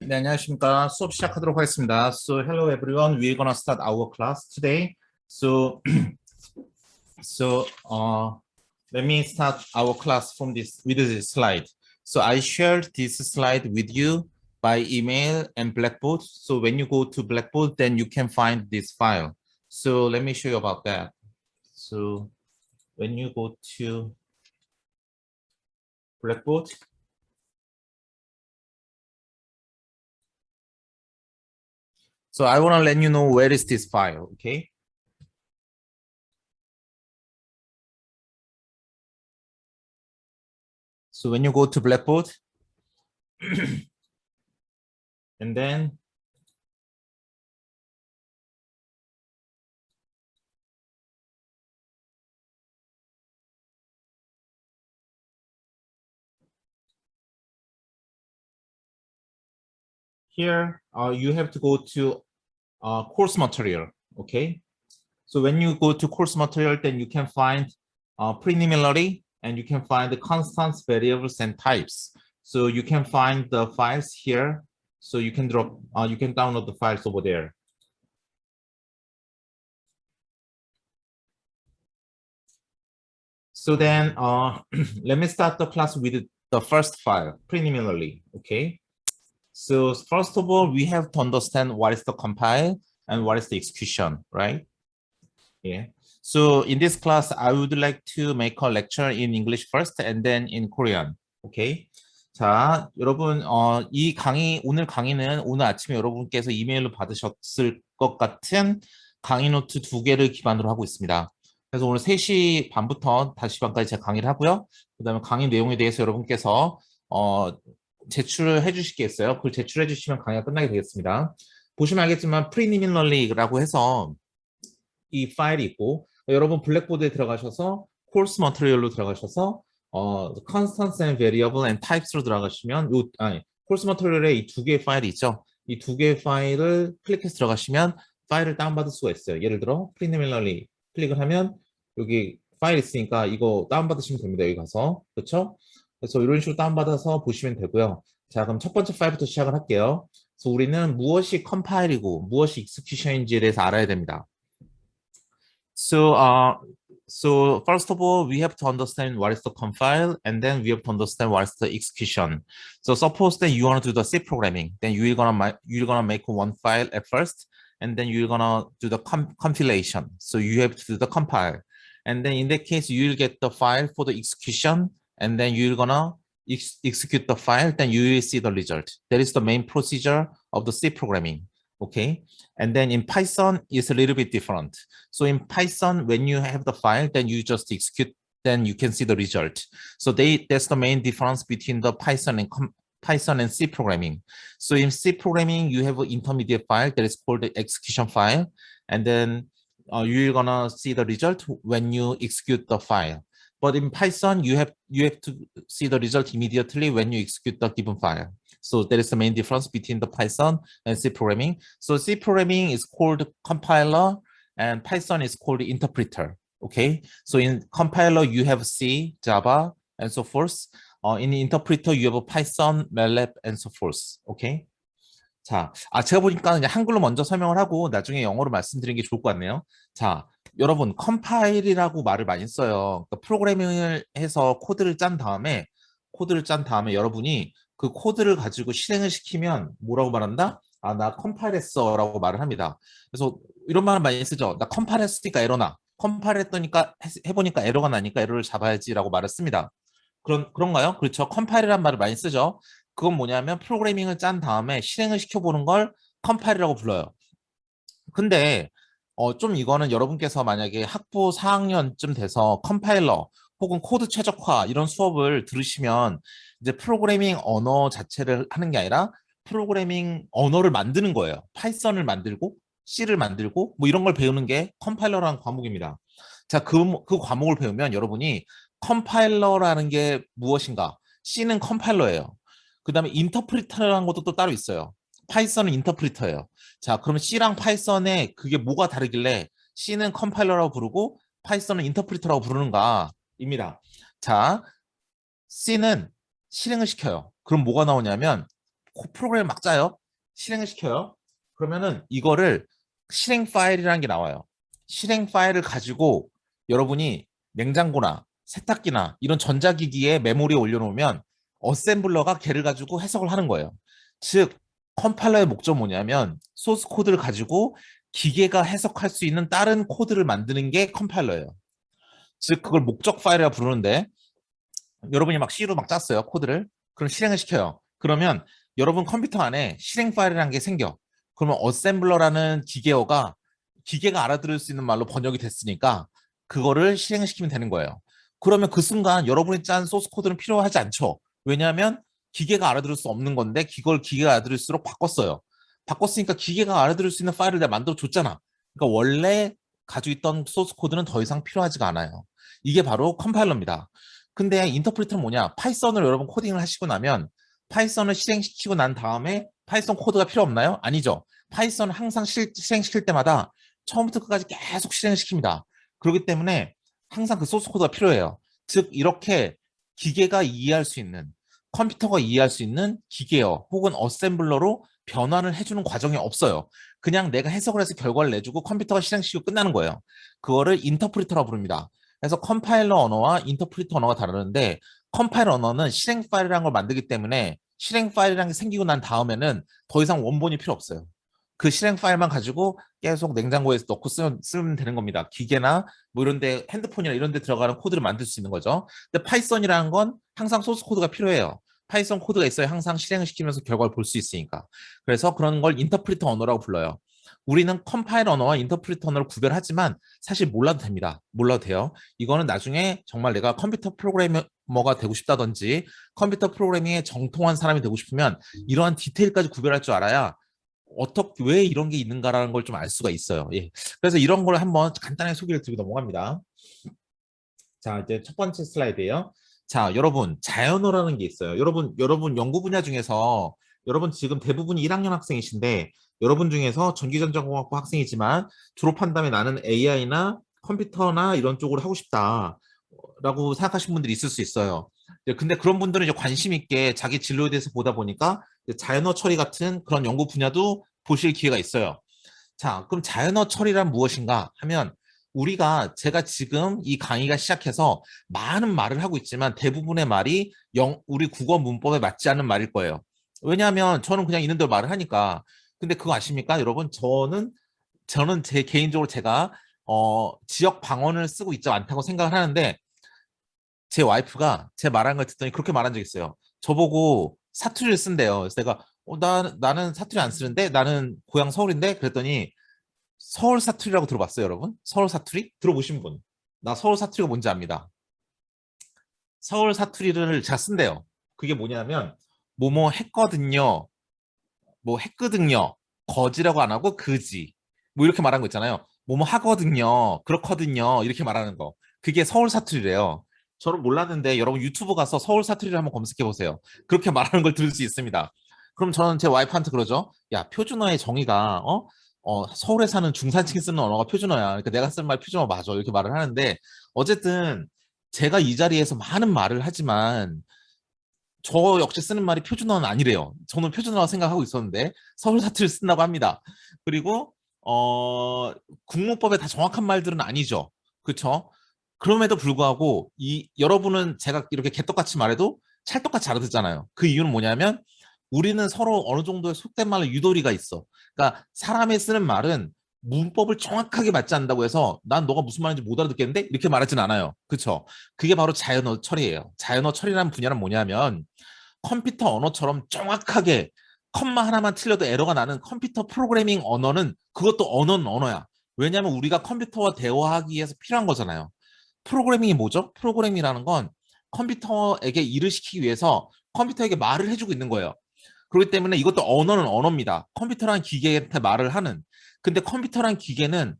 네, 안녕하십니까. 수업 시작하도록 하겠습니다. So, hello everyone. We're gonna start our class today. So, let me start our class from with this slide. So, I shared this slide with you by email and Blackboard. So, when you go to Blackboard, then you can find this file. So, let me show you about that. So, when you go to Blackboard, so I want to let you know where is this file, okay? So when you go to Blackboard, and then here you have to go to course material, okay? So when you go to course material, then you can find preliminary and you can find the constants, variables, and types. So you can find the files here. So you can you can download the files over there. So then let me start the class with the first file, preliminary, okay? So first of all, we have to understand what is the compile and what is the execution, right? Yeah. So in this class, I would like to make a lecture in English first and then in Korean. Okay. 자, 여러분, 오늘 강의는 오늘 아침에 여러분께서 이메일로 받으셨을 것 같은 강의 노트 2개를 기반으로 하고 있습니다. 그래서 오늘 3시 반부터 5시 반까지 제가 강의를 하고요. 그 다음에 강의 내용에 대해서 여러분께서, 제출을 해 주시겠어요? 그걸 제출해 주시면 강의가 끝나게 되겠습니다. 보시면 알겠지만, preliminary라고 해서 이 파일이 있고, 여러분 블랙보드에 들어가셔서 코र्स 머티리얼로 들어가셔서 constants and variable and types로 들어가시면 코र्스 머티리얼에 이 2개의 파일이 있죠. 이 2개의 파일을 클릭해서 들어가시면 파일을 다운받을 수가 있어요. 예를 들어 preliminary 클릭을 하면 여기 파일 있으니까 이거 다운받으시면 됩니다. 여기 가서. 그렇죠? 그래서 이런 식으로 다운받아서 보시면 되고요. 자, 그럼 첫 번째 파일부터 시작을 할게요. 그래서 우리는 무엇이 컴파일이고 무엇이 익스큐션인지에 대해서 알아야 됩니다. So first of all, we have to understand what is the compile, and then we have to understand what is the execution. So suppose that you want to do the C programming, then you're gonna make one file at first, and then you're gonna do the compilation. So you have to do the compile, and then in that case, you'll get the file for the execution, and then you're gonna execute the file, then you will see the result. That is the main procedure of the C programming. Okay, and then in Python, it's a little bit different. So in Python, when you have the file, then you just execute, then you can see the result. So that's the main difference between the Python and C programming. So in C programming, you have an intermediate file that is called the execution file, and then you're gonna see the result when you execute the file. But in Python, you have to see the result immediately when you execute the given file. So that is the main difference between the Python and C programming. So C programming is called compiler and Python is called interpreter. Okay. So in compiler, you have C, Java, and so forth. In interpreter, you have Python, MATLAB, and so forth. Okay. 자, 제가 보니까 그냥 한글로 먼저 설명을 하고 나중에 영어로 말씀드리는 게 좋을 것 같네요. 자, 여러분, 컴파일이라고 말을 많이 써요. 그러니까 프로그래밍을 해서 코드를 짠 다음에 여러분이 그 코드를 가지고 실행을 시키면 뭐라고 말한다? 나 컴파일했어 라고 말을 합니다. 그래서 이런 말을 많이 쓰죠. 나 컴파일했으니까 에러나. 컴파일했더니까 해보니까 에러가 나니까 에러를 잡아야지라고 말을 씁니다. 그런가요? 그렇죠. 컴파일이라는 말을 많이 쓰죠. 그건 뭐냐면 프로그래밍을 짠 다음에 실행을 시켜보는 걸 컴파일이라고 불러요. 근데 좀 이거는 여러분께서 만약에 학부 4학년쯤 돼서 컴파일러 혹은 코드 최적화 이런 수업을 들으시면 이제 프로그래밍 언어 자체를 하는 게 아니라 프로그래밍 언어를 만드는 거예요. 파이썬을 만들고 C를 만들고 뭐 이런 걸 배우는 게 컴파일러라는 과목입니다. 자, 그 과목을 배우면 여러분이 컴파일러라는 게 무엇인가? C는 컴파일러예요. 그 다음에 인터프리터라는 것도 또 따로 있어요. 파이썬은 인터프리터예요. 자, 그러면 C랑 파이썬에 그게 뭐가 다르길래 C는 컴파일러라고 부르고 파이썬은 인터프리터라고 부르는가입니다. 자, C는 실행을 시켜요. 그럼 뭐가 나오냐면 프로그램을 막 짜요. 실행을 시켜요. 그러면은 이거를 실행 파일이라는 게 나와요. 실행 파일을 가지고 여러분이 냉장고나 세탁기나 이런 전자기기에 메모리에 올려놓으면 어셈블러가 걔를 가지고 해석을 하는 거예요. 즉 컴파일러의 목적 뭐냐면 소스 코드를 가지고 기계가 해석할 수 있는 다른 코드를 만드는 게 컴파일러예요. 즉 그걸 목적 파일이라 부르는데 여러분이 막 C로 막 짰어요 코드를. 그럼 실행을 시켜요. 그러면 여러분 컴퓨터 안에 실행 파일이라는 게 생겨. 그러면 어셈블러라는 기계어가 기계가 알아들을 수 있는 말로 번역이 됐으니까 그거를 실행시키면 되는 거예요. 그러면 그 순간 여러분이 짠 소스 코드는 필요하지 않죠. 왜냐하면 기계가 알아들을 수 없는 건데 그걸 기계가 알아들을수록 바꿨어요. 바꿨으니까 기계가 알아들을 수 있는 파일을 내가 만들어 줬잖아. 그러니까 원래 가지고 있던 소스 코드는 더 이상 필요하지가 않아요. 이게 바로 컴파일러입니다. 근데 인터프리터는 뭐냐? 파이썬을 여러분 코딩을 하시고 나면 파이썬을 실행시키고 난 다음에 파이썬 코드가 필요 없나요? 아니죠. 파이썬은 항상 실행시킬 때마다 처음부터 끝까지 계속 실행시킵니다. 그렇기 때문에 항상 그 소스 코드가 필요해요. 즉 이렇게 기계가 이해할 수 있는 컴퓨터가 이해할 수 있는 기계어 혹은 어셈블러로 변환을 해주는 과정이 없어요. 그냥 내가 해석을 해서 결과를 내주고 컴퓨터가 실행시키고 끝나는 거예요. 그거를 인터프리터라고 부릅니다. 그래서 컴파일러 언어와 인터프리터 언어가 다르는데 컴파일러 언어는 실행 파일이라는 걸 만들기 때문에 실행 파일이라는 게 생기고 난 다음에는 더 이상 원본이 필요 없어요. 그 실행 파일만 가지고 계속 냉장고에 넣고 쓰면 되는 겁니다. 기계나 뭐 이런 데 핸드폰이나 이런 데 들어가는 코드를 만들 수 있는 거죠. 근데 파이썬이라는 건 항상 소스 코드가 필요해요. 파이썬 코드가 있어야 항상 실행을 시키면서 결과를 볼 수 있으니까. 그래서 그런 걸 인터프리터 언어라고 불러요. 우리는 컴파일 언어와 인터프리터 언어를 구별하지만 사실 몰라도 됩니다. 몰라도 돼요. 이거는 나중에 정말 내가 컴퓨터 프로그래머가 되고 싶다든지 컴퓨터 프로그래밍에 정통한 사람이 되고 싶으면 이러한 디테일까지 구별할 줄 알아야 어떻게 왜 이런 게 있는가라는 걸 좀 알 수가 있어요. 예. 그래서 이런 걸 한번 간단하게 소개를 드리고 넘어갑니다. 자, 이제 첫 번째 슬라이드예요. 자, 여러분 자연어라는 게 있어요. 여러분 연구 분야 중에서 여러분 지금 대부분이 1학년 학생이신데 여러분 중에서 전기전자공학부 학생이지만 졸업한 다음에 나는 AI나 컴퓨터나 이런 쪽으로 하고 싶다라고 생각하시는 분들이 있을 수 있어요. 근데 그런 분들은 이제 관심 있게 자기 진로에 대해서 보다 보니까 자연어 처리 같은 그런 연구 분야도 보실 기회가 있어요. 자, 그럼 자연어 처리란 무엇인가 하면 제가 지금 이 강의가 시작해서 많은 말을 하고 있지만 대부분의 말이 우리 국어 문법에 맞지 않는 말일 거예요. 왜냐하면 저는 그냥 있는 대로 말을 하니까. 근데 그거 아십니까? 여러분, 저는 제 개인적으로 제가 지역 방언을 쓰고 있지 않다고 생각을 하는데 제 와이프가 제 말한 걸 듣더니 그렇게 말한 적 있어요. 저보고 사투리를 쓴대요. 그래서 내가 나는 사투리 안 쓰는데 나는 고향 서울인데 그랬더니 서울 사투리라고 들어봤어요, 여러분? 서울 사투리? 들어보신 분? 나 서울 사투리가 뭔지 압니다. 서울 사투리를 제가 쓴대요. 그게 뭐냐면 뭐뭐 했거든요. 뭐 했거든요. 거지라고 안 하고 그지. 뭐 이렇게 말한 거 있잖아요. 뭐뭐 하거든요. 그렇거든요. 이렇게 말하는 거. 그게 서울 사투리래요. 저는 몰랐는데 여러분 유튜브 가서 서울 사투리를 한번 검색해 보세요. 그렇게 말하는 걸 들을 수 있습니다. 그럼 저는 제 와이프한테 그러죠. 야, 표준어의 정의가 서울에 사는 중산층이 쓰는 언어가 표준어야. 그러니까 내가 쓰는 말 표준어 맞아. 이렇게 말을 하는데 어쨌든 제가 이 자리에서 많은 말을 하지만 저 역시 쓰는 말이 표준어는 아니래요. 저는 표준어라고 생각하고 있었는데 서울 사투리를 쓴다고 합니다. 그리고 국문법에 다 정확한 말들은 아니죠. 그렇죠? 그럼에도 불구하고 여러분은 제가 이렇게 개떡같이 말해도 찰떡같이 알아듣잖아요. 그 이유는 뭐냐면 우리는 서로 어느 정도의 속된 말로 유도리가 있어. 그러니까 사람이 쓰는 말은 문법을 정확하게 맞지 않는다고 해서 난 너가 무슨 말인지 못 알아듣겠는데 이렇게 말하진 않아요. 그렇죠? 그게 바로 자연어 처리예요. 자연어 처리라는 분야는 뭐냐면 컴퓨터 언어처럼 정확하게 컴마 하나만 틀려도 에러가 나는 컴퓨터 프로그래밍 언어는 그것도 언어는 언어야. 왜냐하면 우리가 컴퓨터와 대화하기 위해서 필요한 거잖아요. 프로그래밍이 뭐죠? 프로그래밍이라는 건 컴퓨터에게 일을 시키기 위해서 컴퓨터에게 말을 해주고 있는 거예요. 그렇기 때문에 이것도 언어는 언어입니다. 컴퓨터라는 기계한테 말을 하는. 근데 컴퓨터라는 기계는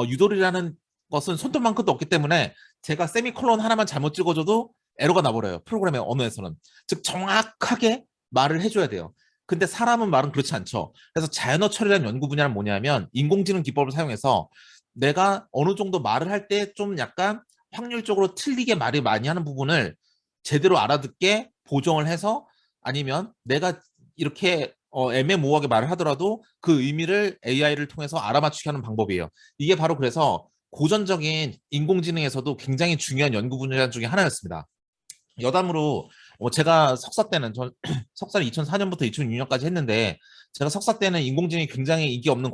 유도리라는 것은 손톱만큼도 없기 때문에 제가 세미콜론 하나만 잘못 찍어줘도 에러가 나버려요. 프로그램의 언어에서는. 즉 정확하게 말을 해줘야 돼요. 근데 사람은 말은 그렇지 않죠. 그래서 자연어 처리라는 연구 분야는 뭐냐면 인공지능 기법을 사용해서 내가 어느 정도 말을 할 때 좀 약간 확률적으로 틀리게 말을 많이 하는 부분을 제대로 알아듣게 보정을 해서 아니면 내가 이렇게 애매모호하게 말을 하더라도 그 의미를 AI를 통해서 알아맞추게 하는 방법이에요. 이게 바로 그래서 고전적인 인공지능에서도 굉장히 중요한 연구 분야 중에 하나였습니다. 여담으로 제가 석사 때는 석사를 2004년부터 2006년까지 했는데 제가 석사 때는 인공지능이 굉장히 인기 없는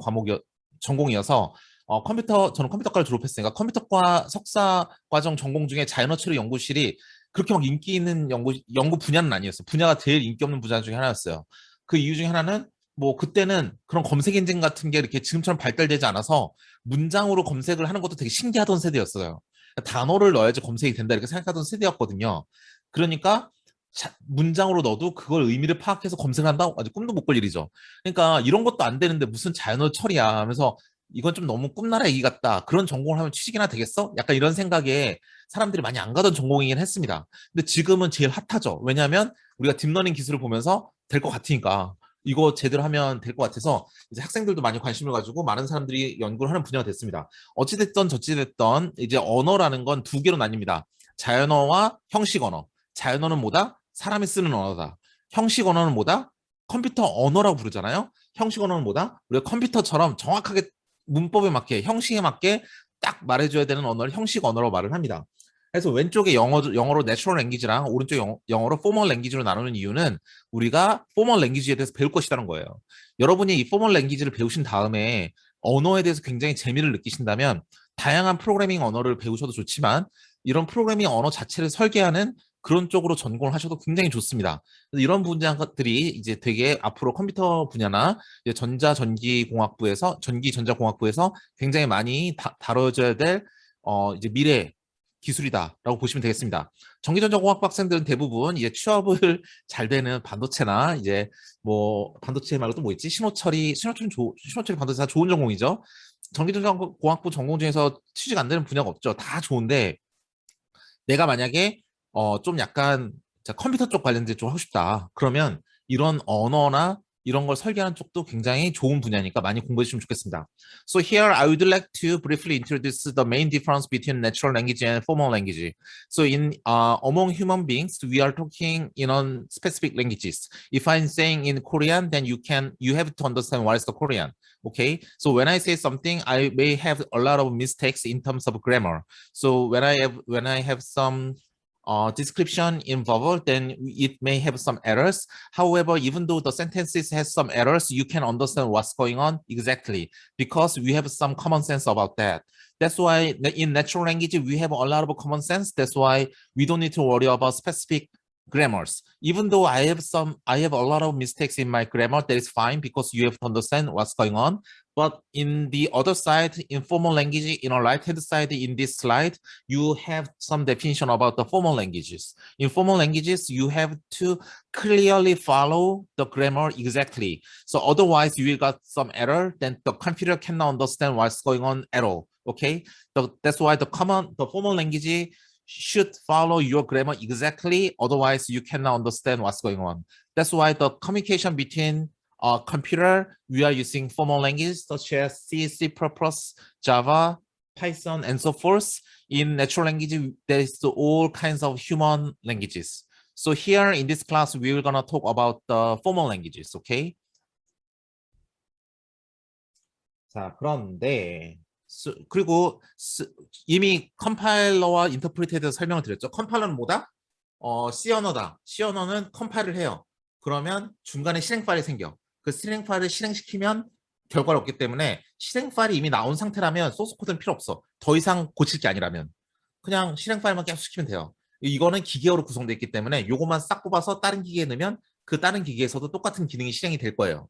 전공이어서 저는 컴퓨터과를 졸업했으니까 컴퓨터과 석사 과정 전공 중에 자연어 처리 연구실이 그렇게 막 인기 있는 연구 분야는 아니었어요. 분야가 제일 인기 없는 분야 중에 하나였어요. 그 이유 중에 하나는 뭐 그때는 그런 검색 엔진 같은 게 이렇게 지금처럼 발달되지 않아서 문장으로 검색을 하는 것도 되게 신기하던 세대였어요. 단어를 넣어야지 검색이 된다 이렇게 생각하던 세대였거든요. 그러니까 문장으로 넣어도 그걸 의미를 파악해서 검색을 한다? 아주 꿈도 못 꿀 일이죠. 그러니까 이런 것도 안 되는데 무슨 자연어 처리야 하면서 이건 좀 너무 꿈나라 얘기 같다. 그런 전공을 하면 취직이나 되겠어? 약간 이런 생각에 사람들이 많이 안 가던 전공이긴 했습니다. 근데 지금은 제일 핫하죠. 왜냐하면 우리가 딥러닝 기술을 보면서 될 것 같으니까 이거 제대로 하면 될 것 같아서 이제 학생들도 많이 관심을 가지고 많은 사람들이 연구를 하는 분야가 됐습니다. 어찌됐든 저찌됐든 이제 언어라는 건 두 개로 나뉩니다. 자연어와 형식 언어. 자연어는 뭐다? 사람이 쓰는 언어다. 형식 언어는 뭐다? 컴퓨터 언어라고 부르잖아요. 형식 언어는 뭐다? 우리가 컴퓨터처럼 정확하게 문법에 맞게 형식에 맞게 딱 말해줘야 되는 언어를 형식 언어로 말을 합니다. 그래서 왼쪽에 영어로 내추럴 랭귀지랑 오른쪽 영어로 포멀 랭귀지로 나누는 이유는 우리가 포멀 랭귀지에 대해서 배울 것이라는 거예요. 여러분이 이 포멀 랭귀지를 배우신 다음에 언어에 대해서 굉장히 재미를 느끼신다면 다양한 프로그래밍 언어를 배우셔도 좋지만 이런 프로그래밍 언어 자체를 설계하는 그런 쪽으로 전공을 하셔도 굉장히 좋습니다. 이런 분야들이 이제 되게 앞으로 컴퓨터 분야나 전자공학부에서 굉장히 많이 다뤄져야 될 이제 미래 기술이다라고 보시면 되겠습니다. 전기전자공학부 학생들은 대부분 이제 취업을 잘 되는 반도체나 이제 뭐 반도체 말고 또 뭐 있지? 신호처리 반도체 다 좋은 전공이죠. 전기전자공학부 전공 중에서 취직 안 되는 분야가 없죠. 다 좋은데 내가 만약에 좀 약간 컴퓨터 쪽 관련된 쪽 하고 싶다. 그러면 이런 언어나 이런 걸 설계하는 쪽도 굉장히 좋은 분야니까 많이 공부해 주시면 좋겠습니다. So here I would like to briefly introduce the main difference between natural language and formal language. So in among human beings, we are talking in on specific languages. If I'm saying in Korean, then you have to understand what is the Korean. Okay. So when I say something, I may have a lot of mistakes in terms of grammar. So when I have some description in verbal, then it may have some errors. However, even though the sentences has some errors, you can understand what's going on exactly because we have some common sense about that. That's why in natural language, we have a lot of common sense. That's why we don't need to worry about specific grammars. Even though I have a lot of mistakes in my grammar, that is fine because you have to understand what's going on. But in the other side, in formal language, in our right-hand side in this slide, you have some definition about the formal languages. In formal languages, you have to clearly follow the grammar exactly. So otherwise, you will got some error, then the computer cannot understand what's going on at all. Okay, so that's why the formal language should follow your grammar exactly. Otherwise, you cannot understand what's going on. That's why the communication between computer, we are using formal languages such as C, C++, Java, Python, and so forth. In natural language, there is all kinds of human languages. So here in this class, we're gonna talk about the formal languages, okay? 자, 그런데 그리고 이미 컴파일러와 인터프리터에 대해서 설명을 드렸죠. 컴파일러는 뭐다? C 언어다. C 언어는 컴파일을 해요. 그러면 중간에 실행 파일이 생겨. 그 실행 파일을 실행시키면 결과를 얻기 때문에 실행 파일이 이미 나온 상태라면 소스 코드는 필요 없어. 더 이상 고칠 게 아니라면. 그냥 실행 파일만 계속 시키면 돼요. 이거는 기계어로 구성되어 있기 때문에 이것만 싹 뽑아서 다른 기계에 넣으면 그 다른 기계에서도 똑같은 기능이 실행이 될 거예요.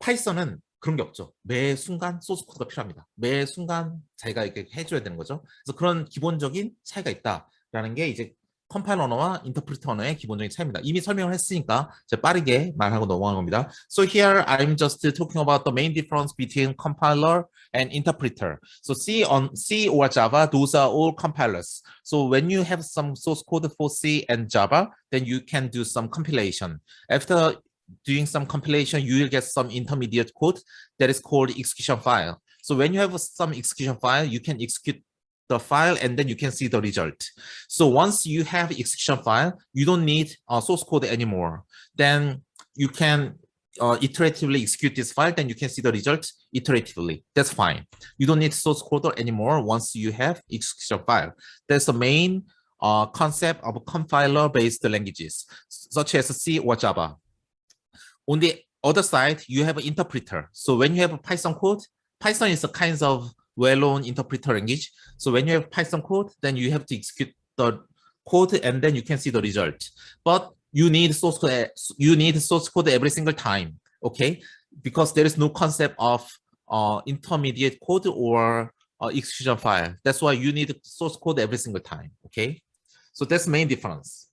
파이썬은 그런 게 없죠. 매 순간 소스 코드가 필요합니다. 매 순간 자기가 이렇게 해줘야 되는 거죠. 그래서 그런 기본적인 차이가 있다라는 게 이제 컴파일러 언어와 인터프리터 언어의 기본적인 차이입니다. 이미 설명을 했으니까 제가 빠르게 말하고 넘어가는 겁니다. So here I'm just talking about the main difference between compiler and interpreter. So C or Java, those are all compilers. So when you have some source code for C and Java, then you can do some compilation. After doing some compilation, you will get some intermediate code that is called execution file. So when you have some execution file, you can execute the file and then you can see the result. So once you have execution file, you don't need a source code anymore. Then you can iteratively execute this file, then you can see the result iteratively. That's fine. You don't need source code anymore once you have execution file. That's the main concept of compiler-based languages, such as C or Java. On the other side, you have an interpreter. So when you have a Python code, Python is a kind of well-known interpreter language. So when you have Python code, then you have to execute the code and then you can see the result. But you need source code every single time, okay? Because there is no concept of intermediate code or execution file. That's why you need source code every single time, okay? So that's the main difference.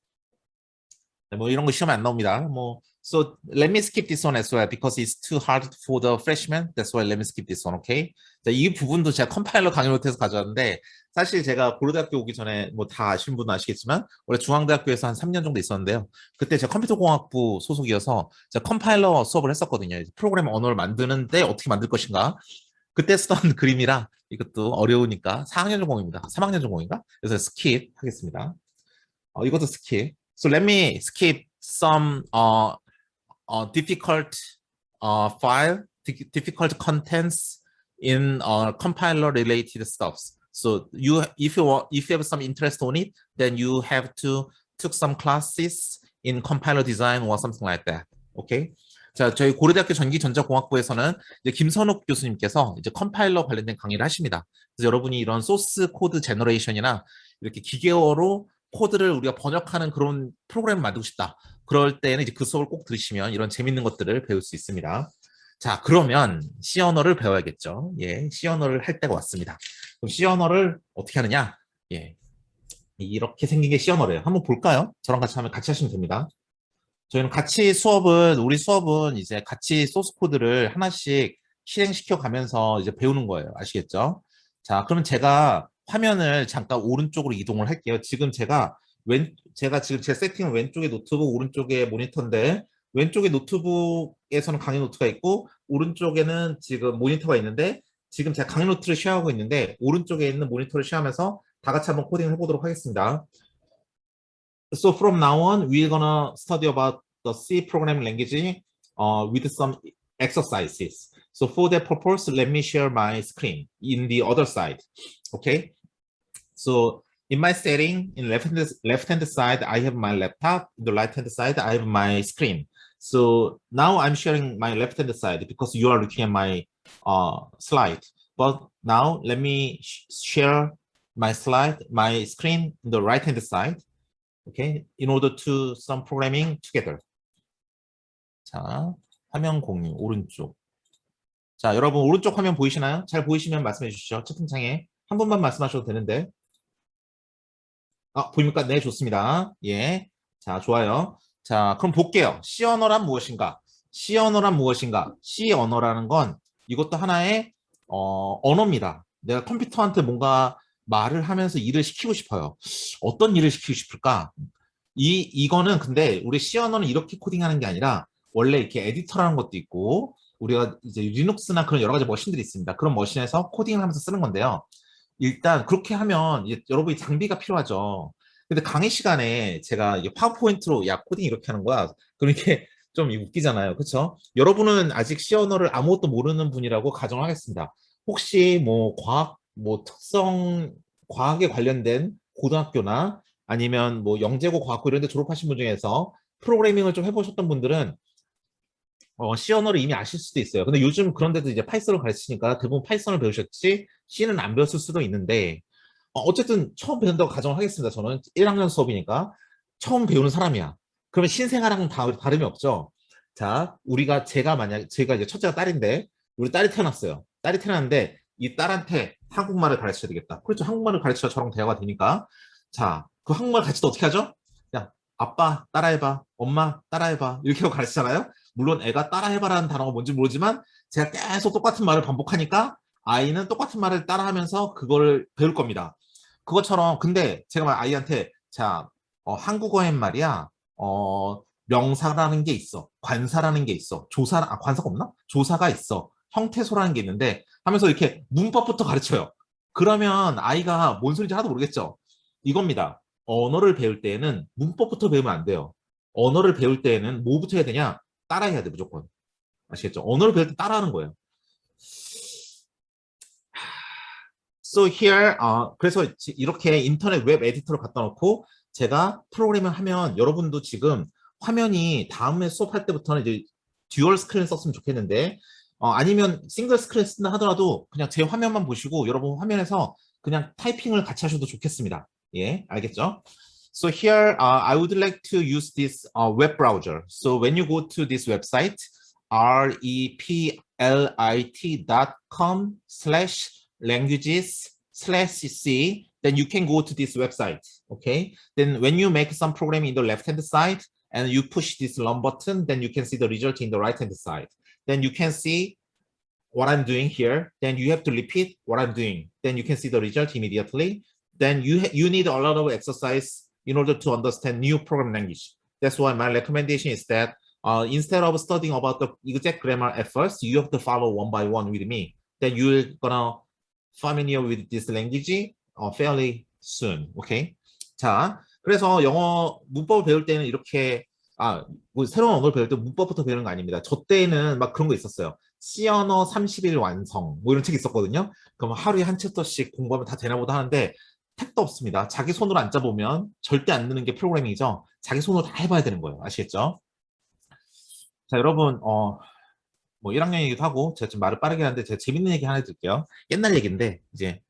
뭐 이런 거 시험에 안 나옵니다. 뭐 So let me skip this one as well because it's too hard for the freshman. That's why let me skip this one, okay? 자, 이 부분도 제가 컴파일러 강의 노트에서 가져왔는데 사실 제가 고려대학교 오기 전에 뭐 다 아시는 분은 아시겠지만 원래 중앙대학교에서 한 3년 정도 있었는데요. 그때 제가 컴퓨터공학부 소속이어서 제가 컴파일러 수업을 했었거든요. 프로그램 언어를 만드는데 어떻게 만들 것인가. 그때 쓰던 그림이라 이것도 어려우니까 4학년 전공입니다. 3학년 전공인가? 그래서 스킵 하겠습니다. 이것도 스킵. So let me skip some difficult file, difficult contents in compiler related stuffs. So if you have some interest on it, then you have to took some classes in compiler design or something like that. Okay. 자, 저희 고려대학교 전기전자공학부에서는 이제 김선욱 교수님께서 이제 컴파일러 관련된 강의를 하십니다. 그래서 여러분이 이런 소스 코드 제너레이션이나 이렇게 기계어로 코드를 우리가 번역하는 그런 프로그램을 만들고 싶다. 그럴 때는 이제 그 수업을 꼭 들으시면 이런 재밌는 것들을 배울 수 있습니다. 자, 그러면 C 언어를 배워야겠죠. 예, C 언어를 할 때가 왔습니다. 그럼 C 언어를 어떻게 하느냐? 예, 이렇게 생긴 게 C 언어래요. 한번 볼까요? 저랑 같이 하면 같이 하시면 됩니다. 저희는 같이 우리 수업은 이제 같이 소스 코드를 하나씩 실행시켜 가면서 이제 배우는 거예요. 아시겠죠? 자, 그러면 제가 화면을 잠깐 오른쪽으로 이동을 할게요. 지금 제가 지금 제 세팅은 왼쪽에 노트북, 오른쪽에 모니터인데 왼쪽에 노트북에서는 강의 노트가 있고 오른쪽에는 지금 모니터가 있는데 지금 제가 강의 노트를 쉐어하고 있는데 오른쪽에 있는 모니터를 쉐어하면서 다 같이 한번 코딩을 해보도록 하겠습니다. So from now on, we're gonna study about the C programming language with some exercises. So for that purpose, let me share my screen in the other side. Okay. So in my setting, in left-hand side, I have my laptop. In the right-hand side, I have my screen. So now I'm sharing my left-hand side because you are looking at my slide. But now let me share my screen in the right-hand side. Okay, in order to some programming together. 자, 화면 공유 오른쪽. 자, 여러분 오른쪽 화면 보이시나요? 잘 보이시면 말씀해 주시죠. 채팅창에 한 번만 말씀하셔도 되는데. 보입니까? 네, 좋습니다. 예, 자, 좋아요. 자, 그럼 볼게요. C 언어란 무엇인가? C 언어란 무엇인가? C 언어라는 건 이것도 하나의 언어입니다. 내가 컴퓨터한테 뭔가 말을 하면서 일을 시키고 싶어요. 어떤 일을 시키고 싶을까? 이거는 근데 우리 C 언어는 이렇게 코딩하는 게 아니라 원래 이렇게 에디터라는 것도 있고 우리가 이제 리눅스나 그런 여러 가지 머신들이 있습니다. 그런 머신에서 코딩을 하면서 쓰는 건데요. 일단 그렇게 하면 여러분이 장비가 필요하죠. 근데 강의 시간에 제가 파워포인트로 야 코딩 이렇게 하는 거야. 그렇게 좀 웃기잖아요. 그렇죠? 여러분은 아직 C 언어를 아무것도 모르는 분이라고 가정하겠습니다. 혹시 뭐 과학에 관련된 고등학교나 아니면 뭐 영재고 과학고 이런 데 졸업하신 분 중에서 프로그래밍을 좀 해보셨던 분들은 C 언어를 이미 아실 수도 있어요. 근데 요즘 그런데도 이제 파이썬을 가르치니까 대부분 파이썬을 배우셨지 C는 안 배웠을 수도 있는데 어쨌든 처음 배운다고 가정을 하겠습니다. 저는 1학년 수업이니까 처음 배우는 사람이야. 그러면 신생아랑은 다름이 없죠. 자, 제가 이제 첫째가 딸인데 우리 딸이 태어났어요. 딸이 태어났는데 이 딸한테 한국말을 가르쳐야 되겠다. 그렇죠. 한국말을 가르쳐야 저랑 대화가 되니까 자, 그 한국말 가르칠 때 어떻게 하죠? 그냥 아빠 따라해봐, 엄마 따라해봐 이렇게 하고 가르치잖아요. 물론 애가 따라해봐라는 단어가 뭔지 모르지만 제가 계속 똑같은 말을 반복하니까 아이는 똑같은 말을 따라하면서 그걸 배울 겁니다. 그것처럼 근데 제가 아이한테 자 한국어엔 말이야 명사라는 게 있어, 관사라는 게 있어, 관사가 없나? 조사가 있어, 형태소라는 게 있는데 하면서 이렇게 문법부터 가르쳐요. 그러면 아이가 뭔 소리인지 하나도 모르겠죠. 이겁니다. 언어를 배울 때에는 문법부터 배우면 안 돼요. 언어를 배울 때에는 뭐부터 해야 되냐? 따라해야 돼, 무조건. 아시겠죠? 언어를 배울 때 따라하는 거예요. So here, 그래서 이렇게 인터넷 웹 에디터를 갖다 놓고 제가 프로그램을 하면 여러분도 지금 화면이 다음에 수업할 때부터는 이제 듀얼 스크린 썼으면 좋겠는데 아니면 싱글 스크린 쓴다 하더라도 그냥 제 화면만 보시고 여러분 화면에서 그냥 타이핑을 같이 하셔도 좋겠습니다. 예, 알겠죠? So here, I would like to use this web browser. So when you go to this website, replit.com/languages/c, then you can go to this website. Okay. Then when you make some program in the left-hand side and you push this run button, then you can see the result in the right-hand side. Then you can see what I'm doing here. Then you have to repeat what I'm doing. Then you can see the result immediately. Then you need a lot of exercise in order to understand new program language. That's why my recommendation is that instead of studying about the exact grammar at first, you have to follow one by one with me. Then you're gonna familiar with this language fairly soon. Okay? 자, 그래서 영어 문법을 배울 때는 이렇게 뭐 새로운 언어를 배울 때 문법부터 배우는 거 아닙니다. 저 때는 막 그런 거 있었어요. C 언어 30일 완성 뭐 이런 책이 있었거든요. 그럼 하루에 한 챕터씩 공부하면 다 되나 보다 하는데 택도 없습니다. 자기 손으로 안 짜보면 절대 안 느는 게 프로그래밍이죠. 자기 손으로 다 해봐야 되는 거예요. 아시겠죠? 자, 여러분, 뭐 1학년이기도 하고, 제가 좀 말을 빠르게 하는데, 제가 재밌는 얘기 하나 해드릴게요. 옛날 얘기인데, 이제,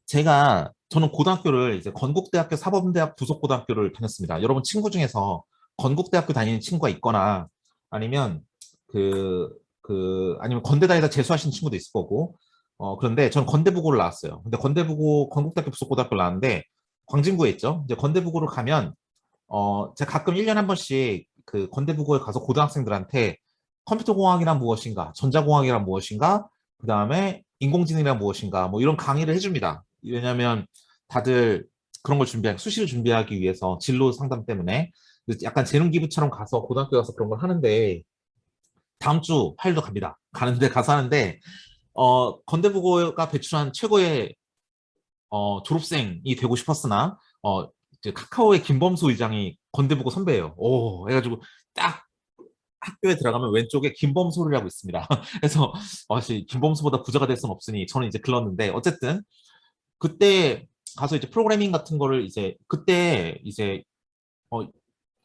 저는 고등학교를 이제 건국대학교 사범대학 부속고등학교를 다녔습니다. 여러분 친구 중에서 건국대학교 다니는 친구가 있거나, 아니면, 아니면 건대 다니다 재수하시는 친구도 있을 거고, 그런데 저는 건대부고를 나왔어요. 근데 건대부고, 건국대학교 부속고등학교를 나왔는데, 광진구에 있죠. 이제 건대부고를 가면, 제가 가끔 1년에 한 번씩 그 건대부고에 가서 고등학생들한테 컴퓨터공학이란 무엇인가, 전자공학이란 무엇인가, 그 다음에 인공지능이란 무엇인가, 뭐 이런 강의를 해줍니다. 왜냐하면 다들 그런 걸 수시를 준비하기 위해서 진로 상담 때문에 약간 재능기부처럼 가서 고등학교 가서 그런 걸 하는데 다음 주 화요일도 갑니다. 가서 하는데 건대부고가 배출한 최고의 졸업생이 되고 싶었으나 이제 카카오의 김범수 의장이 건대부고 선배예요. 오, 해가지고 딱 학교에 들어가면 왼쪽에 김범수라고 있습니다. 그래서 사실 김범수보다 부자가 될 수는 없으니 저는 이제 글렀는데 어쨌든 그때 가서 이제 프로그래밍 같은 거를 이제 그때 이제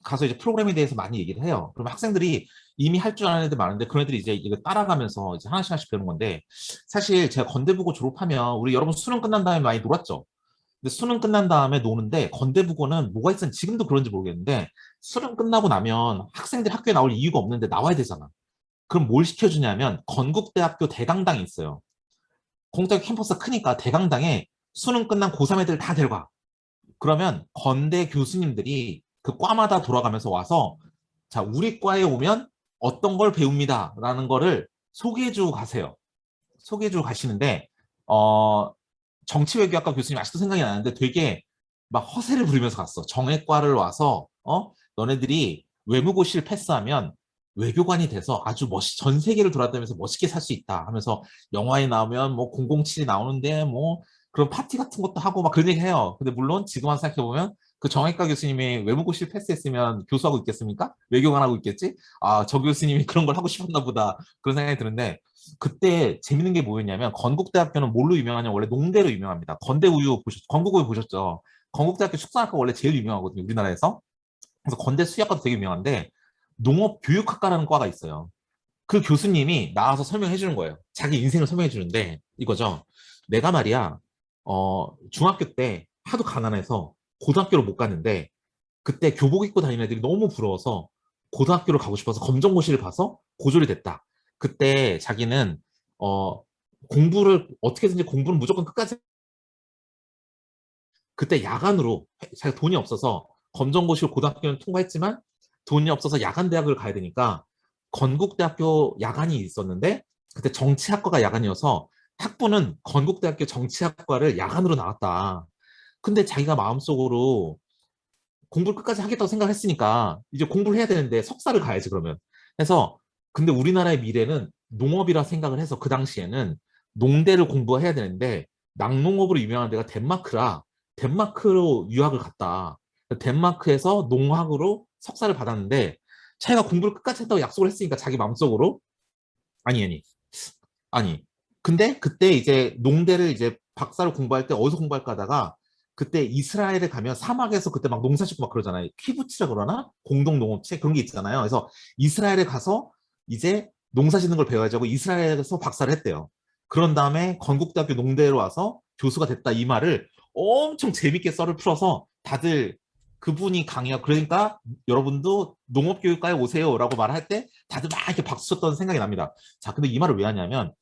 가서 이제 프로그램에 대해서 많이 얘기를 해요. 그럼 학생들이 이미 할 줄 아는 애들 많은데 그런 애들이 이제 이거 따라가면서 이제 하나씩 하나씩 배우는 건데 사실 제가 건대부고 졸업하면 우리 여러분 수능 끝난 다음에 많이 놀았죠. 근데 수능 끝난 다음에 노는데 건대부고는 뭐가 있었는지 지금도 그런지 모르겠는데 수능 끝나고 나면 학생들 학교에 나올 이유가 없는데 나와야 되잖아. 그럼 뭘 시켜주냐면 건국대학교 대강당이 있어요. 공대학교 캠퍼스가 크니까 대강당에 수능 끝난 고3 애들 다 데려가. 그러면 건대 교수님들이 그 과마다 돌아가면서 와서 자, 우리 과에 오면 어떤 걸 배웁니다. 라는 거를 소개해주고 가세요. 소개해주고 가시는데, 정치외교학과 교수님 아직도 생각이 나는데 되게 막 허세를 부리면서 갔어. 정외과를 와서, 너네들이 외무고시를 패스하면 외교관이 돼서 아주 전 세계를 돌아다니면서 멋있게 살 수 있다 하면서 영화에 나오면 뭐 007이 나오는데 뭐 그런 파티 같은 것도 하고 막 그런 얘기 해요. 근데 물론 지금 와서 생각해보면 그 정외과 교수님이 외무고시를 패스했으면 교수하고 있겠습니까? 외교관 하고 있겠지? 저 교수님이 그런 걸 하고 싶었나 보다. 그런 생각이 드는데 그때 재밌는 게 뭐였냐면 건국대학교는 뭘로 유명하냐 원래 농대로 유명합니다. 건국우유 보셨죠? 건국대학교 축산학과 원래 제일 유명하거든요. 우리나라에서. 그래서 건대 수의학과도 되게 유명한데 농업교육학과라는 과가 있어요. 그 교수님이 나와서 설명해 주는 거예요. 자기 인생을 설명해 주는데 이거죠. 내가 말이야 중학교 때 하도 가난해서 고등학교를 못 갔는데 그때 교복 입고 다니는 애들이 너무 부러워서 고등학교를 가고 싶어서 검정고시를 봐서 고졸이 됐다. 그때 자기는 공부를 어떻게든지 공부는 무조건 끝까지 그때 야간으로 자기가 돈이 없어서 검정고시를 고등학교는 통과했지만 돈이 없어서 야간 대학을 가야 되니까 건국대학교 야간이 있었는데 그때 정치학과가 야간이어서 학부는 건국대학교 정치학과를 야간으로 나왔다. 근데 자기가 마음속으로 공부를 끝까지 하겠다고 생각했으니까 이제 공부를 해야 되는데 석사를 가야지 그러면. 해서 근데 우리나라의 미래는 농업이라 생각을 해서 그 당시에는 농대를 공부해야 되는데 낙농업으로 유명한 데가 덴마크라 덴마크로 유학을 갔다. 덴마크에서 농학으로 석사를 받았는데 자기가 공부를 끝까지 했다고 약속을 했으니까 자기 마음속으로 아니. 아니. 근데 그때 이제 농대를 이제 박사를 공부할 때 어디서 공부할까 하다가 그때 이스라엘에 가면 사막에서 그때 막 농사 짓고 막 그러잖아요. 키부츠라 그러나? 공동농업체 그런 게 있잖아요. 그래서 이스라엘에 가서 이제 농사 짓는 걸 배워야지 하고 이스라엘에서 박사를 했대요. 그런 다음에 건국대학교 농대로 와서 교수가 됐다 이 말을 엄청 재밌게 썰을 풀어서 다들 그분이 강의하 그러니까 여러분도 농업교육과에 오세요라고 말할 때 다들 막 이렇게 박수 쳤던 생각이 납니다. 자, 근데 이 말을 왜 하냐면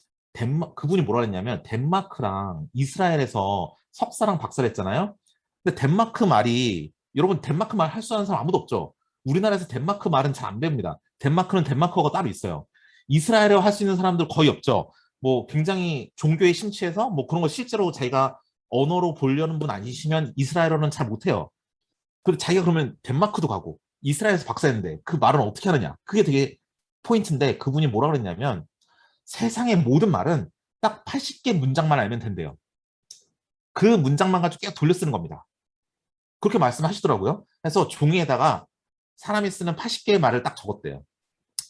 그분이 뭐라 했냐면 덴마크랑 이스라엘에서 석사랑 박사를 했잖아요. 근데 덴마크 말이 여러분 덴마크 말 할 수 아는 사람 아무도 없죠. 우리나라에서 덴마크 말은 잘 안 배웁니다. 덴마크는 덴마크어가 따로 있어요. 이스라엘어 할 수 있는 사람들 거의 없죠. 뭐 굉장히 종교에 심취해서 뭐 그런 거 실제로 자기가 언어로 보려는 분 아니시면 이스라엘어는 잘 못해요. 그리고 자기가 그러면 덴마크도 가고 이스라엘에서 박사했는데 그 말은 어떻게 하느냐. 그게 되게 포인트인데 그분이 뭐라 그랬냐면 세상의 모든 말은 딱 80개 문장만 알면 된대요. 그 문장만 가지고 계속 돌려 쓰는 겁니다. 그렇게 말씀하시더라고요. 그래서 종이에다가 사람이 쓰는 80개의 말을 딱 적었대요.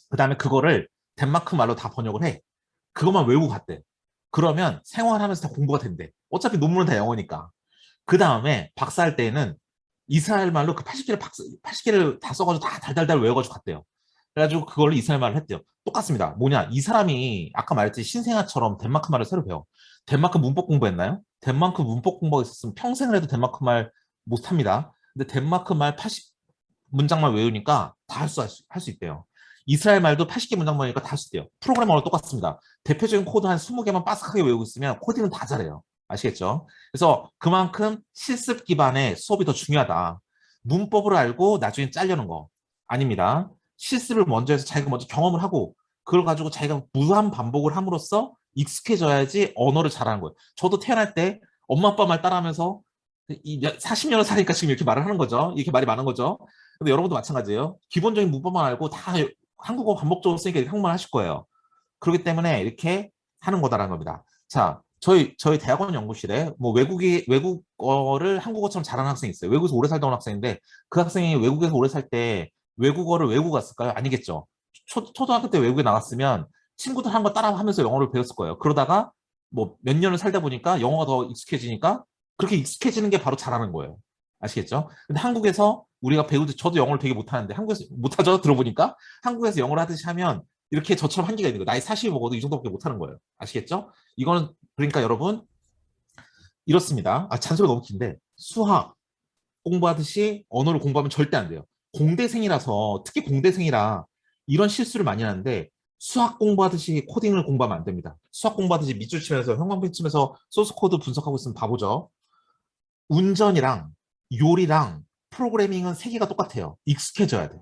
그 다음에 그거를 덴마크 말로 다 번역을 해. 그것만 외우고 갔대. 그러면 생활하면서 다 공부가 된대. 어차피 논문은 다 영어니까. 그 다음에 박사할 때에는 이스라엘 말로 그 80개를 다 써가지고 다 달달달 외워가지고 갔대요. 그래가지고 그걸로 이스라엘 말을 했대요. 똑같습니다. 뭐냐? 이 사람이 아까 말했듯이 신생아처럼 덴마크 말을 새로 배워. 덴마크 문법 공부했나요? 덴마크 문법 공부가 있었으면 평생을 해도 덴마크 말 못합니다. 근데 덴마크 말 80문장만 외우니까 다 할 수 있대요. 이스라엘 말도 80개 문장만 외우니까 다 할 수 있대요. 프로그래머랑 똑같습니다. 대표적인 코드 한 20개만 빠삭하게 외우고 있으면 코딩은 다 잘해요. 아시겠죠? 그래서 그만큼 실습 기반의 수업이 더 중요하다. 문법을 알고 나중에 짜려는 거 아닙니다. 실습을 먼저 해서 자기가 먼저 경험을 하고 그걸 가지고 자기가 무한 반복을 함으로써 익숙해져야지 언어를 잘하는 거예요. 저도 태어날 때 엄마 아빠 말 따라하면서 40년을 사니까 지금 이렇게 말을 하는 거죠. 이렇게 말이 많은 거죠. 근데 여러분도 마찬가지예요. 기본적인 문법만 알고 다 한국어 반복적으로 쓰니까 이렇게 한국말 하실 거예요. 그렇기 때문에 이렇게 하는 거다라는 겁니다. 자, 저희 대학원 연구실에 뭐 외국어를 한국어처럼 잘하는 학생이 있어요. 외국에서 오래 살다 온 학생인데 그 학생이 외국에서 오래 살 때 외국어를 외우고 갔을까요? 아니겠죠. 초등학교 때 외국에 나갔으면 친구들 한 거 따라하면서 영어를 배웠을 거예요. 그러다가 뭐 몇 년을 살다 보니까 영어가 더 익숙해지니까 그렇게 익숙해지는 게 바로 잘하는 거예요. 아시겠죠? 근데 한국에서 우리가 배우듯 저도 영어를 되게 못하는데 한국에서 못하죠? 들어보니까 한국에서 영어를 하듯이 하면 이렇게 저처럼 한계가 있는 거예요. 나이 40이 먹어도 이 정도밖에 못하는 거예요. 아시겠죠? 이거는 그러니까 여러분 이렇습니다. 잔소리가 너무 긴데 수학 공부하듯이 언어를 공부하면 절대 안 돼요. 공대생이라서 특히 공대생이라 이런 실수를 많이 하는데 수학 공부하듯이 코딩을 공부하면 안 됩니다. 수학 공부하듯이 밑줄 치면서 형광펜 치면서 소스 코드 분석하고 있으면 바보죠. 운전이랑 요리랑 프로그래밍은 세 개가 똑같아요. 익숙해져야 돼.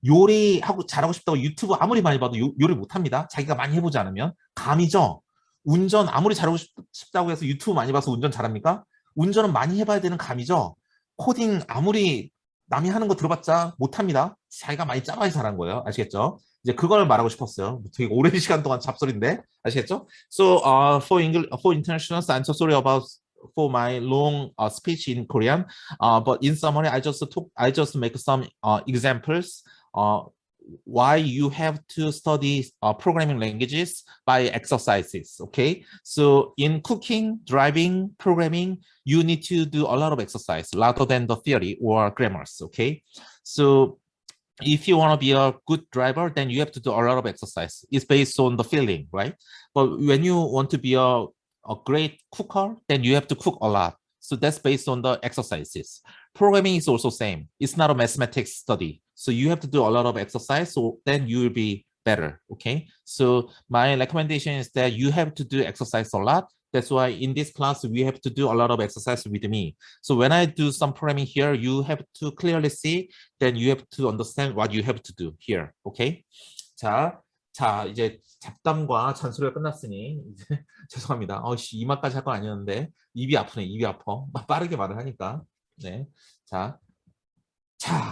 요리하고 잘하고 싶다고 유튜브 아무리 많이 봐도 요리 못합니다. 자기가 많이 해보지 않으면. 감이죠. 운전 아무리 잘하고 싶다고 해서 유튜브 많이 봐서 운전 잘합니까? 운전은 많이 해봐야 되는 감이죠. 코딩 아무리 남이 하는 거 들어봤자 못합니다. 자기가 많이 짜봐야 잘한 거예요. 아시겠죠? 이제 그걸 말하고 싶었어요. 되게 오랜 시간 동안 잡소리인데 아시겠죠? So for internationals, I'm so sorry about for my long speech in Korean. But in summary, I just make some examples. Uh, why you have to study programming languages by exercises. Okay, so in cooking, driving, programming, you need to do a lot of exercise rather than the theory or grammars. Okay, so if you want to be a good driver, then you have to do a lot of exercise. It's based on the feeling, right? But when you want to be a great cooker, then you have to cook a lot. So that's based on the exercises. Programming is also same. It's not a mathematics study. So you have to do a lot of exercise. So then you will be better. Okay. So my recommendation is that you have to do exercise a lot. That's why in this class, we have to do a lot of exercise with me. So when I do some programming here, you have to clearly see, then you have to understand what you have to do here. Okay. 자, 이제 잡담과 잔소리가 끝났으니 이제 죄송합니다. 이마까지 할 건 아니었는데 입이 아프네. 입이 아파. 빠르게 말을 하니까. 네. 자,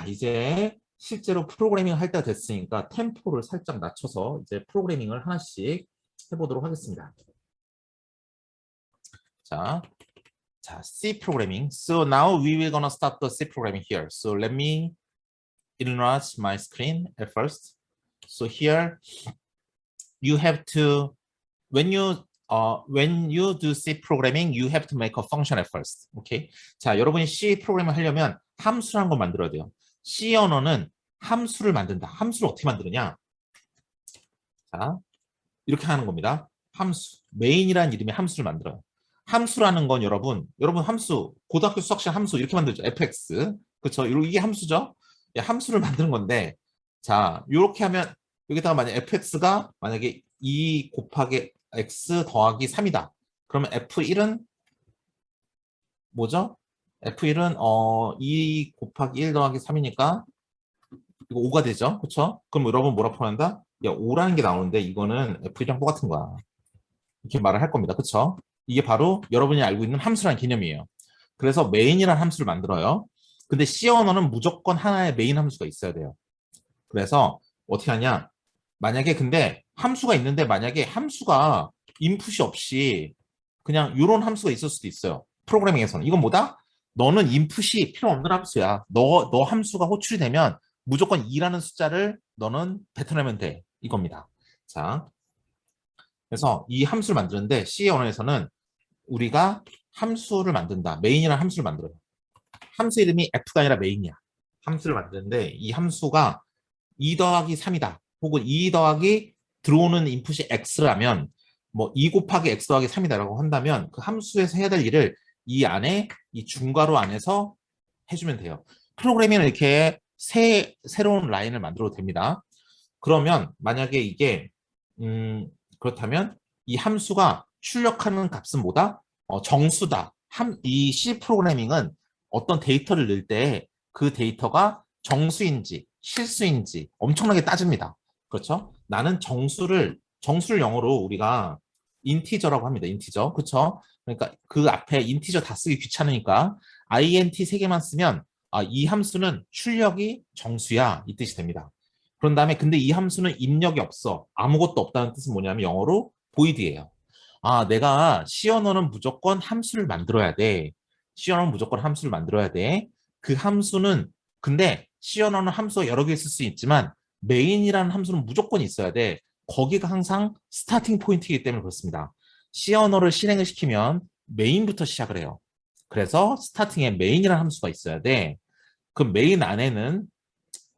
이제 실제로 프로그래밍 할 때가 됐으니까 템포를 살짝 낮춰서 이제 프로그래밍을 하나씩 해보도록 하겠습니다. 자, C programming. So now we will gonna start the C programming here. So let me enlarge my screen at first. So here you have to when you do C programming, you have to make a function at first. Okay? 자, 여러분이 C 프로그램을 하려면 함수라는 걸 만들어야 돼요. C 언어는 함수를 만든다. 함수를 어떻게 만드느냐? 자, 이렇게 하는 겁니다. 함수. 메인이라는 이름의 함수를 만들어요. 함수라는 건 여러분 함수, 고등학교 수학 시간 함수 이렇게 만들죠. fx. 그렇죠? 이게 함수죠? 예, 함수를 만드는 건데, 자, 이렇게 하면 여기다가 만약 fx가 만약에 2 곱하기 x 더하기 3이다. 그러면 f1은 뭐죠? f1은 2 곱하기 1 더하기 3이니까 이거 5가 되죠? 그렇죠? 그럼 여러분 뭐라 표현한다? 야, 5라는 게 나오는데 이거는 f1이랑 똑같은 거야. 이렇게 말을 할 겁니다. 그렇죠? 이게 바로 여러분이 알고 있는 함수라는 개념이에요. 그래서 메인이라는 함수를 만들어요. 근데 C 언어는 무조건 하나의 메인 함수가 있어야 돼요. 그래서 어떻게 하냐? 만약에 근데 함수가 있는데 만약에 함수가 인풋이 없이 그냥 이런 함수가 있을 수도 있어요. 프로그래밍에서는. 이건 뭐다? 너는 인풋이 필요 없는 함수야. 너 함수가 호출이 되면 무조건 2라는 숫자를 너는 뱉어내면 돼. 이겁니다. 자, 그래서 이 함수를 만드는데 C 언어에서는 우리가 함수를 만든다. 메인이라는 함수를 만들어요. 함수 이름이 F가 아니라 메인이야. 함수를 만드는데 이 함수가 2 더하기 3이다. 혹은 2 더하기 들어오는 인풋이 X라면 뭐 2 곱하기 X 더하기 3이다라고 한다면 그 함수에서 해야 될 일을 이 안에 이 중괄호 안에서 해주면 돼요. 프로그래밍은 이렇게 새로운 라인을 만들어도 됩니다. 그러면 만약에 이게 그렇다면 이 함수가 출력하는 값은 뭐다? 정수다. 이 C 프로그래밍은 어떤 데이터를 넣을 때 그 데이터가 정수인지 실수인지 엄청나게 따집니다. 그렇죠? 나는 정수를 영어로 우리가 인티저라고 합니다. 인티저. 그렇죠? 그러니까 그 앞에 인티저 다 쓰기 귀찮으니까 int 3개만 쓰면 이 함수는 출력이 정수야. 이 뜻이 됩니다. 그런 다음에 근데 이 함수는 입력이 없어. 아무것도 없다는 뜻은 뭐냐면 영어로 void예요. 내가 C 언어는 무조건 함수를 만들어야 돼. C 언어는 무조건 함수를 만들어야 돼. 그 함수는 근데 C 언어는 함수가 여러 개 있을 수 있지만 메인이라는 함수는 무조건 있어야 돼. 거기가 항상 스타팅 포인트이기 때문에 그렇습니다. C 언어를 실행을 시키면 메인부터 시작을 해요. 그래서 스타팅에 메인이라는 함수가 있어야 돼. 그 메인 안에는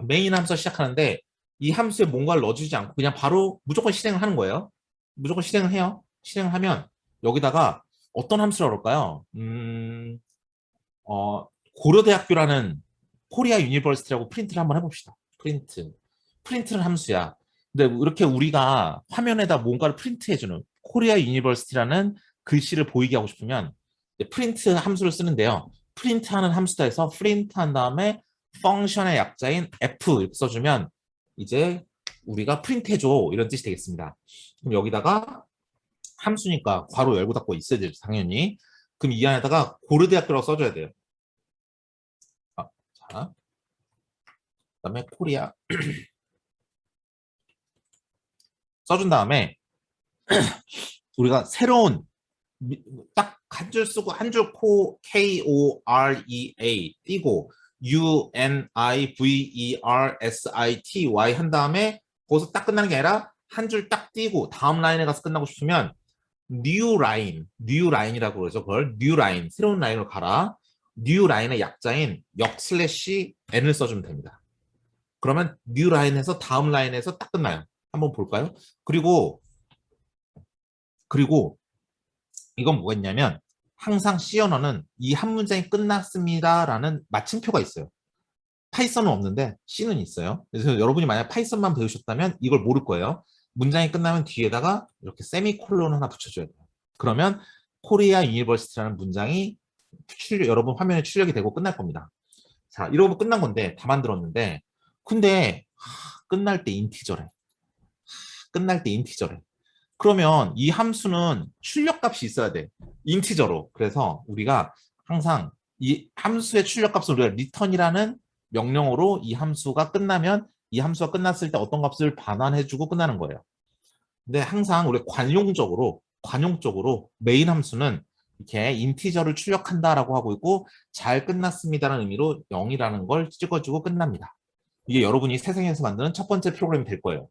메인 함수가 시작하는데 이 함수에 뭔가를 넣어주지 않고 그냥 바로 무조건 실행을 하는 거예요. 무조건 실행을 해요. 실행을 하면 여기다가 어떤 함수라고 그럴까요? 고려대학교라는 코리아 유니버시티라고 프린트를 한번 해봅시다. 프린트는 함수야. 근데 이렇게 우리가 화면에다 뭔가를 프린트해주는 코리아 유니버시티라는 글씨를 보이게 하고 싶으면 프린트 함수를 쓰는데요. 프린트하는 함수다 해서 프린트한 다음에 펑션의 약자인 F 이렇게 써주면 이제 우리가 프린트해줘 이런 뜻이 되겠습니다. 그럼 여기다가 함수니까 괄호 열고 닫고 있어야 되죠. 당연히. 그럼 이 안에다가 고려대학교라고 써줘야 돼요. 자, 그다음에 코리아 써준 다음에 우리가 새로운 딱 한 줄 쓰고 한 줄 KOREA 띄고 UNIVERSITY 한 다음에 거기서 딱 끝나는 게 아니라 한 줄 딱 띄고 다음 라인에 가서 끝나고 싶으면 new line이라고 그러죠. 그걸 new line, 새로운 라인으로 가라. new line의 약자인 역/n을 써주면 됩니다. 그러면 new line에서 다음 라인에서 딱 끝나요. 한번 볼까요? 그리고 이건 뭐가 있냐면 항상 C 언어는 이 한 문장이 끝났습니다라는 마침표가 있어요. 파이썬은 없는데 C는 있어요. 그래서 여러분이 만약 파이썬만 배우셨다면 이걸 모를 거예요. 문장이 끝나면 뒤에다가 이렇게 세미콜론 하나 붙여줘야 돼요. 그러면 코리아 유니버시티라는 문장이 여러분 화면에 출력이 되고 끝날 겁니다. 자, 이러고 끝난 건데 다 만들었는데 근데 끝날 때 인티저래. 그러면 이 함수는 출력값이 있어야 돼. 인티저로. 그래서 우리가 항상 이 함수의 출력값을 우리가 return이라는 명령어로 이 함수가 끝나면 이 함수가 끝났을 때 어떤 값을 반환해주고 끝나는 거예요. 근데 항상 우리 관용적으로 메인 함수는 이렇게 인티저를 출력한다라고 하고 있고 잘 끝났습니다라는 의미로 0이라는 걸 찍어주고 끝납니다. 이게 여러분이 세상에서 만드는 첫 번째 프로그램이 될 거예요.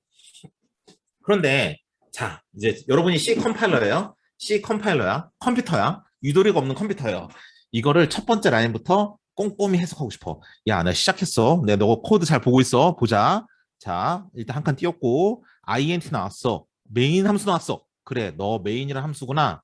그런데 자, 이제 여러분이 C 컴파일러예요. C 컴파일러야. 컴퓨터야. 유도리가 없는 컴퓨터예요. 이거를 첫 번째 라인부터 꼼꼼히 해석하고 싶어. 야, 나 시작했어. 내가 너 코드 잘 보고 있어. 보자. 자, 일단 한 칸 띄웠고 int 나왔어. 메인 함수 나왔어. 그래, 너 메인이란 함수구나.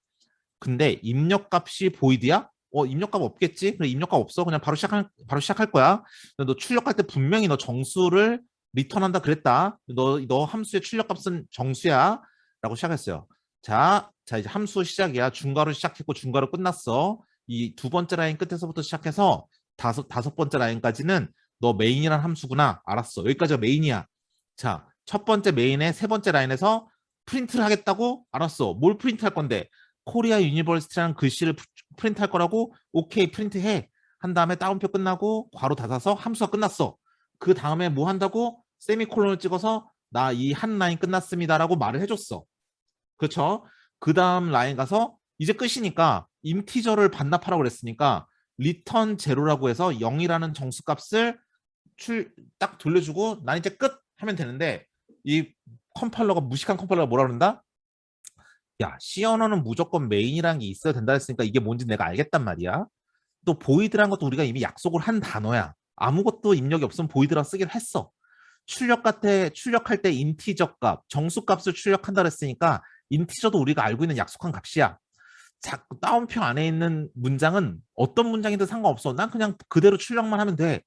근데 입력값이 보이드야? 입력값 없겠지? 그래, 입력값 없어. 그냥 바로 시작할 거야. 너 출력할 때 분명히 너 정수를 리턴한다 그랬다. 너 함수의 출력값은 정수야. 라고 시작했어요. 자, 이제 함수 시작이야. 중괄호 시작했고 중괄호 끝났어. 이 두 번째 라인 끝에서부터 시작해서 다섯 번째 라인까지는 너 메인이란 함수구나. 알았어. 여기까지가 메인이야. 자, 첫 번째 메인의 세 번째 라인에서 프린트를 하겠다고? 알았어. 뭘 프린트 할 건데? 코리아 유니버시티라는 글씨를 프린트할 거라고 오케이 프린트해 한 다음에 따옴표 끝나고 괄호 닫아서 함수가 끝났어. 그 다음에 뭐 한다고 세미콜론을 찍어서 나 이 한 라인 끝났습니다라고 말을 해줬어. 그렇죠? 그 다음 라인 가서 이제 끝이니까 인티저를 반납하라고 그랬으니까 리턴 제로라고 해서 0이라는 정수값을 딱 돌려주고 난 이제 끝 하면 되는데 이 컴파일러가 무식한 컴파일러가 뭐라 그런다? 야, C 언어는 무조건 메인이라는 게 있어야 된다 했으니까 이게 뭔지 내가 알겠단 말이야. 또 보이드라는 것도 우리가 이미 약속을 한 단어야. 아무것도 입력이 없으면 보이드라 쓰기로 했어. 출력할 때 인티저 값, 정수 값을 출력한다 그랬으니까 인티저도 우리가 알고 있는 약속한 값이야. 자꾸 따옴표 안에 있는 문장은 어떤 문장이든 상관없어. 난 그냥 그대로 출력만 하면 돼.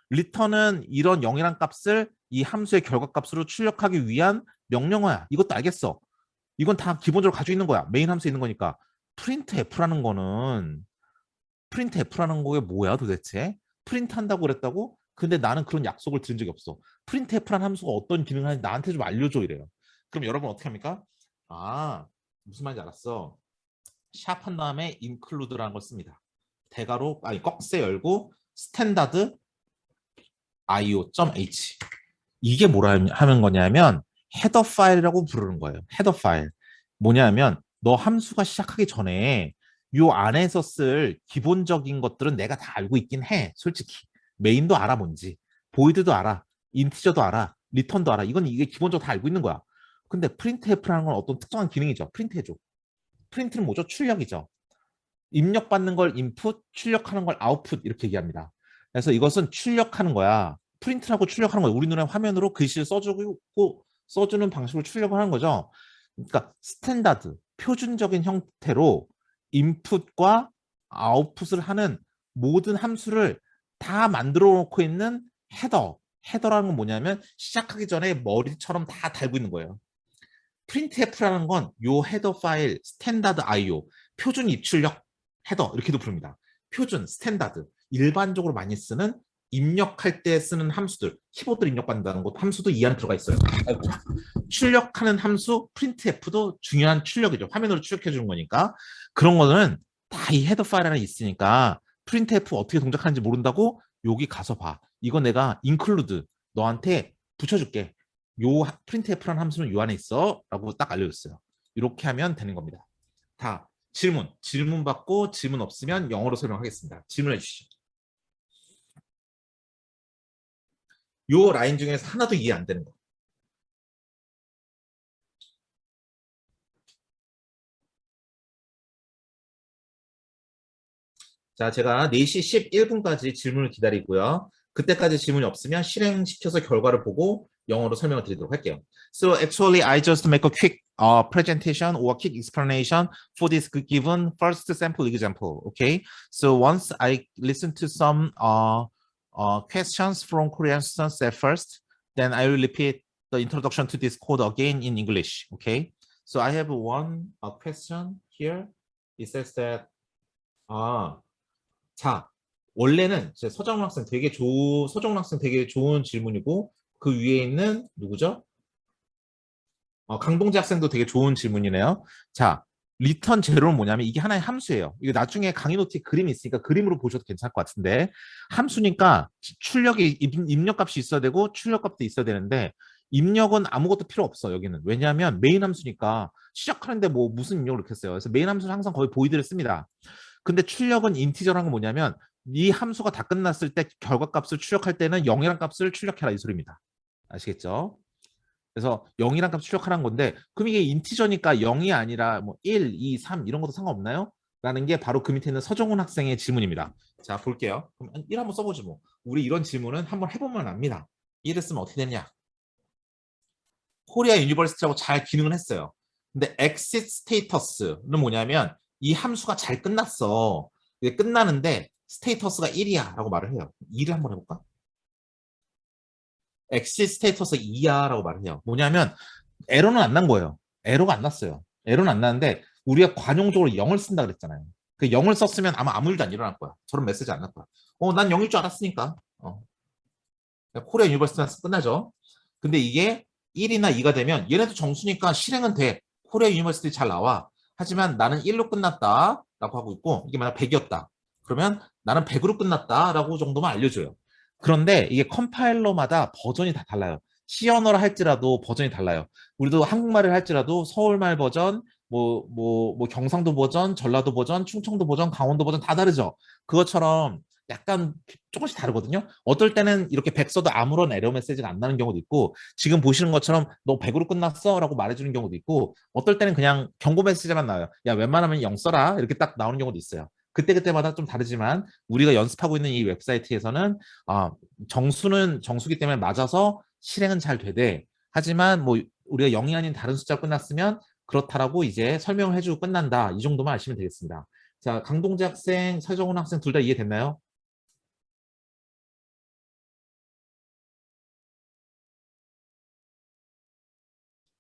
리턴은 이런 0이란 값을 이 함수의 결과값으로 출력하기 위한 명령어야. 이것도 알겠어. 이건 다 기본적으로 가지고 있는 거야. 메인 함수에 있는 거니까. 프린트 F라는 거게 뭐야 도대체? 프린트 한다고 그랬다고? 근데 나는 그런 약속을 들은 적이 없어. 프린트 F라는 함수가 어떤 기능을 하는지 나한테 좀 알려줘 이래요. 그럼 여러분 어떻게 합니까? 아, 무슨 말인지 알았어. 샵 한 다음에 include라는 걸 씁니다. 대괄호, 아니 꺽쇠 열고 스탠다드 io.h 이게 뭐라 하는 거냐면 헤더 파일이라고 부르는 거예요. 헤더 파일. 뭐냐면 너 함수가 시작하기 전에 요 안에서 쓸 기본적인 것들은 내가 다 알고 있긴 해. 솔직히. 메인도 알아 뭔지. 보이드도 알아. 인티저도 알아. 리턴도 알아. 이게 기본적으로 다 알고 있는 거야. 근데 프린트F라는 건 어떤 특정한 기능이죠. 프린트해줘. 프린트는 뭐죠? 출력이죠. 입력받는 걸 인풋, 출력하는 걸 아웃풋 이렇게 얘기합니다. 그래서 이것은 출력하는 거야. 프린트하고 출력하는 거야. 우리 눈에 화면으로 글씨를 써주는 방식으로 출력을 하는 거죠. 그러니까 스탠다드, 표준적인 형태로 인풋과 아웃풋을 하는 모든 함수를 다 만들어 놓고 있는 헤더라는 건 뭐냐면 시작하기 전에 머리처럼 다 달고 있는 거예요. printf라는 건 요 헤더 파일 스탠다드 IO 표준 입출력 헤더 이렇게도 부릅니다. 표준 스탠다드 일반적으로 많이 쓰는 입력할 때 쓰는 함수들 키보드 입력받는다는 것 함수도 이 안에 들어가 있어요. 출력하는 함수 printf도 중요한 출력이죠. 화면으로 출력해 주는 거니까 그런 거는 다 이 헤더 파일 안에 있으니까 printf 어떻게 동작하는지 모른다고 여기 가서 봐. 이거 내가 include 너한테 붙여줄게. 요 printf라는 함수는 요 안에 있어 라고 딱 알려줬어요. 이렇게 하면 되는 겁니다. 다 질문 받고 질문 없으면 영어로 설명하겠습니다. 질문해 주시죠. 요 라인 중에서 하나도 이해 안 되는 거. 자, 제가 4시 11분까지 질문을 기다리고요. 그때까지 질문이 없으면 실행시켜서 결과를 보고 영어로 설명을 드리도록 할게요. So actually, I just make a quick presentation or quick explanation for this given first sample example. Okay. So once I listen to some questions from Korean students at first, then I will repeat the introduction to this code again in English. Okay. So I have one question here. It says that 자, 원래는 서정훈 학생 되게 좋은 질문이고 그 위에 있는 누구죠? 강동재 학생도 되게 좋은 질문이네요. 자, 리턴 제로는 뭐냐면 이게 하나의 함수예요. 이거 나중에 강의 노트에 그림이 있으니까 그림으로 보셔도 괜찮을 것 같은데 함수니까 입력값이 있어야 되고 출력값도 있어야 되는데 입력은 아무것도 필요 없어 여기는. 왜냐하면 메인 함수니까 시작하는데 뭐 무슨 입력을 넣겠어요. 그래서 메인 함수는 항상 거의 보이드를 씁니다. 근데 출력은 인티저라는 건 뭐냐면 이 함수가 다 끝났을 때 결과값을 출력할 때는 0이란 값을 출력해라 이 소리입니다. 아시겠죠? 그래서 0이란 값 출력하라는 건데 그럼 이게 인티저니까 0이 아니라 뭐 1, 2, 3 이런 것도 상관없나요? 라는 게 바로 그 밑에 있는 서정훈 학생의 질문입니다. 자 볼게요. 그럼 1 한번 써보지 뭐. 우리 이런 질문은 한번 해보면 압니다. 1을 쓰면 어떻게 되느냐. 코리아 유니버시티라고 잘 기능을 했어요. 근데 exit status는 뭐냐면 이 함수가 잘 끝났어. 이게 끝나는데 스테이터스가 1이야 라고 말을 해요. 2를 한번 해볼까? exit status 2야 라고 말을 해요. 뭐냐면 에러는 안 난 거예요. 에러가 안 났어요. 에러는 안 나는데 우리가 관용적으로 0을 쓴다 그랬잖아요. 그 0을 썼으면 아마 아무 일도 안 일어날 거야. 저런 메시지 안 날 거야. 난 0일 줄 알았으니까. 코리아 유니버시티에서 끝나죠. 근데 이게 1이나 2가 되면 얘네도 정수니까 실행은 돼. 코리아 유니버시티 잘 나와. 하지만 나는 1로 끝났다 라고 하고 있고 이게 만약 100이었다. 그러면 나는 100으로 끝났다 라고 정도만 알려줘요. 그런데 이게 컴파일러마다 버전이 다 달라요. C 언어를 할지라도 버전이 달라요. 우리도 한국말을 할지라도 서울말 버전, 뭐 경상도 버전, 전라도 버전, 충청도 버전, 강원도 버전 다 다르죠. 그것처럼 약간 조금씩 다르거든요. 어떨 때는 이렇게 100 써도 아무런 에러 메시지가 안 나는 경우도 있고 지금 보시는 것처럼 너 100으로 끝났어? 라고 말해주는 경우도 있고 어떨 때는 그냥 경고 메시지만 나와요. 야 웬만하면 0 써라 이렇게 딱 나오는 경우도 있어요. 그때그때마다 좀 다르지만 우리가 연습하고 있는 이 웹사이트에서는 정수는 정수기 때문에 맞아서 실행은 잘 되되 하지만 뭐 우리가 0이 아닌 다른 숫자 끝났으면 그렇다라고 이제 설명을 해주고 끝난다. 이 정도만 아시면 되겠습니다. 자, 강동재 학생, 서정훈 학생 둘 다 이해됐나요?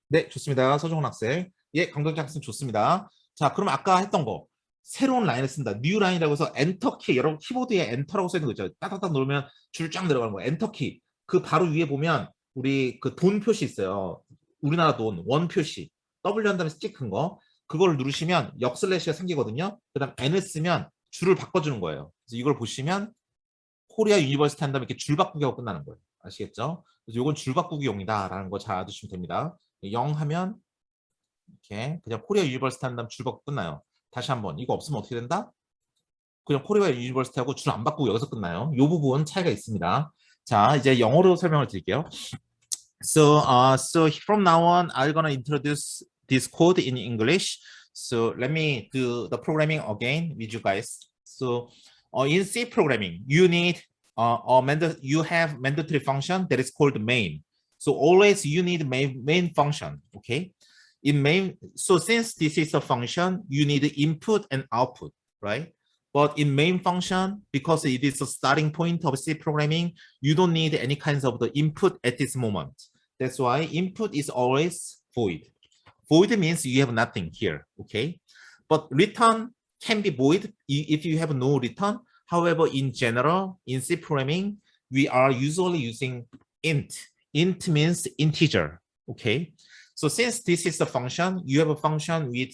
네, 좋습니다. 서정훈 학생. 예, 강동재 학생 좋습니다. 자, 그럼 아까 했던 거. 새로운 라인을 쓴다. 뉴 라인이라고 해서 엔터키, 여러분 키보드에 엔터라고 써 있는 거 있죠. 따닥따닥 누르면 줄 쫙 들어가는 거. 엔터키. 그 바로 위에 보면 우리 그 돈 표시 있어요. 우리나라 돈, 원 표시. W 한 다음에 찍은 거. 그걸 누르시면 역슬래시가 생기거든요. 그 다음 N을 쓰면 줄을 바꿔주는 거예요. 그래서 이걸 보시면 코리아 유니버시티 한 다음에 이렇게 줄 바꾸기 하고 끝나는 거예요. 아시겠죠? 그래서 이건 줄 바꾸기용이다라는 거 잘 알아두시면 됩니다. 0 하면 이렇게 그냥 코리아 유니버시티 한 다음 줄 바꾸고 끝나요. 다시 한번 이거 없으면 어떻게 된다? 그냥 코리아 유니버시티 하고 줄 안 바꾸고 여기서 끝나요. 이 부분 차이가 있습니다. 자, 이제 영어로 설명을 드릴게요. So from now on, I'm gonna introduce this code in English. So let me do the programming again with you guys. So in C programming, you need you have mandatory function that is called main. So always you need main function. Okay. In main, so since this is a function, you need input and output, right? But in main function, because it is a starting point of C programming, you don't need any kinds of the input at this moment. That's why input is always void. Void means you have nothing here, okay? But return can be void if you have no return. However, in general, in C programming, we are usually using int. Int means integer, okay? So since this is a function, you have a function with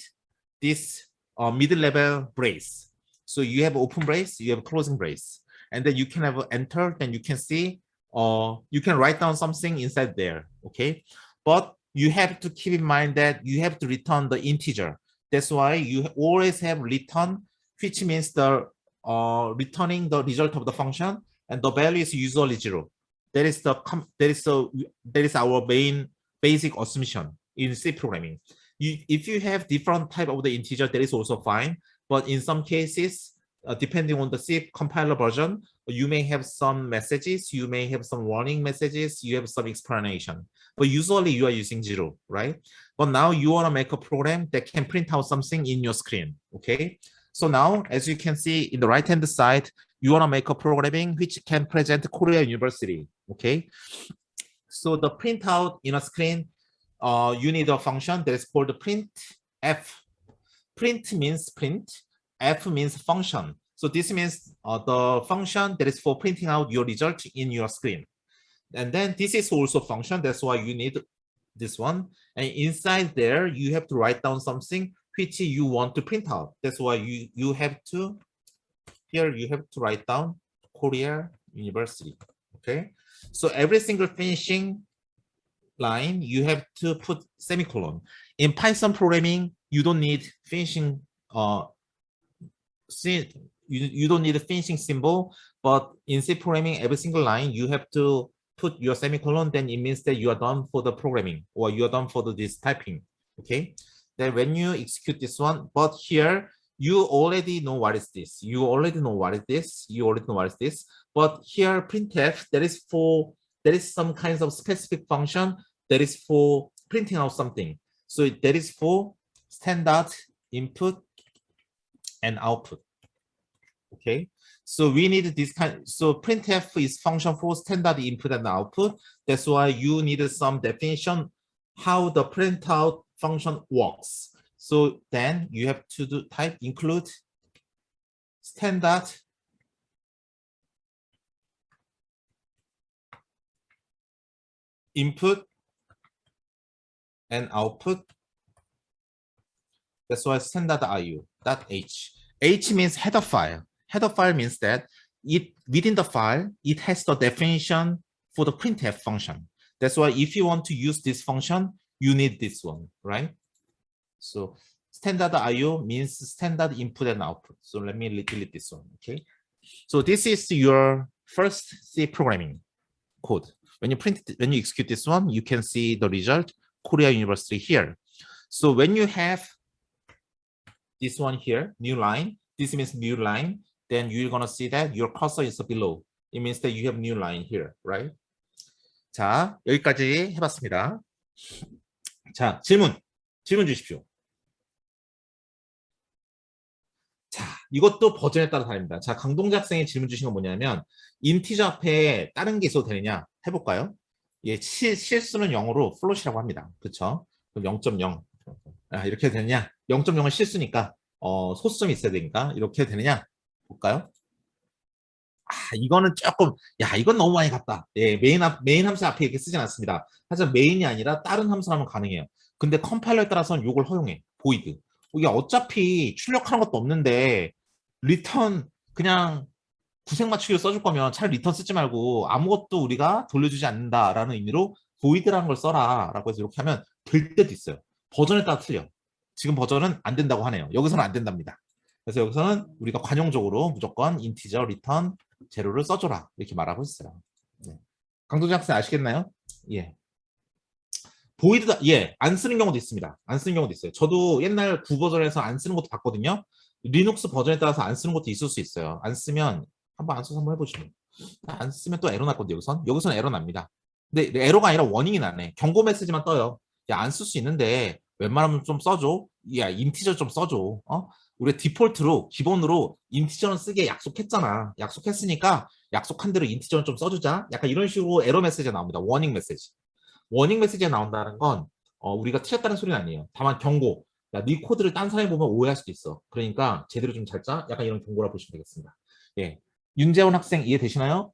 this mid-level brace. So you have open brace, you have closing brace. And then you can have enter, then you can see you can write down something inside there, okay? But you have to keep in mind that you have to return the integer. That's why you always have return, which means the returning the result of the function, and the value is usually 0. That is our main basic assumption in C programming. If you have different type of the integer, that is also fine. But in some cases, depending on the C compiler version, you may have some messages, you may have some warning messages, you have some explanation. But usually you are using 0, right? But now you want to make a program that can print out something in your screen, okay? So now, as you can see in the right-hand side, you want to make a programming which can present Korea University, okay? So the printout in a screen, you need a function that is called printf. Print means print, f means function. So this means the function that is for printing out your result in your screen. And then this is also function, that's why you need this one. And inside there, you have to write down something which you want to print out. That's why you have to, here you have to write down Korea University, okay? So every single finishing line, you have to put semicolon. In Python programming, you don't need finishing you don't need a finishing symbol, but in C programming, every single line, you have to put your semicolon, then it means that you are done for the programming or you are done for this typing, okay? Then when you execute this one, but here, you already know what is this. You already know what is this. You already know what is this. But here, printf, there is some kinds of specific function that is for printing out something. So that is for standard input and output. Okay, so we need this kind. So printf is function for standard input and output. That's why you need some definition how the printout function works. So then you have to do type include standard input and output. That's why standard IO.h. H means header file. Header file means that it within the file, it has the definition for the printf function. That's why if you want to use this function, you need this one, right? So standard IO means standard input and output. So let me delete this one, okay? So this is your first C programming code. When you execute this one, you can see the result, Korea University here. So when you have this one here, new line, this means new line, then you're gonna see that your cursor is below. It means that you have new line here, right? 자, 여기까지 해봤습니다. 자, 질문 주십시오. 자, 이것도 버전에 따라 다릅니다. 자, 강동재 학생이 질문 주신 건 뭐냐면 인티저 앞에 다른 게 있어도 되느냐 해볼까요? 예, 실수는 0으로 플롯이라고 합니다. 그렇죠? 그럼 0.0 이렇게 해도 되느냐? 0.0은 실수니까 소수점이 있어야 되니까 이렇게 해도 되느냐? 볼까요? 이거는 조금 이건 너무 많이 갔다. 예, 메인 함수 앞에 이렇게 쓰진 않습니다. 하지만 메인이 아니라 다른 함수라면 가능해요. 근데 컴파일러에 따라서는 이걸 허용해. 보이드. 이게 어차피 출력하는 것도 없는데 리턴 그냥 구색 맞추기로 써줄 거면 차라리 리턴 쓰지 말고 아무것도 우리가 돌려주지 않는다라는 의미로 보이드라는 걸 써라 라고 해서 이렇게 하면 될 때도 있어요. 버전에 따라 틀려. 지금 버전은 안 된다고 하네요. 여기서는 안 된답니다. 그래서 여기서는 우리가 관용적으로 무조건 인티저 리턴 제로를 써줘라 이렇게 말하고 있어요. 네. 강동재 학생 아시겠나요? 예. 보이드다, 예, 안 쓰는 경우도 있습니다. 안 쓰는 경우도 있어요. 저도 옛날 9버전에서 안 쓰는 것도 봤거든요. 리눅스 버전에 따라서 안 쓰는 것도 있을 수 있어요. 안 쓰면 안 써서 한번 해보시죠. 안 쓰면 또 에러 날 건데 여기선 에러 납니다. 근데 에러가 아니라 워닝이 나네. 경고 메시지만 떠요. 야, 안 쓸 수 있는데 웬만하면 좀 써줘. 야, 인티저 좀 써줘. 우리 디폴트로 기본으로 인티저는 쓰게 약속했잖아. 약속했으니까 약속한 대로 인티저는 좀 써주자. 약간 이런 식으로 에러 메시지가 나옵니다. 워닝 메시지. 워닝 메시지가 나온다는 건 우리가 틀렸다는 소리는 아니에요. 다만 경고. 야, 네 코드를 딴 사람이 보면 오해할 수도 있어. 그러니까 제대로 좀 잘 짜. 약간 이런 경고라 보시면 되겠습니다. 예, 윤재원 학생 이해되시나요?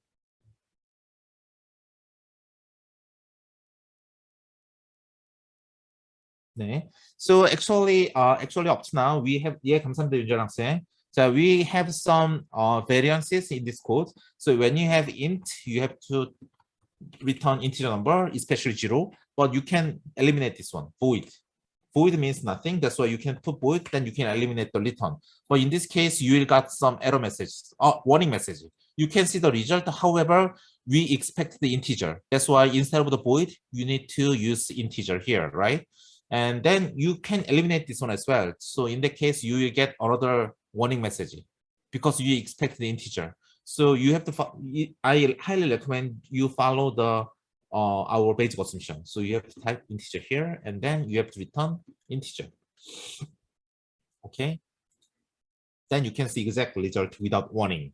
네. So actually up to now we have 예, 감사합니다 윤재원 학생. 자, we have some variances in this code. So when you have int, you have to return integer number, especially 0, but you can eliminate this one, void. Void means nothing. That's why you can put void, then you can eliminate the return. But in this case, you will got some error messages, warning message. You can see the result. However, we expect the integer. That's why instead of the void, you need to use integer here, right? And then you can eliminate this one as well. So in that case, you will get another warning message because you expect the integer. So you have to, I highly recommend you follow the our basic assumption. So you have to type integer here, and then you have to return integer. Okay. Then you can see exact result without warning.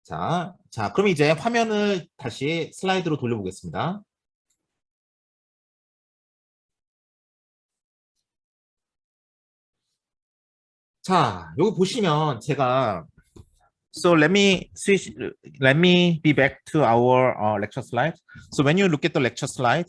자, 그럼 이제 화면을 다시 슬라이드로 돌려보겠습니다. 자, 여기 보시면 제가 So let me be back to our lecture slide. So when you look at the lecture slide,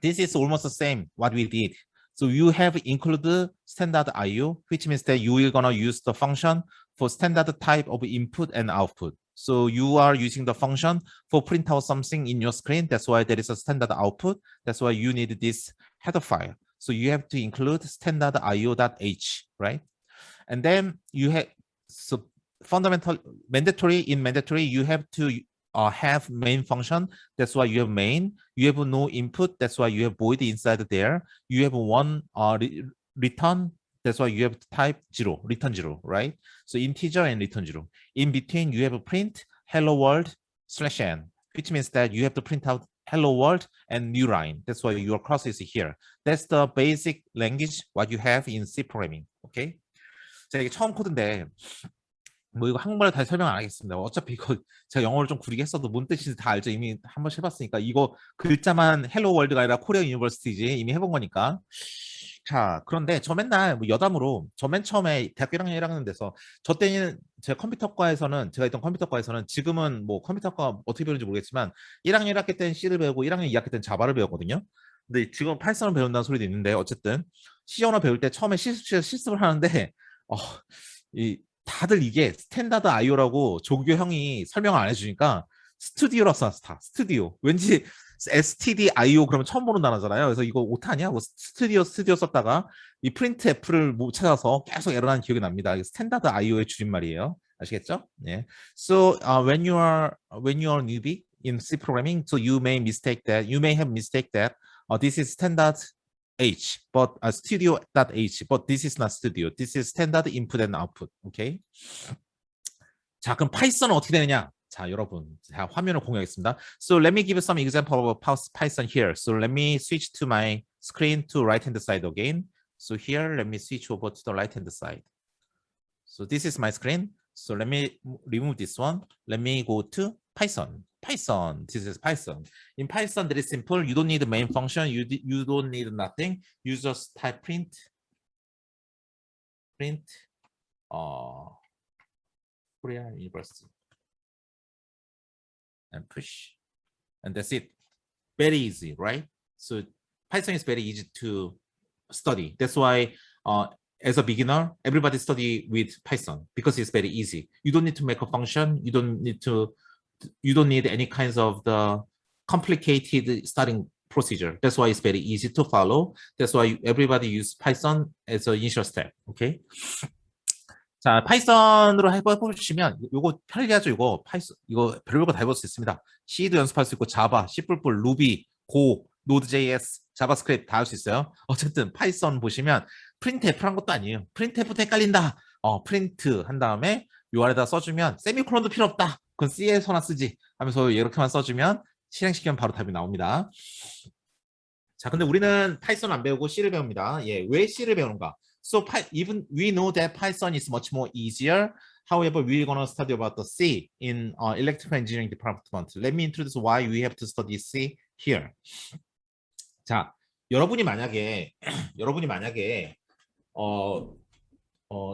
this is almost the same what we did. So you have included standard IO, which means that you are gonna use the function for standard type of input and output. So you are using the function for print out something in your screen. That's why there is a standard output. That's why you need this header file. So you have to include standard IO.h, right? And then you have So fundamental, mandatory, in mandatory, you have to have main function. That's why you have main. You have no input. That's why you have void inside there. You have one return. That's why you have type 0, return 0, right? So integer and return 0. In between, you have a print hello world /n, which means that you have to print out hello world and new line. That's why your cross is here. That's the basic language what you have in C programming. Okay? 자, 이게 처음 코드인데 뭐 이거 한국말로 다시 설명 안 하겠습니다. 어차피 이거 제가 영어를 좀 구리게 했어도 뭔 뜻인지 다 알죠. 이미 한 번씩 해봤으니까 이거 글자만 헬로 월드가 아니라 코리아 유니버시티지 이미 해본 거니까. 자, 그런데 저 맨날 뭐 여담으로 저 맨 처음에 대학교 1학년 1학년 돼서 저 때는 제 컴퓨터과에서는 제가 있던 컴퓨터과에서는 지금은 뭐 컴퓨터과 어떻게 배우는지 모르겠지만 1학년 1학기 때는 C를 배우고 1학년 2학기 때는 자바를 배웠거든요. 근데 지금 파이썬을 배운다는 소리도 있는데 어쨌든 C 언어 배울 때 처음에 실습을 하는데 이 다들 이게 스탠다드 IO라고 조교 형이 설명을 안 해주니까 스튜디오라고 써놨어. 스튜디오. 왠지 STDIO 그러면 처음 보는 단어잖아요. 그래서 이거 오타냐? 뭐 스튜디오 썼다가 이 프린트 F를 못 찾아서 계속 에러난 기억이 납니다. 스탠다드 IO의 줄임말이에요. 아시겠죠? 예. So when you are newbie in C programming, so you may have mistake that this is standard H, but studio.h, but this is not studio. This is standard input and output. Okay. 자, 그럼 파이썬은 어떻게 되느냐? 자, 여러분, 자, 화면을 공유하겠습니다. So let me give you some example of Python here. So let me switch to my screen to right-hand side again. So here, let me switch over to the right-hand side. So this is my screen. So let me remove this one. Let me go to Python. Python. This is Python. In Python, very simple. You don't need the main function. You don't need nothing. You just type print Korea University and push, and that's it. Very easy, right? So Python is very easy to study. That's why as a beginner, everybody study with Python because it's very easy. You don't need to make a function. You don't need any kinds of the complicated starting procedure. That's why it's very easy to follow. That's why everybody use Python as an initial step. Okay. 자, 파이썬으로 해보시면 이거 편리하죠. 이거 파이썬 이거 별거 다 해볼 수 있습니다. C도 연습할 수 있고 자바, C++, 루비, 고, 노드.js, 자바스크립트 다 할 수 있어요. 어쨌든 파이썬 보시면 프린트F란 것도 아니에요. 프린트F도 헷갈린다. 프린트 한 다음에 요 아래다 써주면 세미콜론도 필요 없다. 그건 C에서나 쓰지 하면서 이렇게만 써주면 실행시키면 바로 답이 나옵니다. 자, 근데 우리는 파이썬 안 배우고 C를 배웁니다. 예, 왜 C를 배우는가? So even we know that Python is much more easier. However, we're gonna study about the C in electrical engineering department. Let me introduce why we have to study C here. 자, 여러분이 만약에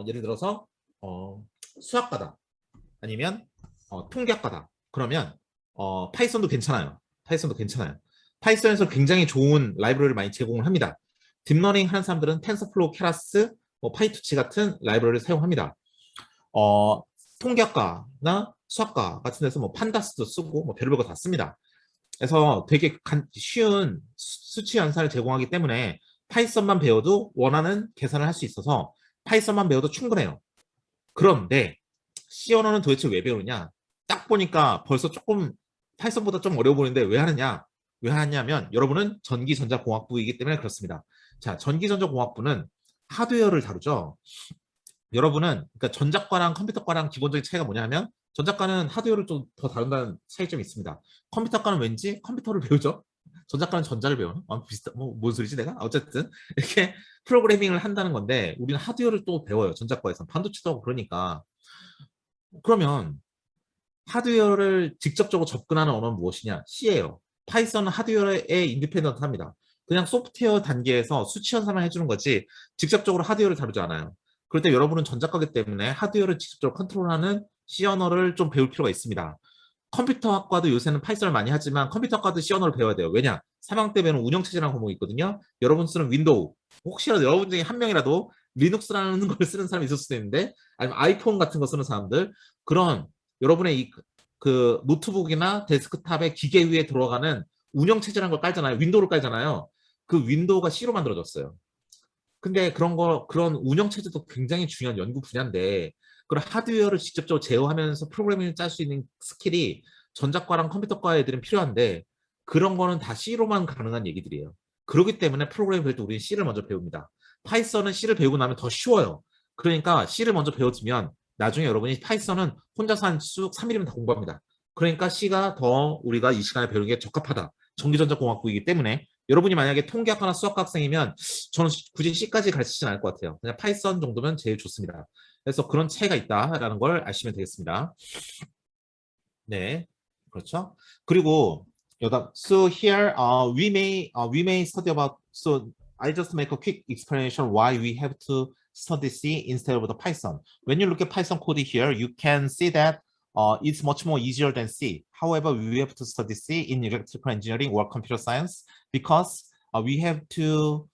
예를 들어서 수학과다 아니면 통계학과다. 그러면 파이썬도 괜찮아요. 파이썬에서 굉장히 좋은 라이브러리를 많이 제공을 합니다. 딥러닝 하는 사람들은 텐서플로우, 케라스, 파이투치 같은 라이브러리를 사용합니다. 통계학과나 수학과 같은 데서 판다스도 쓰고 별별 거 다 씁니다. 그래서 되게 쉬운 수치 연산을 제공하기 때문에 파이썬만 배워도 원하는 계산을 할 수 있어서 파이썬만 배워도 충분해요. 그런데 C 언어는 도대체 왜 배우느냐? 딱 보니까 벌써 조금 파이썬보다 좀 어려워 보이는데 왜 하냐면 여러분은 전기전자공학부이기 때문에 그렇습니다. 자, 전기전자공학부는 하드웨어를 다루죠. 여러분은 그러니까 전자과랑 컴퓨터과랑 기본적인 차이가 뭐냐면 전자과는 하드웨어를 좀 더 다룬다는 차이점이 있습니다. 컴퓨터과는 왠지 컴퓨터를 배우죠. 전자과는 전자를 배우는 뭔 소리지 내가? 어쨌든 이렇게 프로그래밍을 한다는 건데 우리는 하드웨어를 또 배워요. 전자과에서 반도체도 하고 그러니까 그러면 하드웨어를 직접적으로 접근하는 언어는 무엇이냐? C예요. 파이썬은 하드웨어에 인디펜던트합니다. 그냥 소프트웨어 단계에서 수치 연산만 해주는 거지 직접적으로 하드웨어를 다루지 않아요. 그럴 때 여러분은 전자과이기 때문에 하드웨어를 직접적으로 컨트롤하는 C 언어를 좀 배울 필요가 있습니다. 컴퓨터학과도 요새는 파이썬을 많이 하지만 컴퓨터학과도 C 언어를 배워야 돼요. 왜냐? 3학년 때 배우는 운영체제라는 과목이 있거든요. 여러분 쓰는 윈도우, 혹시라도 여러분 중에 한 명이라도 리눅스라는 걸 쓰는 사람이 있을 수도 있는데 아니면 아이폰 같은 거 쓰는 사람들 그런 여러분의 그 노트북이나 데스크탑의 기계 위에 들어가는 운영체제라는 걸 깔잖아요. 윈도우를 깔잖아요. 그 윈도우가 C로 만들어졌어요. 근데 그런 운영체제도 굉장히 중요한 연구 분야인데 그런 하드웨어를 직접적으로 제어하면서 프로그래밍을 짤 수 있는 스킬이 전자과랑 컴퓨터과 애들은 필요한데 그런 거는 다 C로만 가능한 얘기들이에요. 그렇기 때문에 프로그래밍 배울 때 우리는 C를 먼저 배웁니다. 파이썬은 C를 배우고 나면 더 쉬워요. 그러니까 C를 먼저 배워두면 나중에 여러분이 파이썬은 혼자서 한 3일이면 다 공부합니다. 그러니까 C가 더 우리가 이 시간에 배우는 게 적합하다. 전기전자공학부이기 때문에 여러분이 만약에 통계학과나 수학과 학생이면 저는 굳이 C까지 가르치진 않을 것 같아요. 그냥 파이썬 정도면 제일 좋습니다. 그래서 그런 차이가 있다라는 걸 아시면 되겠습니다. 네, 그렇죠. 그리고 여다 so here we may study about so I just make a quick explanation why we have to study C instead of the Python. When you look at Python code here, you can see that it's much more easier than C. However, we have to study C in electrical engineering or computer science because we have to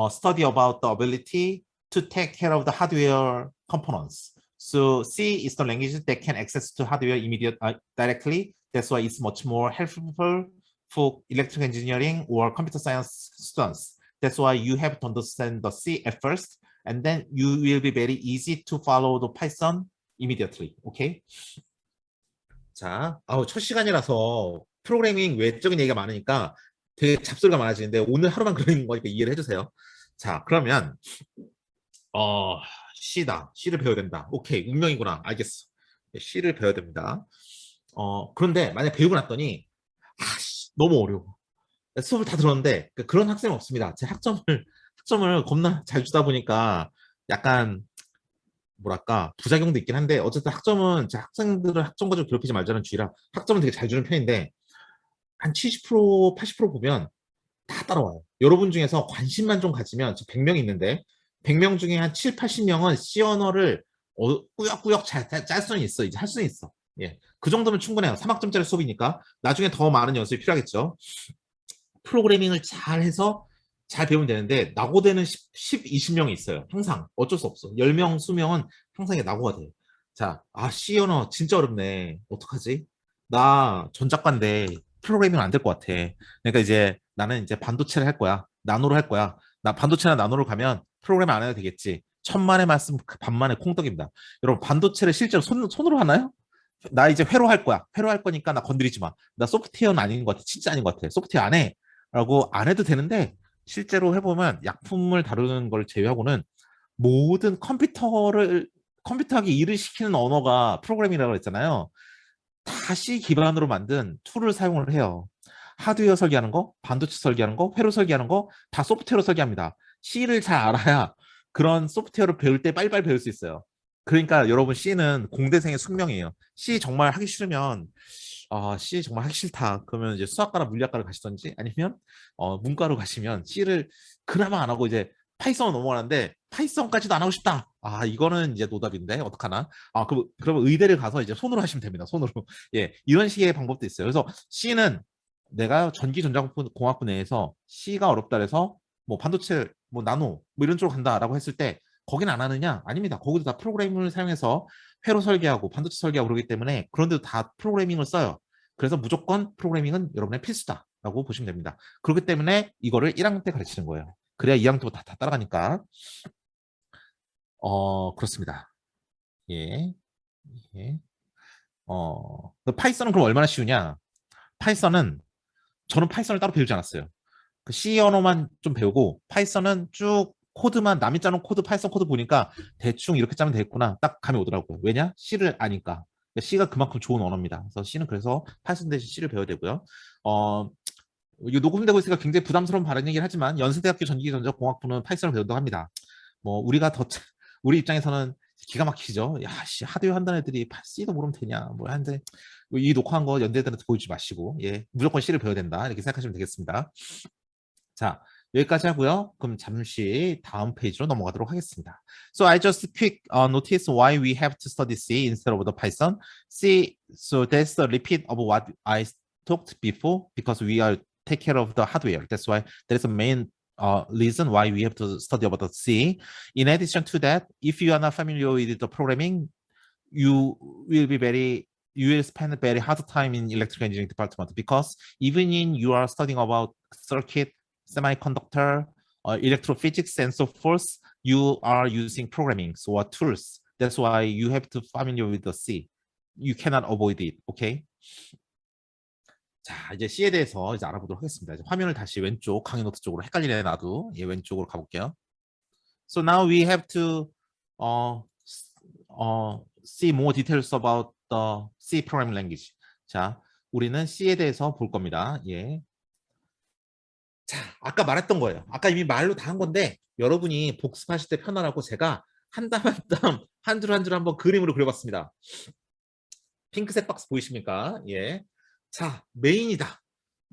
study about the ability to take care of the hardware components. So C is the language that can access to hardware directly. That's why it's much more helpful for electrical engineering or computer science students. That's why you have to understand the C at first, and then you will be very easy to follow the Python immediately. Okay? 자, 첫 시간이라서 프로그래밍 외적인 얘기가 많으니까 되게 잡소리가 많아지는데 오늘 하루만 그런 거니까 이해를 해주세요. 자, 그러면 C다. C를 배워야 된다. 오케이, 운명이구나. 알겠어. C를 배워야 됩니다. 그런데 만약 배우고 났더니 너무 어려워. 수업을 다 들었는데 그런 학생은 없습니다. 제 학점을 겁나 잘 주다 보니까 약간 뭐랄까 부작용도 있긴 한데 어쨌든 학점은 제 학생들을 학점 가지고 괴롭히지 말자는 주의라 학점은 되게 잘 주는 편인데 한 70%, 80% 보면 다 따라와요. 여러분 중에서 관심만 좀 가지면 100명 있는데 100명 중에 한 7, 80명은 C 언어를 꾸역꾸역 짤 수는 있어. 이제 할 수는 있어. 예. 그 정도면 충분해요. 3학점짜리 수업이니까 나중에 더 많은 연습이 필요하겠죠. 프로그래밍을 잘 해서 잘 배우면 되는데 낙오되는 10, 20명이 있어요. 항상 어쩔 수 없어. 10명, 20명은 항상 낙오가 돼. 자, C 언어 진짜 어렵네. 어떡하지? 나 전작가인데 프로그래밍 안 될 것 같아. 그러니까 이제 나는 이제 반도체를 할 거야. 나노를 할 거야. 나 반도체나 나노를 가면 프로그래밍 안 해도 되겠지. 천만의 말씀 반만의 콩떡입니다. 여러분 반도체를 실제로 손으로 하나요? 나 이제 회로 할 거야. 회로 할 거니까 나 건드리지 마. 나 소프트웨어는 아닌 것 같아. 진짜 아닌 것 같아. 소프트웨어 안 해. 라고 안 해도 되는데 실제로 해보면 약품을 다루는 걸 제외하고는 모든 컴퓨터하게 일을 시키는 언어가 프로그래밍이라고 했잖아요. 다시 기반으로 만든 툴을 사용을 해요. 하드웨어 설계하는 거, 반도체 설계하는 거, 회로 설계하는 거 다 소프트웨어로 설계합니다. C를 잘 알아야 그런 소프트웨어를 배울 때 빨리빨리 배울 수 있어요. 그러니까 여러분 C는 공대생의 숙명이에요. C 정말 하기 싫으면 C 정말 하기 싫다. 그러면 이제 수학과나 물리학과를 가시던지 아니면 문과로 가시면 C를 그나마 안 하고 이제 파이썬으로 넘어가는데 파이썬까지도 안 하고 싶다. 이거는 이제 노답인데 어떡하나? 그러면 의대를 가서 이제 손으로 하시면 됩니다. 손으로. 예, 이런 식의 방법도 있어요. 그래서 C는 내가 전기전자공학부 내에서 C가 어렵다 그래서 뭐 반도체, 뭐 나노, 뭐 이런 쪽으로 간다라고 했을 때 거기는 안 하느냐? 아닙니다. 거기도 다 프로그래밍을 사용해서 회로 설계하고 반도체 설계하고 그러기 때문에 그런데도 다 프로그래밍을 써요. 그래서 무조건 프로그래밍은 여러분의 필수다라고 보시면 됩니다. 그렇기 때문에 이거를 1학년 때 가르치는 거예요. 그래야 2학년 때부터 다 따라가니까. 그렇습니다. 예. 예. 파이썬은 그럼 얼마나 쉬우냐? 파이썬은 저는 파이썬을 따로 배우지 않았어요. 그 C 언어만 좀 배우고 파이썬은 쭉 코드만 남이 짜놓은 코드 파이썬 코드 보니까 대충 이렇게 짜면 되겠구나 딱 감이 오더라고요. 왜냐? C를 아니까. C가 그만큼 좋은 언어입니다. 그래서 C는 그래서 파이썬 대신 C를 배워야 되고요. 이거 녹음되고 있으니까 굉장히 부담스러운 발언이긴 하지만 연세대학교 전기전자공학부는 파이썬을 배운다고 합니다. 뭐 우리가 더 우리 입장에서는 기가 막히죠. 야, 씨, 하드웨어 한다는 애들이 C도 모르면 되냐. 뭐 하는데 이 녹화한 거 연대들한테 보여주지 마시고 예, 무조건 C를 배워야 된다. 이렇게 생각하시면 되겠습니다. 자, 여기까지 하고요. 그럼 잠시 다음 페이지로 넘어가도록 하겠습니다. So I just quick notice why we have to study C instead of the Python. C, so that's the repeat of what I talked before because we are take care of the hardware. That's why that is the main reason why we have to study about the C. In addition to that, if you are not familiar with the programming, you will spend a very hard time in electrical engineering department because even in you are studying about circuit, semiconductor, electrophysics, and so forth, you are using programming, so tools. That's why you have to familiar with the C. You cannot avoid it. Okay? 자, 이제 C에 대해서 이제 알아보도록 하겠습니다. 이제 화면을 다시 왼쪽 강의 노트 쪽으로 헷갈리네 나도. 예, 왼쪽으로 가볼게요. So now we have to see more details about the C programming language. 자, 우리는 C에 대해서 볼 겁니다. 예. 자, 아까 말했던 거예요. 아까 이미 말로 다 한 건데 여러분이 복습하실 때 편하라고 제가 한 땀 한 땀 한 줄 한 줄 한번 그림으로 그려봤습니다. 핑크색 박스 보이십니까? 예. 자, 메인이다.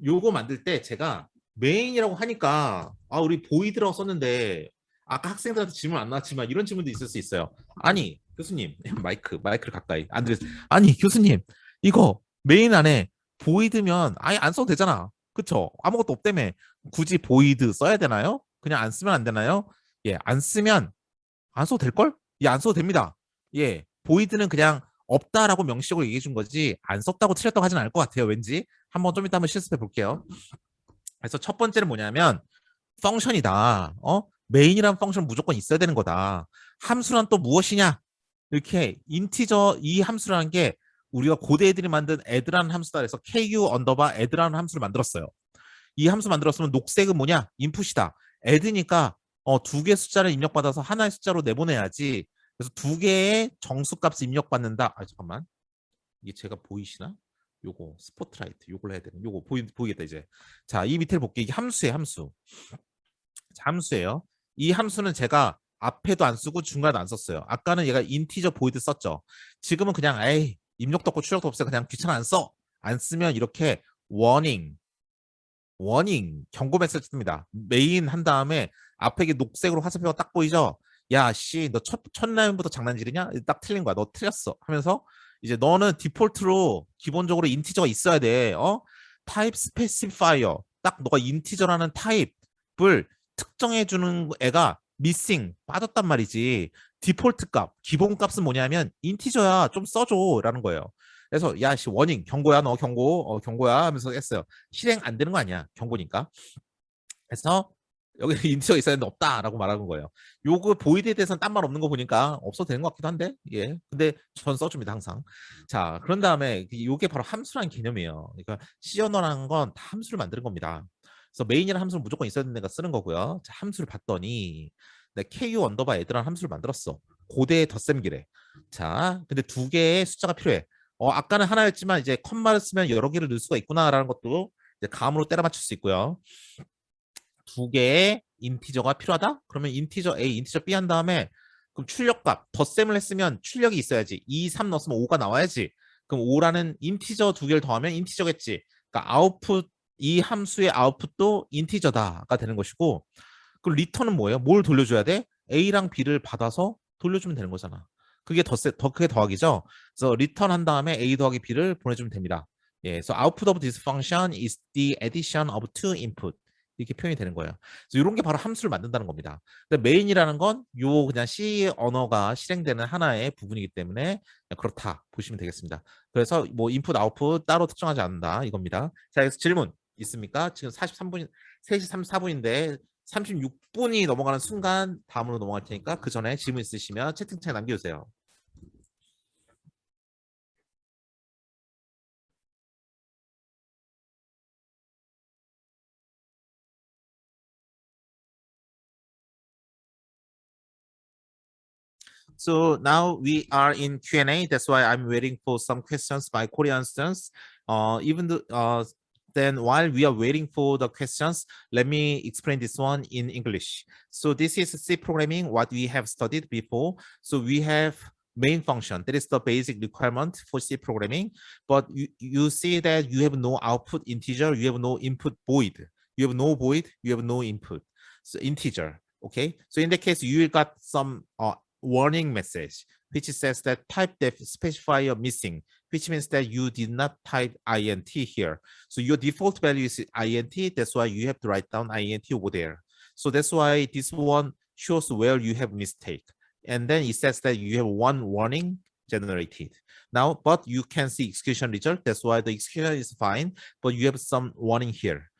요거 만들 때 제가 메인이라고 하니까 우리 보이드라고 썼는데 아까 학생들한테 질문 안 나왔지만 이런 질문도 있을 수 있어요. 아니, 교수님, 마이크를 가까이. 안드레스. 아니, 교수님, 이거 메인 안에 보이드면 아예 안 써도 되잖아. 그쵸? 아무것도 없다며. 굳이 보이드 써야 되나요? 그냥 안 쓰면 안 되나요? 예, 안 쓰면 안 써도 될걸? 예, 안 써도 됩니다. 예, 보이드는 그냥 없다라고 명시적으로 얘기해 준 거지 안 썼다고 틀렸다고 하진 않을 것 같아요. 왠지. 한번 좀 이따 한번 실습해 볼게요. 그래서 첫 번째는 뭐냐면 펑션이다. 메인이란 펑션 무조건 있어야 되는 거다. 함수란 또 무엇이냐? 이렇게 인티저 이 함수라는 게 우리가 고대 애들이 만든 add라는 함수다. 그래서 ku 언더바 add라는 함수를 만들었어요. 이 함수 만들었으면 녹색은 뭐냐? 인풋이다. add니까 두 개의 숫자를 입력받아서 하나의 숫자로 내보내야지. 그래서 두 개의 정수값을 입력받는다. 잠깐만. 이게 제가 보이시나? 요거 스포트라이트 요걸 해야 되는 요거 보이겠다 이제. 자, 이 밑에 볼게요. 이게 함수예요, 함수. 자, 함수예요. 이 함수는 제가 앞에도 안 쓰고 중간에도 안 썼어요. 아까는 얘가 인티저 보이드 썼죠. 지금은 그냥 에이 입력도 없고 출력도 없어요. 그냥 귀찮아 안 써. 안 쓰면 이렇게 워닝 경고 메시지 뜹니다. 메인 한 다음에 앞에 이게 녹색으로 화살표가 딱 보이죠? 야, 씨, 너 첫 라인부터 장난질이냐? 딱 틀린 거야. 너 틀렸어. 하면서 이제 너는 디폴트로 기본적으로 인티저가 있어야 돼. 타입 스페시파이어. 딱 너가 인티저라는 타입을 특정해 주는 애가 미싱 빠졌단 말이지. 디폴트 값, 기본 값은 뭐냐면 인티저야. 좀 써줘라는 거예요. 그래서 야, 씨, 워닝, 경고야, 너 경고, 경고야 하면서 했어요. 실행 안 되는 거 아니야, 경고니까. 그래서 여기 인티저가 있어야 되는데 없다라고 말하는 거예요. 요거 보이드에 대해서는 딴 말 없는 거 보니까 없어도 되는 것 같기도 한데, 예. 근데 전 써줍니다 항상. 자, 그런 다음에 요게 바로 함수라는 개념이에요. 그러니까 C 언어라는 건 다 함수를 만드는 겁니다. 그래서 메인이라는 함수는 무조건 있어야 되는 애가 쓰는 거고요. 자, 함수를 봤더니 ku 언더바 애들한 함수를 만들었어. 고대의 덧셈기래. 자, 근데 두 개의 숫자가 필요해. 아까는 하나였지만 이제 컴마를 쓰면 여러 개를 넣을 수가 있구나라는 것도 이제 감으로 때려 맞출 수 있고요. 두 개의 인티저가 필요하다? 그러면 인티저 A, 인티저 B 한 다음에 그럼 출력값, 덧셈을 했으면 출력이 있어야지. 2, 3 넣었으면 5가 나와야지. 그럼 5라는 인티저 두 개를 더하면 인티저겠지. 그러니까 아웃풋, 이 함수의 아웃풋도 인티저다가 되는 것이고 그럼 리턴은 뭐예요? 뭘 돌려줘야 돼? A랑 B를 받아서 돌려주면 되는 거잖아. 그게 더 크게 더하기죠. 그래서 리턴 한 다음에 A 더하기 B를 보내주면 됩니다. 예, 그래서 output of this function is the addition of two input. 이렇게 표현이 되는 거예요. 그래서 이런 게 바로 함수를 만든다는 겁니다. 근데 메인이라는 건 요 그냥 C 언어가 실행되는 하나의 부분이기 때문에 그렇다 보시면 되겠습니다. 그래서 뭐 인풋, 아웃풋 따로 특정하지 않는다 이겁니다. 자, 여기서 질문 있습니까? 지금 43분, 3시 34분인데 36분이 넘어가는 순간 다음으로 넘어갈 테니까 그 전에 질문 있으시면 채팅창에 남겨주세요. So now we are in Q&A. That's why I'm waiting for some questions by Korean students. Then while we are waiting for the questions, let me explain this one in English. So this is C programming, what we have studied before. So we have main function. That is the basic requirement for C programming. But you see that you have no output integer, you have no input void. You have no void, you have no input. So integer. Okay. So in that case, you got some warning message, which says that type def specifier missing, which means that you did not type int here. So your default value is int. That's why you have to write down int over there. So that's why this one shows where you have mistake. And then it says that you have one warning generated. Now, but you can see execution result. That's why the execution is fine, but you have some warning here.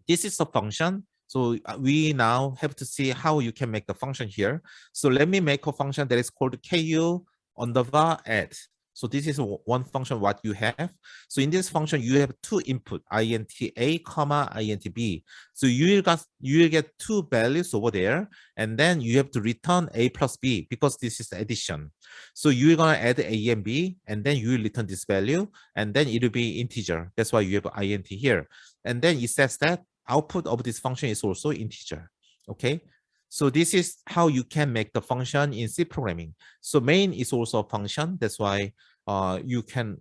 This is a function. So we now have to see how you can make the function here. So let me make a function that is called ku underbar add. So this is one function what you have. So in this function, you have two input, int a, comma, int b. So you will get two values over there, and then you have to return a plus b because this is addition. So you're gonna add a and b, and then you will return this value, and then it will be integer. That's why you have int here. And then it says that output of this function is also integer. Okay. So this is how you can make the function in C programming. So main is also a function. That's why you can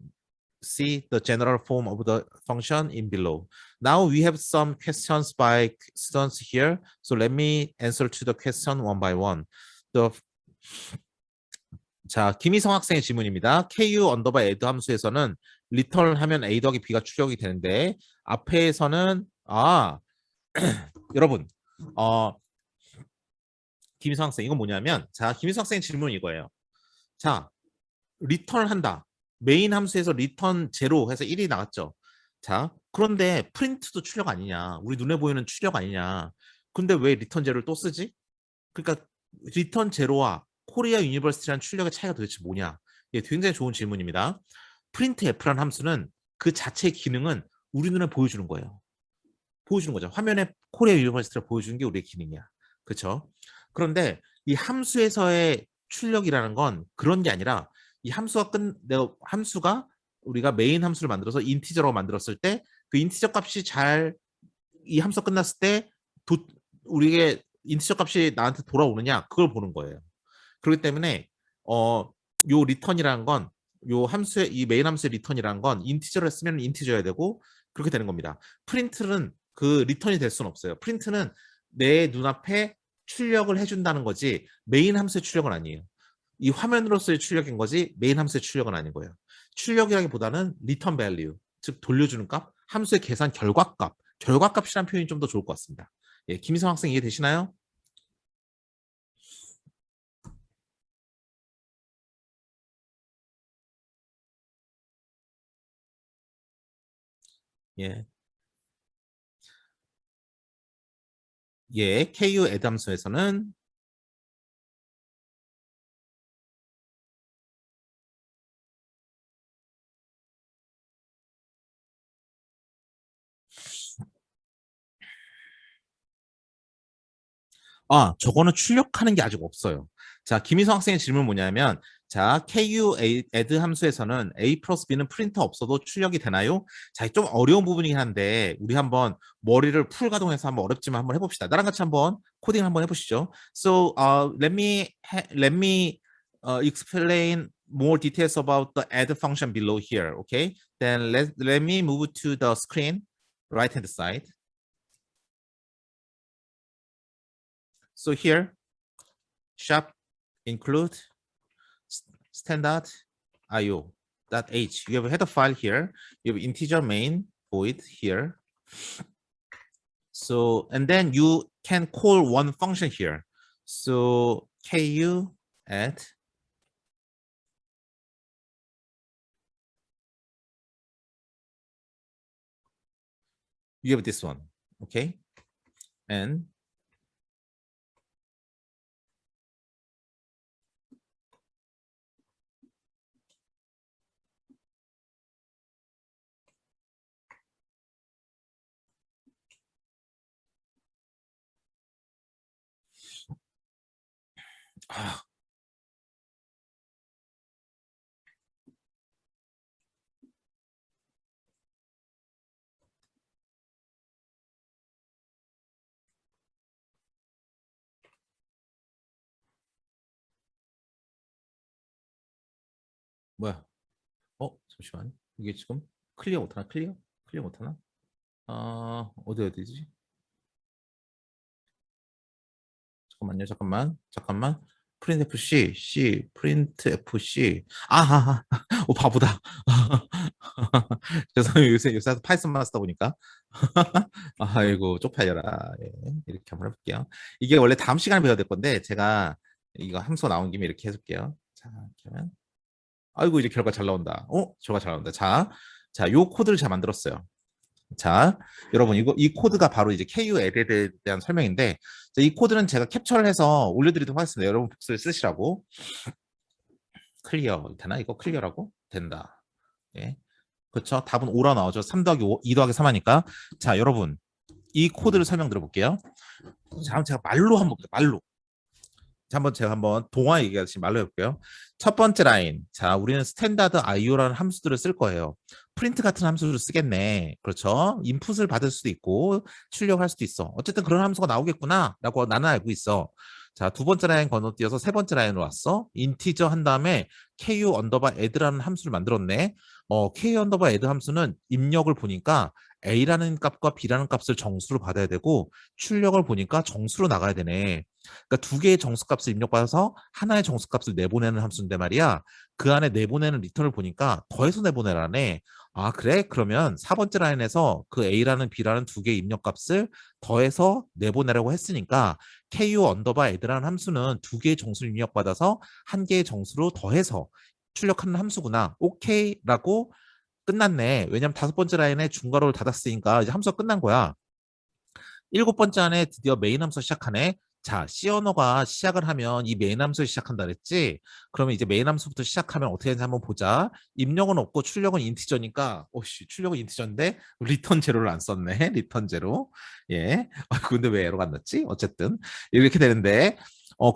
see the general form of the function in below. Now we have some questions by students here. So let me answer to the question one by one. 자, 김희성 학생의 질문입니다. ku 언더바 add 함수에서는 리턴을 하면 a 더하기 b가 출력이 되는데 앞에서는 여러분 김희성 학생 이건 뭐냐면 자 김희성 학생 질문 이거예요. 자 리턴을 한다. 메인 함수에서 리턴 제로 해서 1이 나왔죠. 자 그런데 프린트도 출력 아니냐. 우리 눈에 보이는 출력 아니냐. 근데 왜 리턴 제로를 또 쓰지? 그러니까 리턴 제로와 코리아 유니버시티라는 출력의 차이가 도대체 뭐냐? 예, 굉장히 좋은 질문입니다. 프린트 F라는 함수는 그 자체의 기능은 우리 눈에 보여주는 거예요. 보여주는 거죠. 화면에 코리아 유니버시티를 보여주는 게 우리의 기능이야. 그렇죠? 그런데 이 함수에서의 출력이라는 건 그런 게 아니라 이 함수가 우리가 메인 함수를 만들어서 인티저로 만들었을 때 그 인티저 값이 이 함수가 끝났을 때 우리의 인티저 값이 나한테 돌아오느냐 그걸 보는 거예요. 그렇기 때문에 요 리턴이라는 건 요 함수의 이 메인 함수의 리턴이라는 건 인티저를 쓰면 인티저여야 되고 그렇게 되는 겁니다. 프린트는 그 리턴이 될 수는 없어요. 프린트는 내 눈앞에 출력을 해준다는 거지 메인 함수의 출력은 아니에요. 이 화면으로서의 출력인 거지 메인 함수의 출력은 아닌 거예요. 출력이라기보다는 리턴 밸류, 즉 돌려주는 값, 함수의 계산 결과값이라는 표현이 좀 더 좋을 것 같습니다. 예, 김희성 학생 이해되시나요? 예. 예, KU add 함수에서는 저거는 출력하는 게 아직 없어요. 자, 김희성 학생의 질문 뭐냐면 자, KU add 함수에서는 A 플러스 B는 프린터 없어도 출력이 되나요? 자, 좀 어려운 부분이긴 한데 우리 한번 머리를 풀 가동해서 한번 어렵지만 한번 해봅시다. 나랑 같이 한번 코딩 한번 해보시죠. So, let me explain more details about the add function below here. Okay, then let me move to the screen, right hand side. So here, shop include standard io.h. You have a header file here. You have integer main void here. So, and then you can call one function here. So ku add you have this one, okay? And 뭐야? 잠시만. 이게 지금 클리어 못하나? 클리어 못하나? 어디지? 잠깐만. 프린트 FC, 프린트 FC. 바보다. 죄송해요. 요새 파이썬만 쓰다 보니까. 아이고, 쪽팔려라. 예, 이렇게 한번 해볼게요. 이게 원래 다음 시간에 배워야 될 건데, 제가 이거 함수 나온 김에 이렇게 해줄게요. 자, 이렇게 하면. 아이고, 이제 결과 잘 나온다. 결과 잘 나온다. 자, 요 코드를 잘 만들었어요. 자, 여러분 이 코드가 바로 이제 KU 에드에 대한 설명인데 이 코드는 제가 캡처를 해서 올려드리도록 하겠습니다. 여러분 복수를 쓰시라고. 클리어 되나? 이거 클리어라고? 된다. 예. 그렇죠. 답은 5라 나오죠. 3 더하기 5, 2 더하기 3 하니까. 자, 여러분 이 코드를 설명 들어볼게요. 자, 제가 말로 한번 볼게요. 말로. 제가 한번 동화 얘기하듯이 말로 해볼게요. 첫 번째 라인. 자, 우리는 스탠다드 IO라는 함수들을 쓸 거예요. 프린트 같은 함수를 쓰겠네. 그렇죠. 인풋을 받을 수도 있고 출력할 수도 있어. 어쨌든 그런 함수가 나오겠구나 라고 나는 알고 있어. 자, 두 번째 라인 건너뛰어서 세 번째 라인으로 왔어. 인티저 한 다음에 ku 언더바 add라는 함수를 만들었네. ku 언더바 add 함수는 입력을 보니까 a라는 값과 b라는 값을 정수로 받아야 되고 출력을 보니까 정수로 나가야 되네. 그러니까 두 개의 정수값을 입력받아서 하나의 정수값을 내보내는 함수인데 말이야. 그 안에 내보내는 리턴을 보니까 더해서 내보내라네. 아, 그래? 그러면 4번째 라인에서 그 A라는 B라는 두 개의 입력값을 더해서 내보내라고 했으니까 KU 언더바 add라는 함수는 두 개의 정수를 입력받아서 한 개의 정수로 더해서 출력하는 함수구나. 오케이라고 끝났네. 왜냐면 5번째 라인에 중괄호를 닫았으니까 이제 함수가 끝난 거야. 7번째 안에 드디어 메인 함수 시작하네. 자, C 언어가 시작을 하면 이 메인 함수 시작한다 그랬지? 그러면 이제 메인 함수부터 시작하면 어떻게 되는지 한번 보자. 입력은 없고 출력은 인티저니까, 오씨, 출력은 인티저인데 리턴 제로를 안 썼네. 리턴 제로. 예. 근데 왜 에러가 안 났지? 어쨌든 이렇게 되는데,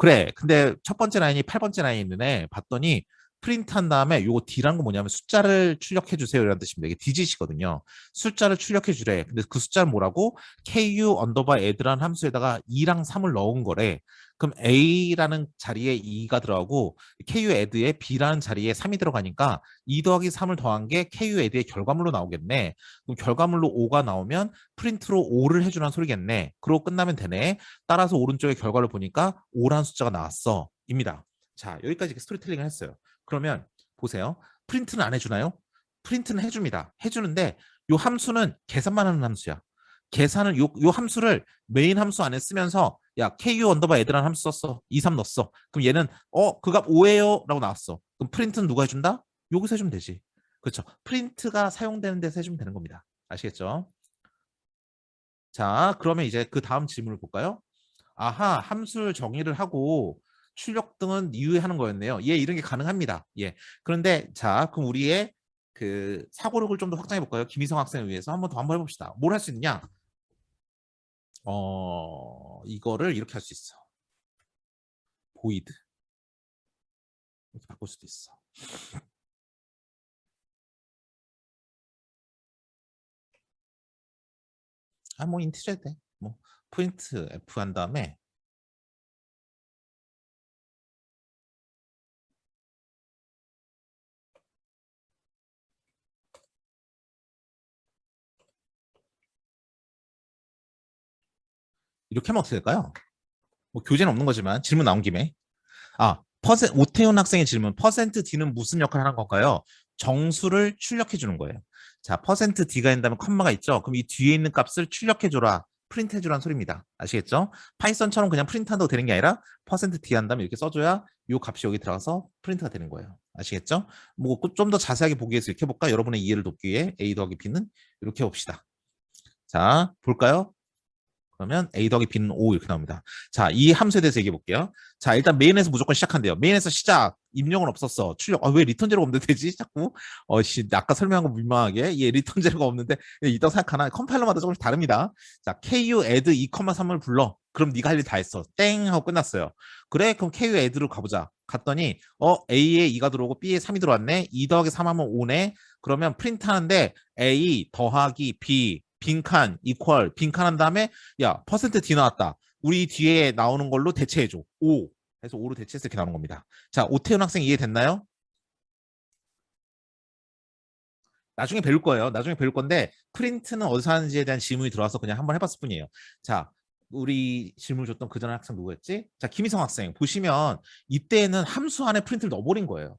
그래. 근데 첫 번째 라인이 8번째 라인이네. 봤더니 프린트한 다음에 요거 D란 건 뭐냐면 숫자를 출력해 주세요 이런 뜻입니다. 이게 디짓이거든요. 숫자를 출력해 주래. 근데 그 숫자는 뭐라고? KU 언더바 add라는 함수에다가 2랑 3을 넣은 거래. 그럼 A라는 자리에 2가 들어가고 KU add에 B라는 자리에 3이 들어가니까 2 더하기 3을 더한 게 KU add의 결과물로 나오겠네. 그럼 결과물로 5가 나오면 프린트로 5를 해주라는 소리겠네. 그러고 끝나면 되네. 따라서 오른쪽에 결과를 보니까 5라는 숫자가 나왔어. 입니다. 자, 여기까지 스토리텔링을 했어요. 그러면 보세요. 프린트는 안 해주나요? 프린트는 해줍니다. 해주는데 이 함수는 계산만 하는 함수야. 계산을 요 함수를 메인 함수 안에 쓰면서 야 ku 언더바 add라는 함수 썼어. 2, 3 넣었어. 그럼 얘는 그 값 5예요 라고 나왔어. 그럼 프린트는 누가 해준다? 여기서 해주면 되지. 그렇죠. 프린트가 사용되는 데서 해주면 되는 겁니다. 아시겠죠? 자, 그러면 이제 그 다음 질문을 볼까요? 아하, 함수를 정의를 하고 출력 등은 이유하는 거였네요. 예, 이런 게 가능합니다. 예. 그런데 자, 그럼 우리의 그 사고력을 좀 더 확장해 볼까요? 김희성 학생을 위해서 한번 해봅시다. 뭘 할 수 있느냐? 이거를 이렇게 할 수 있어. 보이드 이렇게 바꿀 수도 있어. 뭐 인티저 해도 돼. 뭐 프린트 F 한 다음에 이렇게 하면 어떻게 될까요? 뭐 교재는 없는 거지만 질문 나온 김에 오태훈 학생의 질문. 퍼센트 D는 무슨 역할을 하는 건가요? 정수를 출력해 주는 거예요. 자, 퍼센트 D가 있다면 컴마가 있죠. 그럼 이 뒤에 있는 값을 출력해 줘라. 프린트 해주라는 소리입니다. 아시겠죠? 파이썬처럼 그냥 프린트 한다고 되는 게 아니라 퍼센트 D 한다면 이렇게 써줘야 이 값이 여기 들어가서 프린트가 되는 거예요. 아시겠죠? 뭐 좀 더 자세하게 보기 위해서 이렇게 해볼까? 여러분의 이해를 돕기 위해 A 더하기 B는 이렇게 해봅시다. 자, 볼까요? 그러면 A 더하기 B는 5 이렇게 나옵니다. 자, 이 함수에 대해서 얘기해 볼게요. 자, 일단 메인에서 무조건 시작한대요. 메인에서 시작. 입력은 없었어. 출력. 왜 리턴 제로가 없는데 되지? 자꾸. 아까 설명한 거 민망하게. 얘 리턴 제로가 없는데 이따 생각하나? 컴파일러마다 조금씩 다릅니다. 자, ku add 2,3을 불러. 그럼 네가 할 일 다 했어. 땡 하고 끝났어요. 그래? 그럼 ku add로 가보자. 갔더니 A에 2가 들어오고 B에 3이 들어왔네. 2 더하기 3 하면 5네. 그러면 프린트 하는데 A 더하기 B 빈칸 이퀄 빈칸 한 다음에 야 퍼센트 D 나왔다. 우리 뒤에 나오는 걸로 대체해줘. 5 해서 5로 대체해서 이렇게 나오는 겁니다. 자, 오태훈 학생 이해됐나요? 나중에 배울 거예요. 나중에 배울 건데 프린트는 어디서 하는지에 대한 질문이 들어와서 그냥 한번 해봤을 뿐이에요. 자, 우리 질문 줬던 그 전 학생 누구였지? 자, 김희성 학생 보시면 이때는 함수 안에 프린트를 넣어버린 거예요.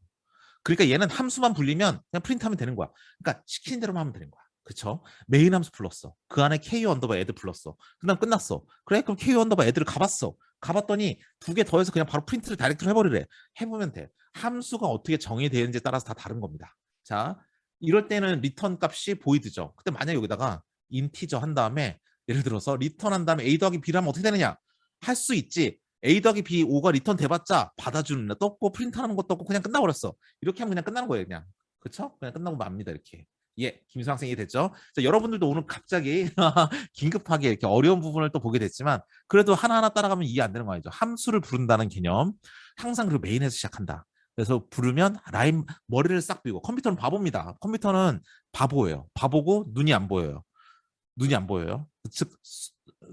그러니까 얘는 함수만 불리면 그냥 프린트하면 되는 거야. 그러니까 시키는 대로만 하면 되는 거야. 그쵸? 메인 함수 불렀어. 그 안에 ku 언더바 애드 불렀어. 그다음 끝났어. 그래? 그럼 ku 언더바 애드를 가봤어. 가봤더니 두 개 더해서 그냥 바로 프린트를 다이렉트로 해버리래. 해보면 돼. 함수가 어떻게 정의되는지에 따라서 다 다른 겁니다. 자, 이럴 때는 리턴 값이 보이드죠. 근데 만약 여기다가 인티저 한 다음에 예를 들어서 리턴 한 다음에 a 더하기 b를 하면 어떻게 되느냐? 할 수 있지. a 더하기 b 5가 리턴 돼봤자 받아주는 애 떴고 프린트하는 것도 없고 그냥 끝나버렸어. 이렇게 하면 그냥 끝나는 거예요. 그냥. 그쵸? 그냥 끝나고 맙니다. 이렇게. 예, 김수 학생이 됐죠? 자, 여러분들도 오늘 갑자기 긴급하게 이렇게 어려운 부분을 또 보게 됐지만 그래도 하나하나 따라가면 이해 안 되는 거 아니죠? 함수를 부른다는 개념 항상 그리고 메인에서 시작한다. 그래서 부르면 라인 머리를 싹 비고 컴퓨터는 바보입니다. 컴퓨터는 바보예요. 바보고 눈이 안 보여요. 눈이 안 보여요. 즉,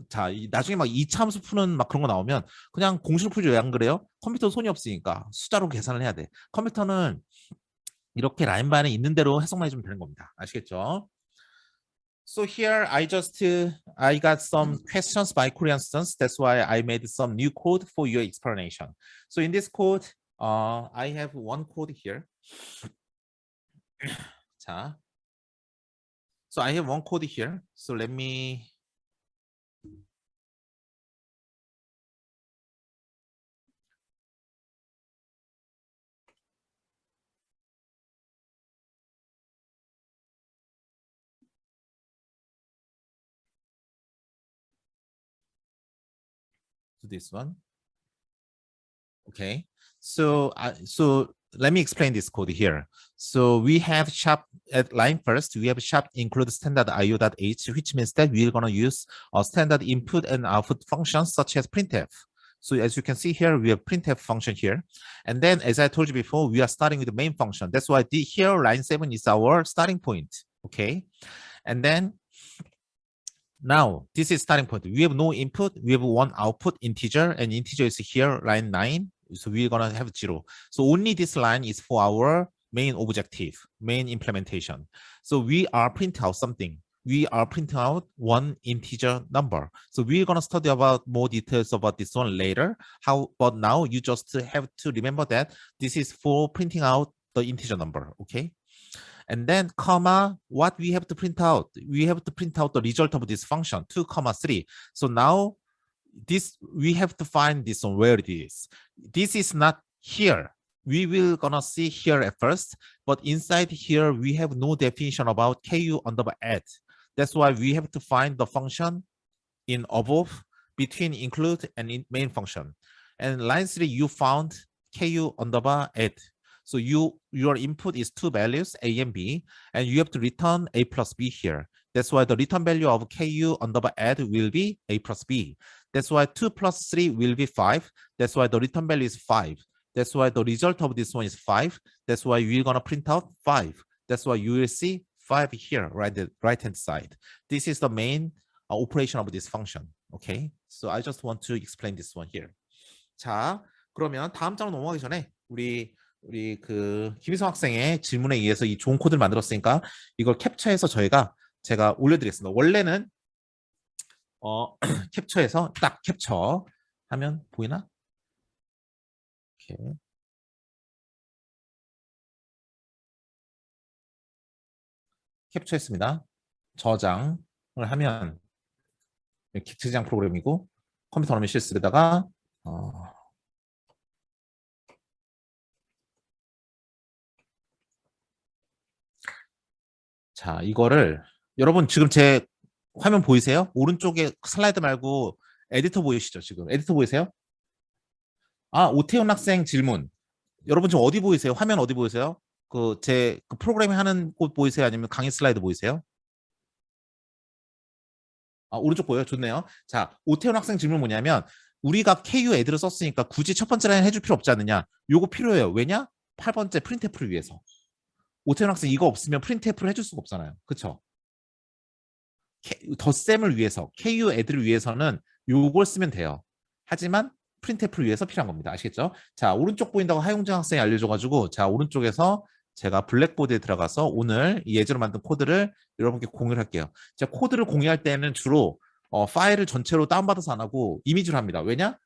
자, 나중에 막 2차 함수 푸는 막 그런 거 나오면 그냥 공식을 풀지 왜 안 그래요? 컴퓨터 손이 없으니까 숫자로 계산을 해야 돼. 컴퓨터는 이렇게 라인 반에 있는 대로 해석만 해주면 되는 겁니다. 아시겠죠? So here I got some questions by Korean students. That's why I made some new code for your explanation. So in this code, I have one code here. 자, so I have one code here. So let me do this one. Okay, so let me explain this code here. So we have sharp at line first. We have sharp include standard io.h, which means that we're gonna use a standard input and output functions such as printf. So as you can see here, we have printf function here, and then as I told you before, we are starting with the main function. That's why here line 7 is our starting point. Okay, and then now this is starting point. We have no input. We have one output integer, and integer is here line 9. So we're gonna have 0. So only this line is for our main objective, main implementation. So we are print out something. We are printing out one integer number. So we're gonna study about more details about this one later. But now you just have to remember that this is for printing out the integer number. Okay. And then comma, what we have to print out? We have to print out the result of this function, 2, 3. So now this we have to find this one where it is. This is not here. We will gonna see here at first, but inside here we have no definition about ku underbar add. That's why we have to find the function in above between include and in main function. And line 3 you found ku underbar add. So your input is 2 values, A and B, and you have to return A plus B here. That's why the return value of ku underbar add will be A plus B. That's why 2 plus 3 will be 5. That's why the return value is 5. That's why the result of this one is 5. That's why we're gonna print out 5. That's why you will see 5 here, right hand side. This is the main operation of this function. Okay, so I just want to explain this one here. 자, 그러면 다음 장으로 넘어가기 전에 우리 그 김희성 학생의 질문에 의해서 이 좋은 코드를 만들었으니까 이걸 캡처해서 제가 올려드리겠습니다. 원래는 캡처해서 딱 캡처 하면 보이나? 이렇게. 캡처했습니다. 저장을 하면 저장 프로그램이고 컴퓨터 화면 실습에다가 자, 이거를 여러분 지금 제 화면 보이세요? 오른쪽에 슬라이드 말고 에디터 보이시죠? 지금 에디터 보이세요? 아, 오태훈 학생 질문. 여러분 지금 어디 보이세요? 화면 어디 보이세요? 제 프로그래밍 하는 곳 보이세요? 아니면 강의 슬라이드 보이세요? 아, 오른쪽 보여요? 좋네요. 자, 오태훈 학생 질문 뭐냐면 우리가 KU 애들을 썼으니까 굳이 첫 번째 라인 해줄 필요 없지 않느냐? 요거 필요해요. 왜냐? 8번째 프린트F를 위해서. 오태훈 학생 이거 없으면 프린트F를 해줄 수가 없잖아요. 그쵸? 덧셈을 위해서, KU 애들을 위해서는 요걸 쓰면 돼요. 하지만 프린트F를 위해서 필요한 겁니다. 아시겠죠? 자, 오른쪽 보인다고 하용정 학생이 알려줘가지고 자, 오른쪽에서 제가 블랙보드에 들어가서 오늘 예제로 만든 코드를 여러분께 공유를 할게요. 자, 코드를 공유할 때는 주로 파일을 전체로 다운받아서 안 하고 이미지로 합니다. 왜냐?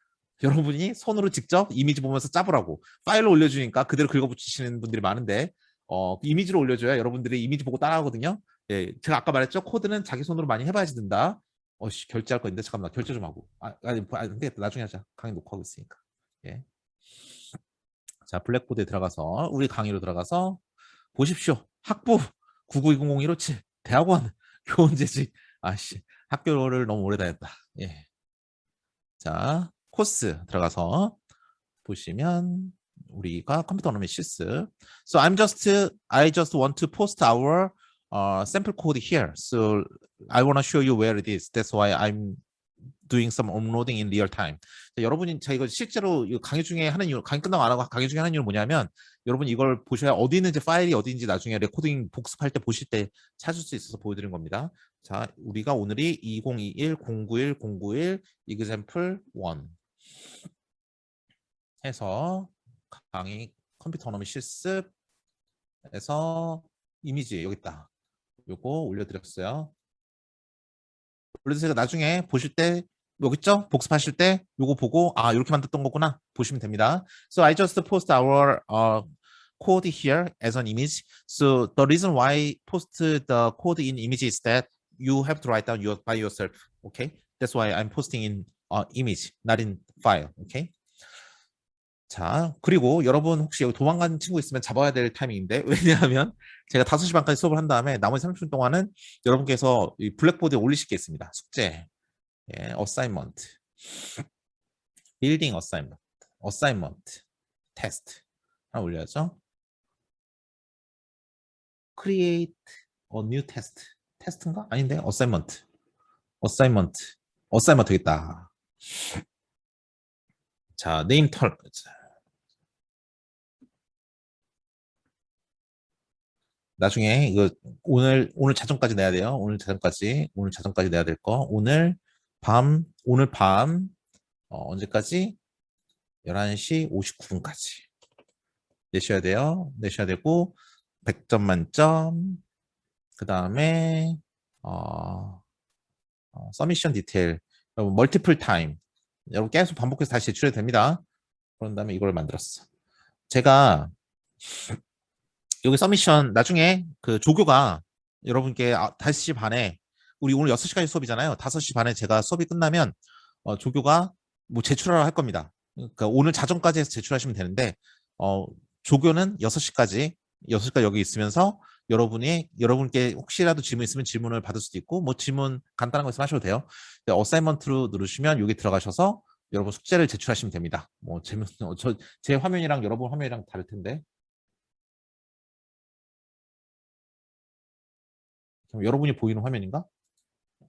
여러분이 손으로 직접 이미지 보면서 짜보라고 파일로 올려주니까 그대로 긁어붙이시는 분들이 많은데 이미지로 올려줘야 여러분들이 이미지 보고 따라하거든요. 예, 제가 아까 말했죠. 코드는 자기 손으로 많이 해봐야지 된다. 결제할 건데 잠깐만 결제 좀 하고. 안 되겠다. 나중에 하자. 강의 녹화하고 있으니까. 예. 자, 블랙보드에 들어가서 우리 강의로 들어가서 보십시오. 학부 99200-157 대학원 교원재직 아씨, 학교를 너무 오래 다녔다. 예. 자, 코스 들어가서 보시면 우리가 컴퓨터 언어의 실습. So I just want to post our sample code here. So I want to show you where it is. That's why I'm doing some uploading in real time. 자, 여러분이 자 이거 실제로 이 강의 중에 하는 이유, 강의 끝나고 안 하고 강의 중에 하는 이유는 뭐냐면 여러분 이걸 보셔야 어디 있는지 파일이 어디 있는지 나중에 레코딩 복습할 때 보실 때 찾을 수 있어서 보여드린 겁니다. 자, 우리가 오늘이 2021-091-091 example 1 해서 강의 컴퓨터 언어 실습에서 이미지 여기 있다. 요거 올려드렸어요. 그래서 제가 나중에 보실 때 여기 있죠? 복습하실 때 요거 보고 아 이렇게 만들었던 거구나 보시면 됩니다. So I just post our code here as an image. So the reason why I post the code in image is that you have to write down by yourself. Okay? That's why I'm posting in image, not in file. Okay? 자, 그리고 여러분 혹시 여기 도망간 친구 있으면 잡아야 될 타이밍인데 왜냐하면 제가 5시 반까지 수업을 한 다음에 나머지 30분 동안은 여러분께서 이 블랙보드에 올리실 게 있습니다. 숙제, 예, 어사이먼트, 빌딩 어사이먼트, 테스트 하나 올려야죠. create a new test, 테스트인가? 아닌데 어사이먼트 되겠다. 자, 네임 털 나중에 이거 오늘 자정까지 내야 돼요. 오늘 자정까지 내야 될 거. 오늘 밤 언제까지? 11시 59분까지 내셔야 돼요. 내셔야 되고 100점 만점. 그다음에 서미션 디테일. 여러분 멀티플 타임. 여러분 계속 반복해서 다시 제출해도 됩니다. 그런 다음에 이걸 만들었어. 제가 여기 서미션 나중에 그 조교가 여러분께 5시 반에 우리 오늘 6시까지 수업이잖아요. 5시 반에 제가 수업이 끝나면 조교가 뭐 제출하라 할 겁니다. 그러니까 오늘 자정까지 해서 제출하시면 되는데 조교는 6시까지 여기 있으면서 여러분께 혹시라도 질문 있으면 질문을 받을 수도 있고 뭐 질문 간단한 거 있으면 하셔도 돼요. 어사이먼트로 누르시면 여기 들어가셔서 여러분 숙제를 제출하시면 됩니다. 뭐 제 화면이랑 여러분 화면이랑 다를 텐데 여러분이 보이는 화면인가?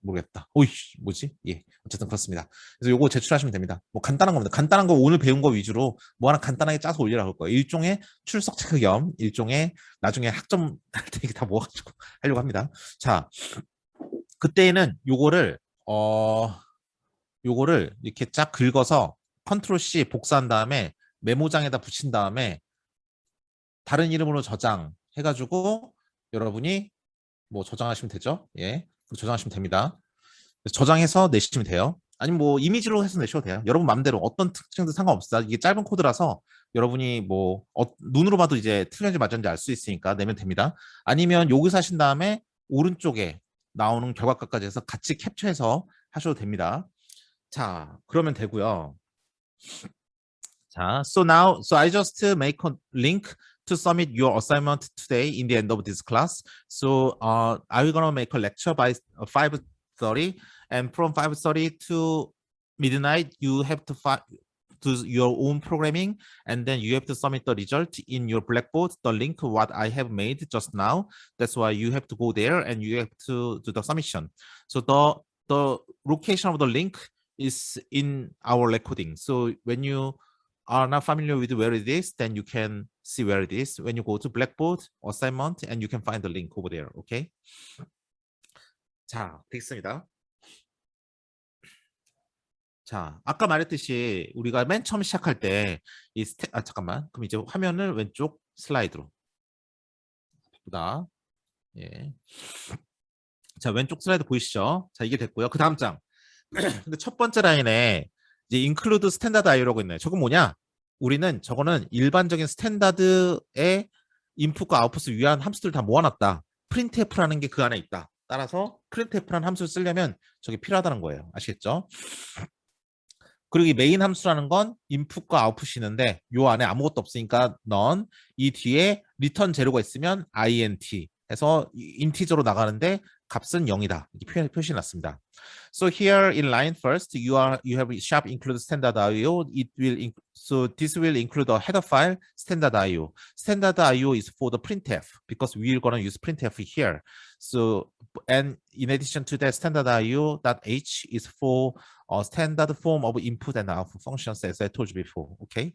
모르겠다. 오이 뭐지? 예, 어쨌든 그렇습니다. 그래서 요거 제출하시면 됩니다. 뭐 간단한 겁니다. 간단한 거 오늘 배운 거 위주로 뭐 하나 간단하게 짜서 올리라고 할 거예요. 일종의 출석 체크 겸 일종의 나중에 학점 할 때 다 모아가지고 하려고 합니다. 자, 그때는 요거를 이렇게 쫙 긁어서 컨트롤 C 복사한 다음에 메모장에다 붙인 다음에 다른 이름으로 저장해가지고 여러분이 뭐 저장하시면 되죠. 예, 저장하시면 됩니다. 저장해서 내시면 돼요. 아니면 뭐 이미지로 해서 내셔도 돼요. 여러분 마음대로 어떤 특징도 상관없어요. 이게 짧은 코드라서 여러분이 뭐 눈으로 봐도 이제 틀렸는지 맞았는지 알 수 있으니까 내면 됩니다. 아니면 여기서 하신 다음에 오른쪽에 나오는 결과값까지 해서 같이 캡처해서 하셔도 됩니다. 자, 그러면 되고요. 자, so I just make a link to submit your assignment today in the end of this class. So I will gonna make a lecture by 5:30, and from 5:30 to midnight, you have to do your own programming, and then you have to submit the result in your Blackboard, the link what I have made just now. That's why you have to go there and you have to do the submission. So the location of the link is in our recording. So when you are not familiar with where it is, then you can see where it is when you go to Blackboard assignment and you can find the link over there. Okay? 자, 됐습니다. 자, 아까 말했듯이 우리가 맨 처음 시작할 때 이 잠깐만. 그럼 이제 화면을 왼쪽 슬라이드로. 바쁘다. 예. 자, 왼쪽 슬라이드 보이시죠? 자, 이게 됐고요. 그 다음 장. 근데 첫 번째 라인에 이제 include standard IO라고 있네요. 저건 뭐냐? 저거는 일반적인 스탠다드의 인풋과 아웃풋을 위한 함수들 다 모아놨다. printf라는 게 그 안에 있다. 따라서 printf라는 함수를 쓰려면 저게 필요하다는 거예요. 아시겠죠? 그리고 이 메인 함수라는 건 인풋과 아웃풋이 있는데 요 안에 아무것도 없으니까 none, 이 뒤에 return 제로가 있으면 int 해서 인티저로 나가는데 값은 0이다. 이렇게 표시해놨습니다. So here in line first, you have sharp include standard IO. So this will include a header file standard IO. Standard IO is for the printf because we're gonna use printf here. So and in addition to that, standard IO.h is for a standard form of input and output functions, as I told you before. Okay.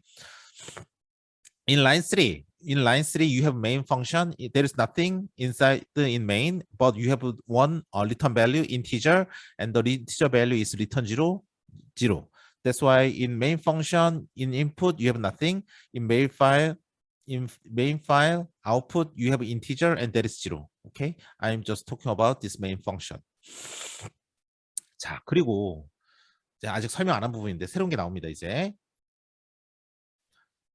In line 3, you have main function. There is nothing inside in main, but you have one return value integer, and the integer value is return 0, 0. That's why in main function, in input, you have nothing. In main file output, you have integer, and that is 0. Okay, I'm just talking about this main function. 자, 그리고 아직 설명 안 한 부분인데 새로운 게 나옵니다. 이제.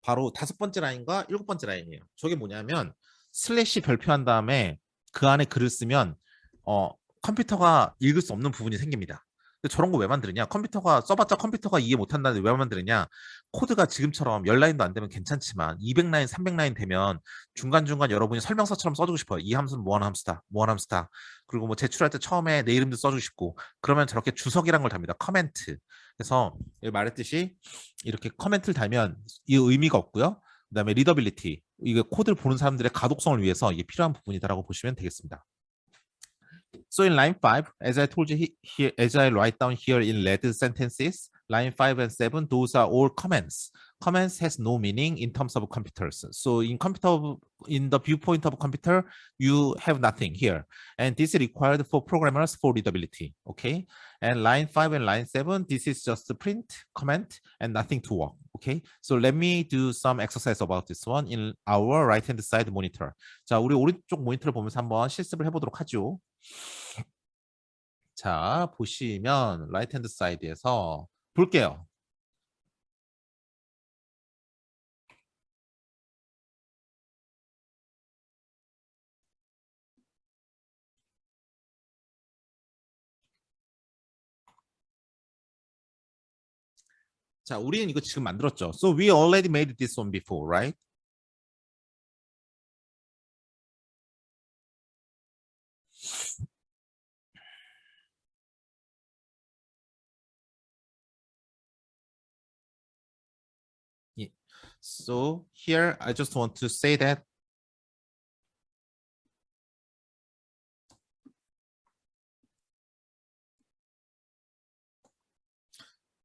바로 5번째 라인과 7번째 라인이에요. 저게 뭐냐면 슬래시 별표한 다음에 그 안에 글을 쓰면 컴퓨터가 읽을 수 없는 부분이 생깁니다. 근데 저런 거 왜 만드느냐? 컴퓨터가 써봤자 컴퓨터가 이해 못한다는데 왜 만드느냐? 코드가 지금처럼 10라인도 안 되면 괜찮지만 200라인, 300라인 되면 중간중간 여러분이 설명서처럼 써주고 싶어요. 이 함수는 뭐하는 함수다, 뭐하는 함수다. 그리고 뭐 제출할 때 처음에 내 이름도 써주고 싶고 그러면 저렇게 주석이란 걸 답니다. 커멘트. 그래서 말했듯이 이렇게 커멘트를 달면 이 의미가 없고요. 그다음에 리더빌리티, 이게 코드를 보는 사람들의 가독성을 위해서 이게 필요한 부분이다라고 보시면 되겠습니다. So in line 5, as I told you here, as I write down here in red sentences, line 5 and 7, those are all comments. Comments has no meaning in terms of computers. So in the viewpoint of computer, you have nothing here. And this is required for programmers for readability. Okay. And line 5 and line 7, this is just a print, comment, and nothing to work. Okay. So let me do some exercise about this one in our right-hand side monitor. 자, 우리 오른쪽 모니터를 보면서 한번 실습을 해보도록 하죠. 자, 보시면 right-hand side에서 볼게요. 자, 우리는 이거 지금 만들었죠. So we already made this one before, right? Yeah. So here I just want to say that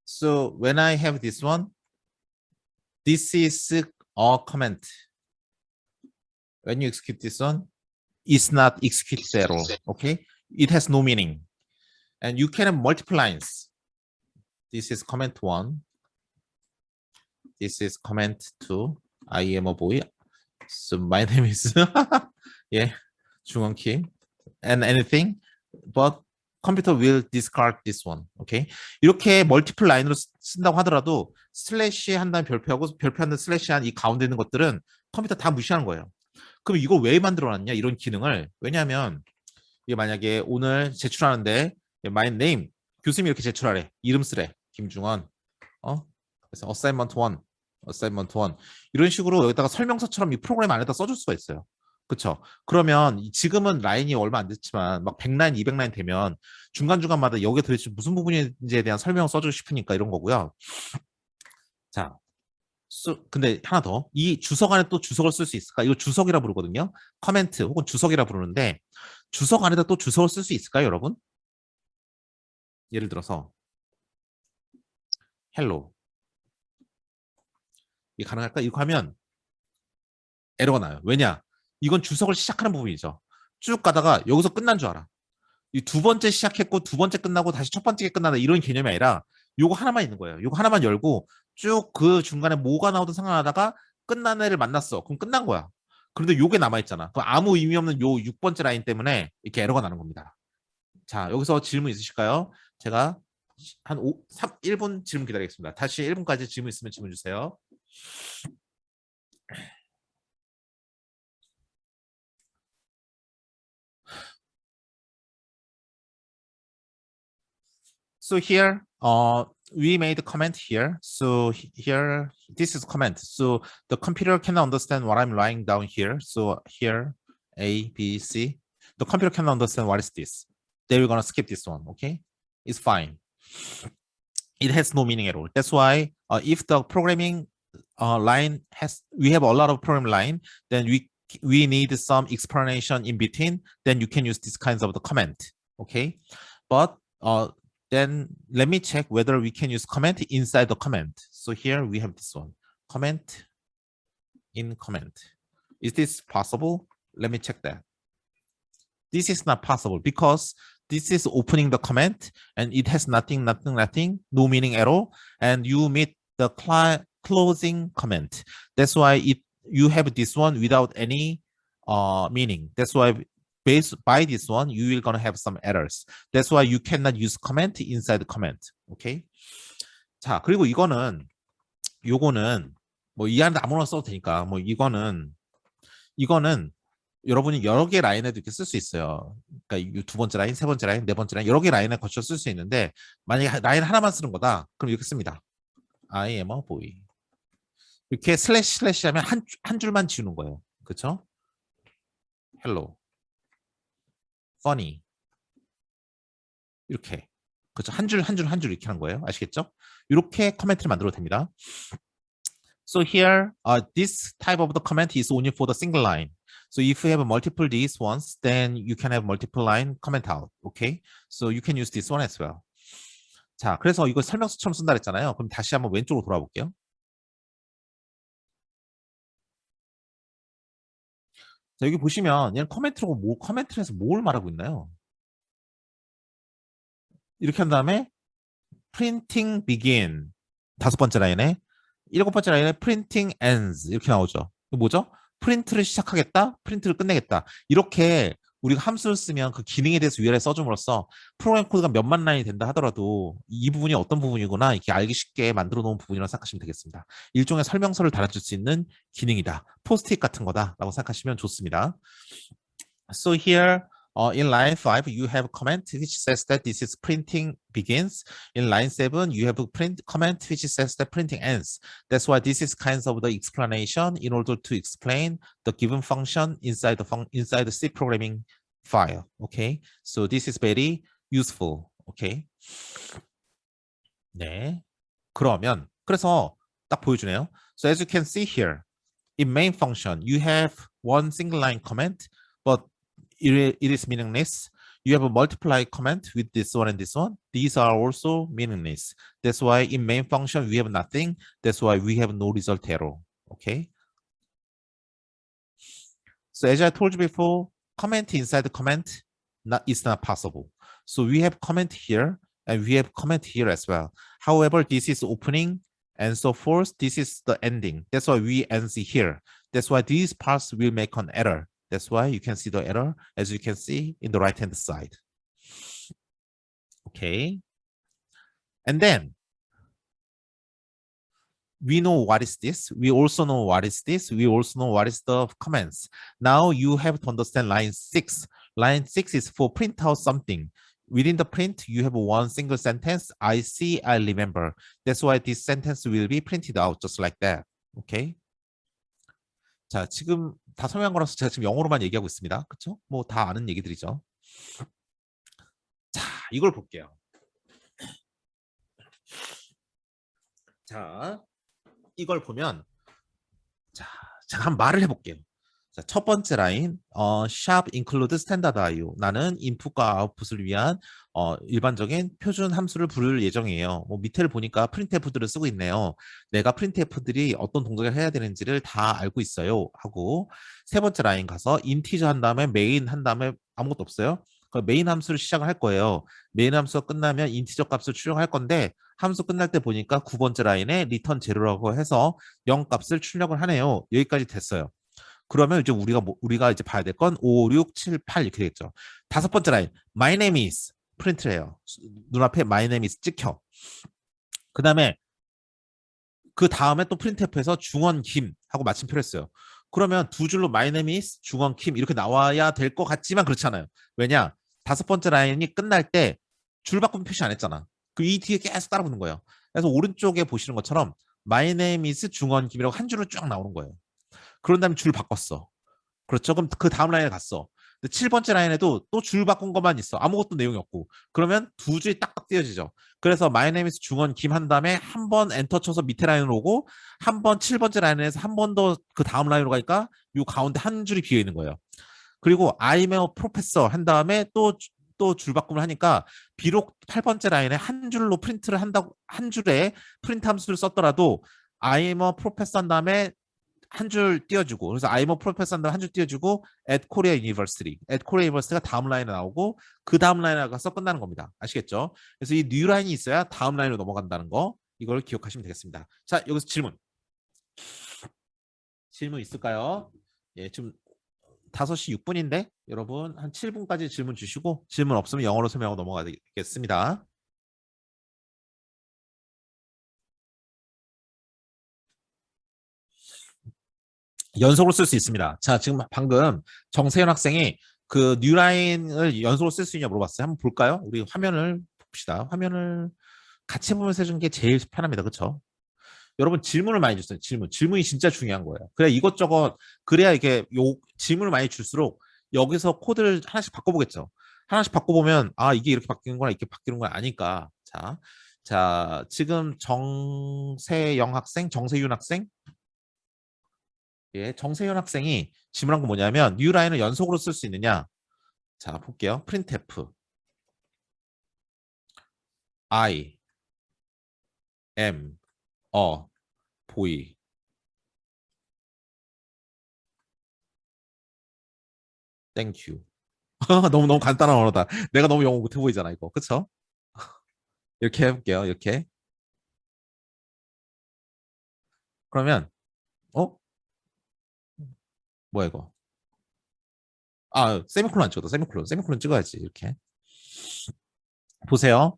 so when I have this one, this is a comment. When you execute this one, it's not executed at all. Okay, it has no meaning, and you can have multiple lines. This is comment 1. This is comment 2. I am a boy. So my name is yeah, Jungwon Kim, and anything, but computer will discard this one. Okay, 이렇게 멀티플 라인으로 쓴다고 하더라도 슬래시 한 다음에 별표하고 별표한 다음에 슬래시 한 이 가운데 있는 것들은 컴퓨터 다 무시하는 거예요. 그럼 이걸 왜 만들어놨냐? 이런 기능을. 왜냐하면 이게 만약에 오늘 제출하는데 my name 교수님이 이렇게 제출하래. 이름 쓰래. 김중원. 그래서 assignment 1, assignment 1 이런 식으로 여기다가 설명서처럼 이 프로그램 안에다 써줄 수가 있어요. 그렇죠? 그러면 지금은 라인이 얼마 안 됐지만 막 100라인, 200라인 되면 중간중간마다 여기에 도대체 무슨 부분인지에 대한 설명을 써주고 싶으니까 이런 거고요. 자, 근데 하나 더. 이 주석 안에 또 주석을 쓸 수 있을까? 이거 주석이라 부르거든요. 커멘트 혹은 주석이라 부르는데 주석 안에다 또 주석을 쓸 수 있을까요, 여러분? 예를 들어서 hello. 이게 가능할까? 이거 하면 에러가 나요. 왜냐? 이건 주석을 시작하는 부분이죠. 쭉 가다가 여기서 끝난 줄 알아. 이 두 번째 시작했고 두 번째 끝나고 다시 첫 번째 끝나다 이런 개념이 아니라 요거 하나만 있는 거예요. 요거 하나만 열고 쭉 그 중간에 뭐가 나오든 상관하다가 끝난 애를 만났어. 그럼 끝난 거야. 그런데 요게 남아있잖아. 그럼 아무 의미 없는 요 6번째 라인 때문에 이렇게 에러가 나는 겁니다. 자, 여기서 질문 있으실까요? 제가 한 1분 질문 기다리겠습니다. 다시 1분까지 질문 있으면 질문 주세요. So here, we made a comment here. So here, this is comment. So the computer cannot understand what I'm writing down here. So here, A, B, C. The computer cannot understand what is this. Then we're gonna skip this one. Okay, it's fine. It has no meaning at all. That's why if the programming line has, we have a lot of program line, then we need some explanation in between. Then you can use these kinds of the comment. Okay, but then let me check whether we can use comment inside the comment. So here we have this one, comment in comment. Is this possible? Let me check that. This is not possible because this is opening the comment and it has nothing, no meaning at all. And you meet the closing comment. That's why you have this one without any meaning. That's why based by this one, you will gonna have some errors. That's why you cannot use comment inside the comment. Okay. 자, 그리고 요거는 뭐 이 안에 아무나 써도 되니까 뭐 이거는 여러분이 여러 개 라인에도 이렇게 쓸 수 있어요. 그러니까 두 번째 라인, 세 번째 라인, 네 번째 라인 여러 개 라인에 거쳐 쓸 수 있는데 만약에 라인 하나만 쓰는 거다. 그럼 이렇게 씁니다. I am a boy. 이렇게 슬래시 하면 한 줄만 지우는 거예요. 그렇죠? Hello. Funny. 이렇게. 그렇죠? 한 줄 이렇게 하는 거예요. 아시겠죠? 이렇게 커멘트를 만들어도 됩니다. So here, this type of the comment is only for the single line. So if you have multiple these ones, then you can have multiple line comment out. Okay? So you can use this one as well. 자, 그래서 이거 설명서처럼 쓴다 그랬잖아요. 그럼 다시 한번 왼쪽으로 돌아볼게요. 자, 여기 보시면 얘는 커멘트를 해서 뭘 말하고 있나요? 이렇게 한 다음에 printing begin 다섯 번째 라인에 일곱 번째 라인에 printing ends 이렇게 나오죠. 이거 뭐죠? 프린트를 시작하겠다, 프린트를 끝내겠다. 이렇게 우리가 함수를 쓰면 그 기능에 대해서 위아래 써줌으로써 프로그램 코드가 몇만 라인이 된다 하더라도 이 부분이 어떤 부분이구나 이렇게 알기 쉽게 만들어 놓은 부분이라고 생각하시면 되겠습니다. 일종의 설명서를 달아줄 수 있는 기능이다. 포스트잇 같은 거다라고 생각하시면 좋습니다. So here in line 5, you have a comment which says that this is printing begins. In line 7, you have a comment which says that printing ends. That's why this is kinds of the explanation in order to explain the given function inside the C programming file. Okay, so this is very useful. Okay. 네. 그래서 딱 보여주네요. So as you can see here, in main function, you have one single line comment, but it is meaningless. You have a multiply comment with this one and this one. These are also meaningless. That's why in main function we have nothing. That's why we have no result error. Okay. So as I told you before, comment inside the comment is not possible. So we have comment here and we have comment here as well. However, this is opening and so forth. This is the ending. That's why we end here. That's why these parts will make an error. That's why you can see the error as you can see in the right-hand side. Okay. And then we know what is this. We also know what is this. We also know what is the comments. Now you have to understand line 6. Line 6 is for print out something. Within the print, you have one single sentence. I see, I remember. That's why this sentence will be printed out just like that. Okay. 자, 지금 다 설명한 거라서 제가 지금 영어로만 얘기하고 있습니다. 그렇죠? 뭐 다 아는 얘기들이죠. 자, 이걸 볼게요. 자, 이걸 보면 자, 제가 한번 말을 해볼게요. 자, 첫 번째 라인, sharp include standard IO. 나는 인풋과 아웃풋을 위한 일반적인 표준 함수를 부를 예정이에요. 뭐 밑에를 보니까 printf들을 쓰고 있네요. 내가 printf들이 어떤 동작을 해야 되는지를 다 알고 있어요. 하고 세 번째 라인 가서 integer 한 다음에 main 한 다음에 아무것도 없어요. 그 메인 함수를 시작을 할 거예요. 메인 함수가 끝나면 인티저 값을 출력할 건데 함수 끝날 때 보니까 9번째 라인에 return zero라고 해서 0 값을 출력을 하네요. 여기까지 됐어요. 그러면 이제 우리가 이제 봐야 될 건 5, 6, 7, 8 이렇게 되겠죠. 다섯 번째 라인, my name is 프린트래요. 눈앞에 my name is 찍혀. 그 다음에 또 printf에서 중원 김 하고 마침표를 했어요. 그러면 두 줄로 my name is 중원 김 이렇게 나와야 될 것 같지만 그렇지 않아요. 왜냐? 다섯 번째 라인이 끝날 때 줄 바꾸면 표시 안 했잖아. 그 이 뒤에 계속 따라 붙는 거예요. 그래서 오른쪽에 보시는 것처럼 my name is 중원 김이라고 한 줄로 쭉 나오는 거예요. 그런 다음에 줄 바꿨어. 그렇죠? 그럼 그 다음 라인에 갔어. 근데 7번째 라인에도 또 줄 바꾼 것만 있어. 아무것도 내용이 없고. 그러면 두 줄이 딱딱 띄어지죠. 그래서 my name is 중원 김 한 다음에 한 번 엔터 쳐서 밑에 라인으로 오고 한 번 7번째 라인에서 한 번 더 그 다음 라인으로 가니까 요 가운데 한 줄이 비어 있는 거예요. 그리고 I'm a professor 한 다음에 또 줄바꿈을 하니까 비록 8번째 라인에 한 줄로 프린트를 한다고 한 줄에 프린트 함수를 썼더라도 I'm a professor 한 다음에 한 줄 띄워주고 그래서 I'm a professor 한 다음에 한 줄 띄워주고 at Korea University, at Korea University가 다음 라인에 나오고 그 다음 라인에 가서 끝나는 겁니다. 아시겠죠? 그래서 이 뉴 라인이 있어야 다음 라인으로 넘어간다는 거 이걸 기억하시면 되겠습니다. 자, 여기서 질문 있을까요? 예, 지금 5시 6분인데 여러분 한 7분까지 질문 주시고 질문 없으면 영어로 설명하고 넘어가겠습니다. 연속으로 쓸 수 있습니다. 자, 지금 방금 정세현 학생이 그 뉴라인을 연속으로 쓸 수 있냐 물어봤어요. 한번 볼까요? 우리 화면을 봅시다. 화면을 같이 보면서 해주는 게 제일 편합니다. 그렇죠? 여러분 질문을 많이 주세요. 질문이 진짜 중요한 거예요. 그래야 이것저것 그래야 이게 질문을 많이 줄수록 여기서 코드를 하나씩 바꿔보겠죠. 하나씩 바꿔보면 아 이게 이렇게 바뀌는구나 이렇게 바뀌는 건 아니까. 자 지금 정세영 학생, 정세윤 학생, 예, 정세윤 학생이 질문한 건 뭐냐면 뉴 라인을 연속으로 쓸 수 있느냐? 자 볼게요. printf I am a boy. Thank you. 너무 간단한 언어다. 내가 너무 영어 못해 보이잖아 이거. 그쵸? 이렇게 해볼게요. 이렇게. 그러면 어? 뭐야 이거? 아 세미콜론 안 찍었다. 세미콜론 찍어야지. 이렇게. 보세요.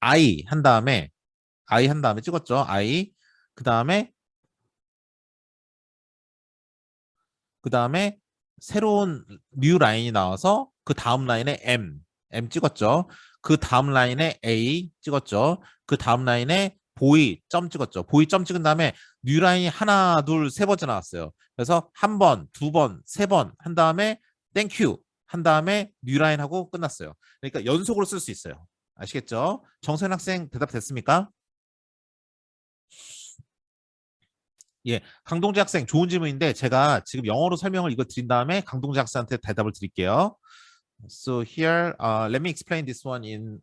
I 한 다음에 찍었죠. I 그 다음에 새로운 뉴 라인이 나와서 그 다음 라인에 M 찍었죠. 그 다음 라인에 A 찍었죠. 그 다음 라인에 보이 점 찍었죠. 보이 점 찍은 다음에 뉴 라인이 하나, 둘, 세 번째 나왔어요. 그래서 한 번, 두 번, 세 번 한 다음에 땡큐 한 다음에 뉴 라인 하고 끝났어요. 그러니까 연속으로 쓸 수 있어요. 아시겠죠? 정선 학생 대답 됐습니까? 예, 강동재 학생 좋은 질문인데 제가 지금 영어로 설명을 이거 드린 다음에 강동재 학생한테 대답을 드릴게요. So here, let me explain this one in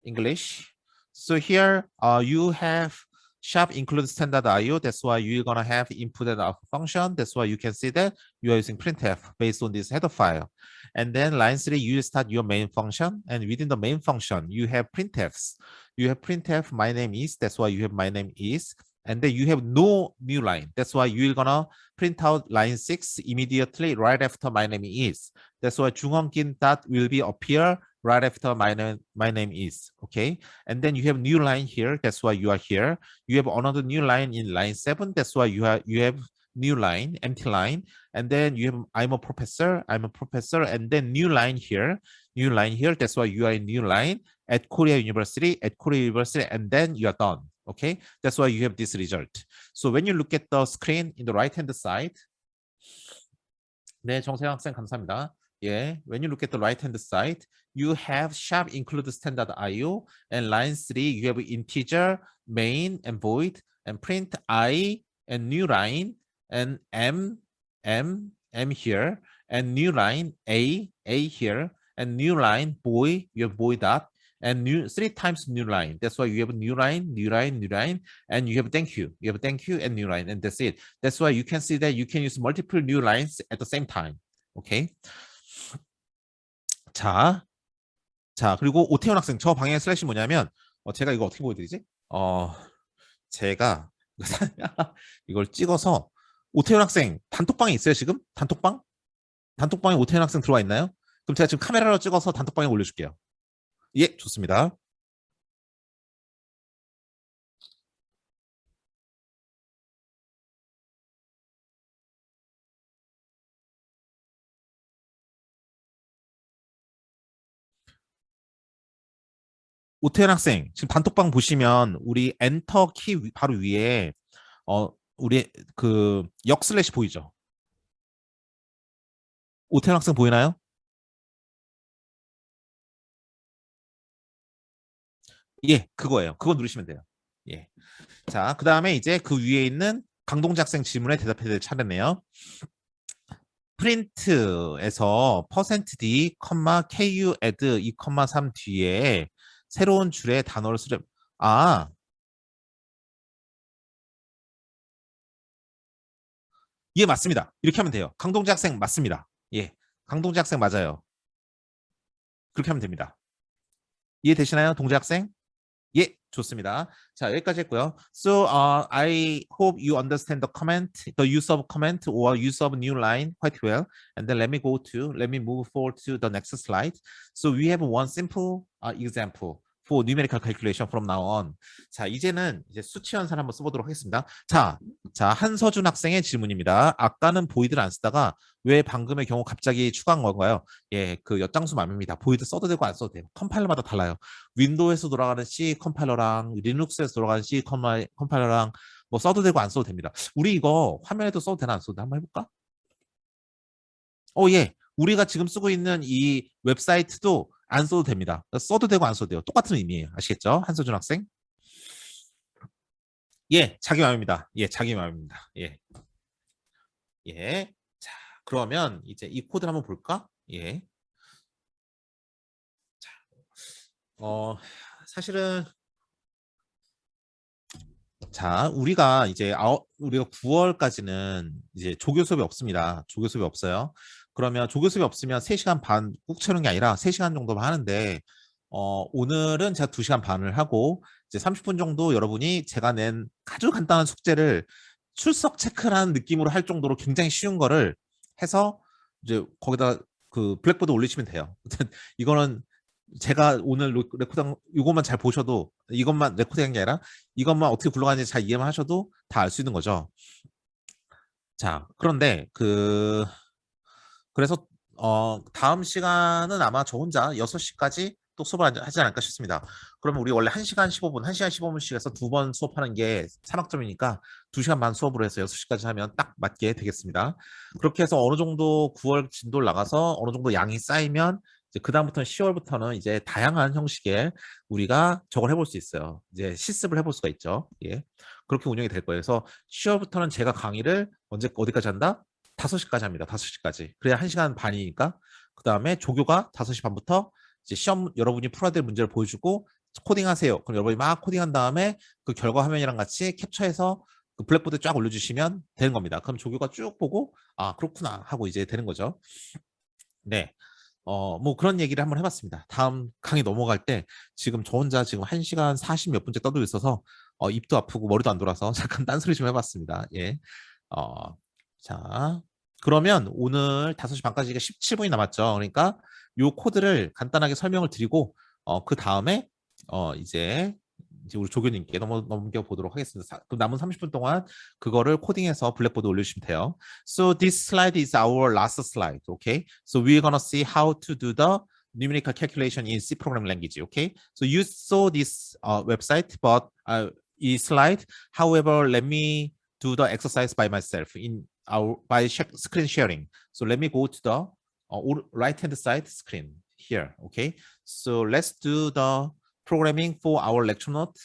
English. So here, you have sharp include standard IO. That's why you're gonna have input and output function. That's why you can see that you are using printf based on this header file. And then line 3, you start your main function. And within the main function, you have printfs. You have printf, my name is. That's why you have my name is. And then you have no new line. That's why you're gonna print out line 6 immediately right after my name is. That's why 중원긴 dot will be appear right after my name is. Okay. And then you have new line here. That's why you are here. You have another new line in line 7. That's why you have new line, empty line. And then you have I'm a professor. And then new line here. That's why you are in new line at Korea University, and then you are done. Okay, that's why you have this result. So when you look at the screen in the right hand side, 네, 정세영 학생 감사합니다. 예, when you look at the right hand side, you have sharp include standard IO, and line 3 you have integer, main, and void, and print I, and new line, and M here, and new line A here, and new line boy, you have boy dot, and new 3 times new line. That's why you have new line, and you have thank you. You have thank you and new line, and that's it. That's why you can see that you can use multiple new lines at the same time. Okay. 자, 그리고 오태훈 학생 저 방향 슬래시 뭐냐면 제가 이거 어떻게 보여드리지? 제가 이걸 찍어서 오태훈 학생 단톡방에 있어요 지금? 단톡방에 오태훈 학생 들어와 있나요? 그럼 제가 지금 카메라로 찍어서 단톡방에 올려줄게요. 예, 좋습니다. 오태현 학생 지금 단톡방 보시면 우리 엔터 키 바로 위에 우리 그 역 슬래시 보이죠? 오태현 학생 보이나요? 예, 그거예요. 그거 누르시면 돼요. 예. 자, 그 다음에 이제 그 위에 있는 강동재 학생 질문에 대답해야 될 차례네요. 프린트에서 %d, ku add 2,3 뒤에 새로운 줄에 단어를 수렴. 아, 예, 맞습니다. 이렇게 하면 돼요. 강동재 학생 맞습니다. 예, 강동재 학생 맞아요. 그렇게 하면 됩니다. 이해되시나요, 동재 학생? 예, 좋습니다. 자, 여기까지 했고요. So, I hope you understand the comment, the use of comment or use of new line quite well. And then let me move forward to the next slide. So we have one simple example for numerical calculation from now on. 자, 이제는 이제 수치 연산 한번 써보도록 하겠습니다. 자, 한서준 학생의 질문입니다. 아까는 보이드를 안 쓰다가 왜 방금의 경우 갑자기 추가한 건가요? 예, 그 엿장수 맘입니다. 보이드 써도 되고 안 써도 돼요. 컴파일러마다 달라요. 윈도우에서 돌아가는 C 컴파일러랑 리눅스에서 돌아가는 C 컴파일러랑 뭐 써도 되고 안 써도 됩니다. 우리 이거 화면에도 써도 되나 안 써도 되나 한번 해볼까? 예. 우리가 지금 쓰고 있는 이 웹사이트도 안 써도 됩니다. 써도 되고 안 써도 돼요. 똑같은 의미예요. 아시겠죠? 한서준 학생? 예, 자기 마음입니다. 예, 자기 마음입니다. 예. 예. 자, 그러면 이제 이 코드를 한번 볼까? 예. 사실은 자, 우리가 9월까지는 이제 조교 수업이 없습니다. 조교 수업이 없어요. 그러면 조교 수업이 없으면 3시간 반 꾹 채우는 게 아니라 3시간 정도만 하는데 오늘은 제가 2시간 반을 하고 이제 30분 정도 여러분이 제가 낸 아주 간단한 숙제를 출석 체크라는 느낌으로 할 정도로 굉장히 쉬운 거를 해서 이제 거기다 그 블랙보드 올리시면 돼요. 이거는 제가 오늘 레코딩 이것만 잘 보셔도 이것만 레코딩한 게 아니라 이것만 어떻게 굴러가는지 잘 이해만 하셔도 다 알 수 있는 거죠. 자, 그런데 그래서 다음 시간은 아마 저 혼자 6시까지 또 수업을 하지 않을까 싶습니다. 그러면 우리 원래 1시간 15분, 1시간 15분씩 해서 2번 수업하는 게 3학점이니까 2시간 반 수업으로 해서 6시까지 하면 딱 맞게 되겠습니다. 그렇게 해서 어느 정도 9월 진도를 나가서 어느 정도 양이 쌓이면 이제 그다음부터는 10월부터는 이제 다양한 형식의 우리가 저걸 해볼 수 있어요. 이제 실습을 해볼 수가 있죠. 예. 그렇게 운영이 될 거예요. 그래서 10월부터는 제가 강의를 언제 어디까지 한다? 5시까지 합니다. 5시까지. 그래야 1시간 반이니까. 그 다음에 조교가 5시 반부터 이제 시험 여러분이 풀어야 될 문제를 보여주고 코딩하세요. 그럼 여러분이 막 코딩한 다음에 그 결과 화면이랑 같이 캡처해서 그 블랙보드에 쫙 올려주시면 되는 겁니다. 그럼 조교가 쭉 보고 아 그렇구나 하고 이제 되는 거죠. 네. 뭐 그런 얘기를 한번 해봤습니다. 다음 강의 넘어갈 때 지금 저 혼자 지금 1시간 40 몇 분째 떠들고 있어서 입도 아프고 머리도 안 돌아서 잠깐 딴소리 좀 해봤습니다. 예. 어, 자, 그러면 오늘 5시 반까지 17분이 남았죠. 그러니까 요 코드를 간단하게 설명을 드리고 그 다음에 이제 우리 조교님께 넘겨보도록 하겠습니다. 그럼 남은 30분 동안 그거를 코딩해서 블랙보드 올려주시면 돼요. So this slide is our last slide, okay? So we're gonna see how to do the numerical calculation in C programming language, okay? So you saw this website, but this slide. However, let me do the exercise by myself by screen sharing. So let me go to the right-hand side screen here, okay? So let's do the programming for our lecture note,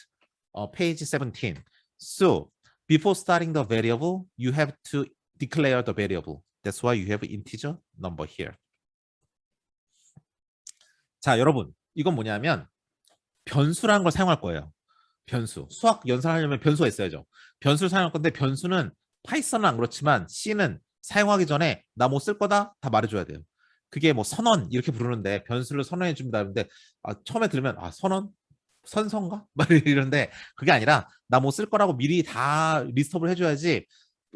page 17. So before starting the variable, you have to declare the variable. That's why you have integer number here. 자, 여러분, 이건 뭐냐면 변수라는 걸 사용할 거예요. 변수. 수학 연산하려면 변수가 있어야죠. 변수를 사용할 건데 변수는 파이썬은 안 그렇지만 C는 사용하기 전에 나 뭐 쓸 거다 다 말해줘야 돼요. 그게 뭐 선언 이렇게 부르는데 변수를 선언해 줍니다. 근데 처음에 들으면 선언? 선서인가? 막 이러는데 그게 아니라 나 뭐 쓸 거라고 미리 다 리스트업을 해줘야지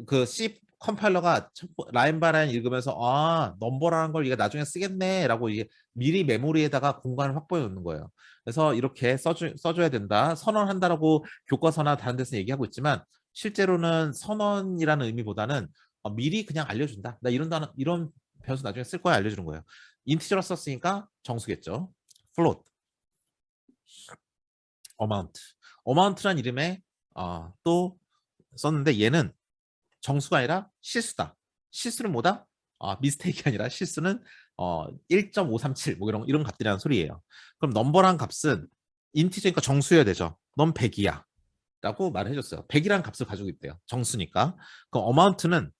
그 C 컴파일러가 라인 바이 라인 읽으면서 넘버라는 걸 얘가 나중에 쓰겠네 라고 이게 미리 메모리에다가 공간을 확보해 놓는 거예요. 그래서 이렇게 써줘야 된다. 선언한다라고 교과서나 다른 데서 얘기하고 있지만 실제로는 선언이라는 의미보다는 미리 그냥 알려준다. 나 이런 변수 나중에 쓸 거야 알려주는 거예요. 인티저로 썼으니까 정수겠죠. float, amount란 이름에 또 썼는데 얘는 정수가 아니라 실수다. 실수는 뭐다? 미스테이크가 아니라 실수는 1.537 뭐 이런 값들이라는 소리예요. 그럼 넘버란 값은 인티저니까 정수여야 되죠. 넌 100이야. 라고 말을 해줬어요. 100이라는 값을 가지고 있대요. 정수니까. 그럼 어마운트는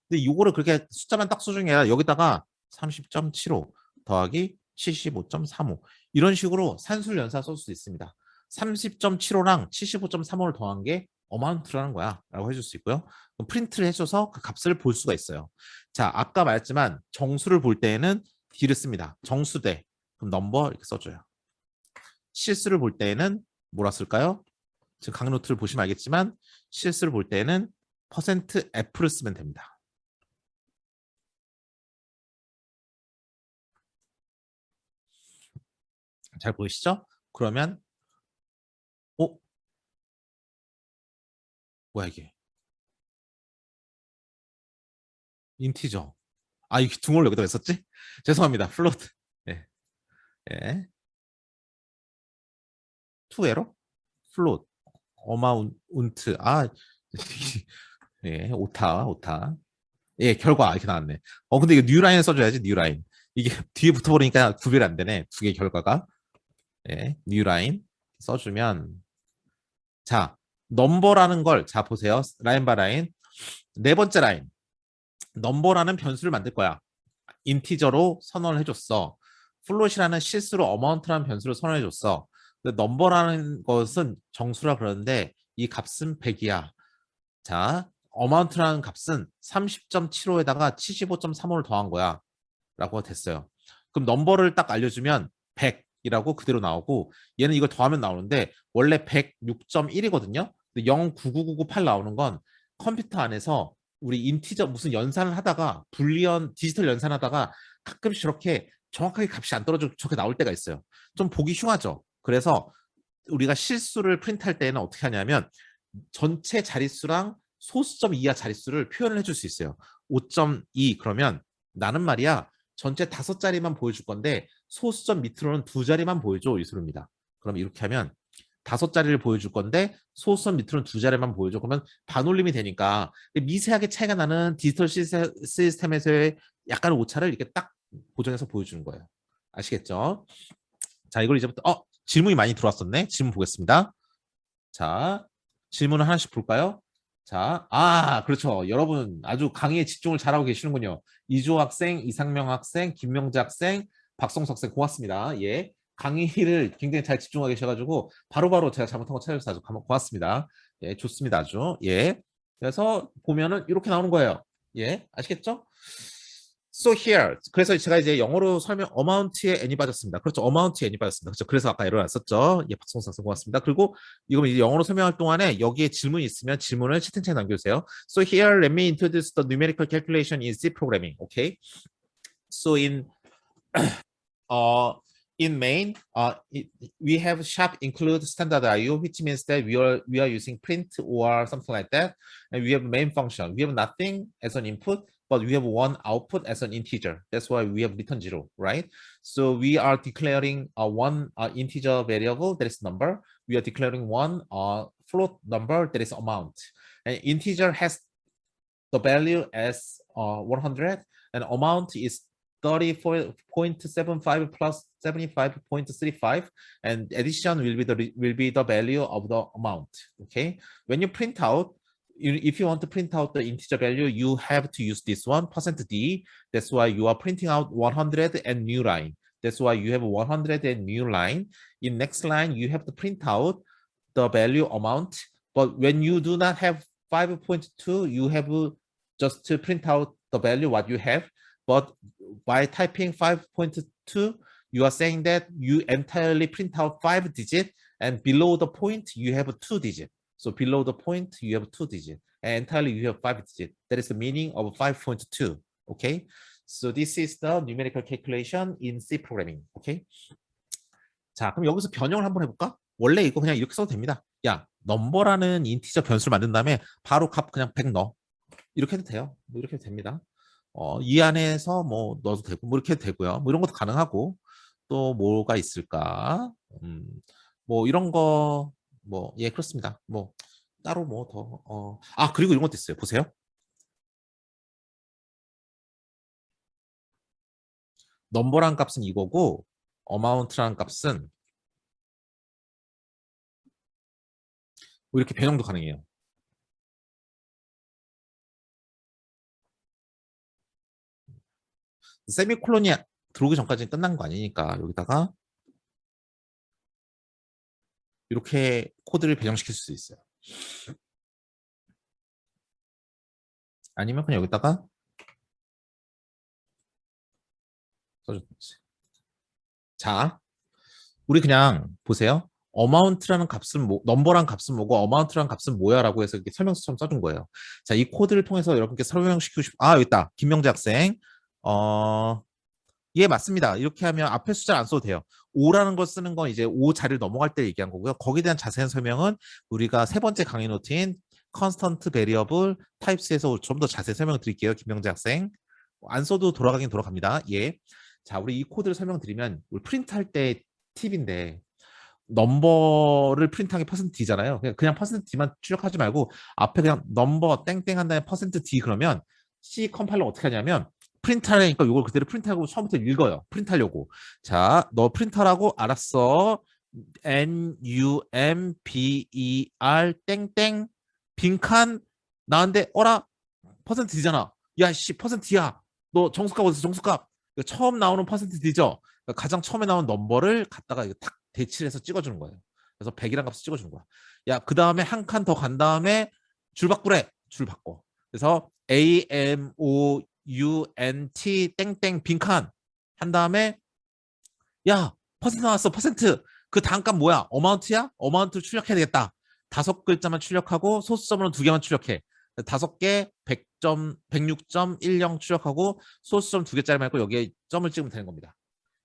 근데 이거를 그렇게 숫자만 딱 써준 게 아니라 여기다가 30.75 더하기 75.35 이런 식으로 산술 연사 쓸 수 있습니다. 30.75랑 75.35를 더한 게 어마운트라는 거야 라고 해줄 수 있고요. 그럼 프린트를 해줘서 그 값을 볼 수가 있어요. 자, 아까 말했지만 정수를 볼 때에는 D를 씁니다. 정수대 그럼 넘버 이렇게 써줘요. 실수를 볼 때에는 뭐라 쓸까요? 지금 강노트를 보시면 알겠지만 실수를 볼 때에는 %F를 쓰면 됩니다. 잘 보이시죠? 그러면 뭐야 이게? 인티저. 이 둥어를 여기다 왜 썼지? 죄송합니다. 플로트. 예. 예. 투 에러? 플롯. 어마운트. 예. 오타. 예, 결과 이렇게 나왔네. 근데 이거 뉴라인 써줘야지, 뉴라인. 이게 뒤에 붙어버리니까 구별이 안 되네. 두 개의 결과가. 예. 뉴라인 써주면 자, 넘버라는 걸, 자, 보세요. 라인 바이 라인. 네 번째 라인. 넘버라는 변수를 만들 거야. 인티저로 선언을 해줬어. 플롯이라는 실수로 어마운트라는 변수를 선언해줬어. 근데 넘버라는 것은 정수라 그러는데 이 값은 100이야. 자, 어마운트라는 값은 30.75에다가 75.35를 더한 거야. 라고 됐어요. 그럼 넘버를 딱 알려주면 100이라고 그대로 나오고 얘는 이걸 더하면 나오는데 원래 106.1이거든요. 0.99998 나오는 건 컴퓨터 안에서 우리 인티저 무슨 연산을 하다가 불리언 디지털 연산하다가 가끔씩 저렇게 정확하게 값이 안 떨어져 저렇게 나올 때가 있어요. 좀 보기 흉하죠. 그래서 우리가 실수를 프린트할 때는 어떻게 하냐면 전체 자릿수랑 소수점 이하 자릿수를 표현을 해줄 수 있어요. 5.2 그러면 나는 말이야 전체 5자리만 보여줄 건데 소수점 밑으로는 2자리만 보여줘 이 소리입니다. 그럼 이렇게 하면 5자리를 보여줄 건데 소수점 밑으로는 2자리만 보여줘. 그러면 반올림이 되니까 미세하게 차이가 나는 디지털 시스템에서의 약간의 오차를 이렇게 딱 고정해서 보여주는 거예요. 아시겠죠? 자, 이걸 이제부터 질문이 많이 들어왔었네. 질문 보겠습니다. 자, 질문을 하나씩 볼까요? 자, 그렇죠. 여러분 아주 강의에 집중을 잘하고 계시는군요. 이주호 학생, 이상명 학생, 김명재 학생, 박성수 학생 고맙습니다. 예. 강의를 굉장히 잘 집중하고 계셔가지고 바로바로 제가 잘못한 거 찾아주셔서 아주 고맙습니다. 예, 좋습니다. 아주. 예. 그래서 보면은 이렇게 나오는 거예요. 예, 아시겠죠? So here. 그래서 제가 이제 영어로 설명 amount에 n이 빠졌습니다. 그렇죠. amount에 n이 빠졌습니다. 그렇죠. 그래서 아까 에러 났었죠. 예, 박성수 학생 고맙습니다. 그리고 이거 이제 영어로 설명할 동안에 여기에 질문이 있으면 질문을 채팅창에 남겨주세요. So here, let me introduce the numerical calculation in C programming. Okay. So uh, in main, we have sharp include standard IO, which means that we are using print or something like that, and we have main function. We have nothing as an input, but we have one output as an integer. That's why we have return 0, right? So we are declaring one integer variable that is number. We are declaring one float number that is amount. And integer has the value as 100, and amount is 34.75 plus 75.35, and addition will be the value of the amount. Okay, when you print out, if you want to print out the integer value, you have to use this one %d. That's why you are printing out 100 and new line. That's why you have 100 and new line. In next line, you have to print out the value amount. But when you do not have 5.2, you have just to print out the value what you have. But by typing 5.2, you are saying that you entirely print out 5 digits, and below the point you have 2 digits. So below the point you have 2 digits, and entirely you have 5 digits. That is the meaning of 5.2. Okay. So this is the numerical calculation in C programming. Okay. 자, 그럼 여기서 변형을 한번 해볼까? 원래 이거 그냥 이렇게 써도 됩니다. 야, 넘버라는 인티저 변수를 만든 다음에 바로 값 그냥 100 넣어. 이렇게 해도 돼요. 뭐 이렇게 해도 됩니다. 이 안에서 뭐 넣어도 되고 뭐 이렇게 해도 되고요. 뭐 이런 것도 가능하고 또 뭐가 있을까? 뭐 이런 거 뭐 예 그렇습니다. 뭐 따로 뭐 더 그리고 이런 것도 있어요. 보세요. 넘버란 값은 이거고 amount란 값은 이렇게 변형도 가능해요. 세미콜론이 들어오기 전까지는 끝난 거 아니니까 여기다가 이렇게 코드를 배정시킬 수 있어요. 아니면 그냥 여기다가 써줬지. 자, 우리 그냥 보세요. amount라는 값은 넘버란 값은 뭐고 amount라는 값은 뭐야라고 해서 이렇게 설명서처럼 써준 거예요. 자, 이 코드를 통해서 여러분께 설명시키고 여기 있다. 김명재 학생. 예, 맞습니다. 이렇게 하면 앞에 숫자를 안 써도 돼요. 5라는 걸 쓰는 건 이제 5 자리를 넘어갈 때 얘기한 거고요. 거기에 대한 자세한 설명은 우리가 세 번째 강의 노트인 constant variable types에서 좀 더 자세히 설명 드릴게요. 김명재 학생. 안 써도 돌아가긴 돌아갑니다. 예. 자, 우리 이 코드를 설명드리면 우리 프린트할 때 팁인데 넘버를 프린트하는 게 %d잖아요. 그냥 %d만 출력하지 말고 앞에 그냥 넘버 땡땡 한 다음에 %d 그러면 C 컴파일러 어떻게 하냐면 프린트하려니까 이걸 그대로 프린트하고 처음부터 읽어요. 프린트하려고. 자, 너 프린터라고 알았어. NUMBER 땡땡 빈칸 나한테 어라 %d잖아. 야, 씨, %d야. 너 정수값 어디서 정수값? 처음 나오는 %d죠. 가장 처음에 나온 넘버를 갖다가 탁 대치를 해서 찍어주는 거예요. 그래서 100이란 값을 찍어주는 거야. 야, 그 다음에 한 칸 더 간 다음에 줄 바꾸래. 줄 바꿔. 그래서 AMOUNT 땡땡 빈칸 한 다음에 야, 퍼센트 나왔어. 퍼센트. 그 다음 값 뭐야? 어마운트야? 어마운트를 출력해야 되겠다. 5글자만 출력하고 소수점으로 2개만 출력해. 5개 100점, 106.10 출력하고 소수점 2개짜리 말고 여기에 점을 찍으면 되는 겁니다.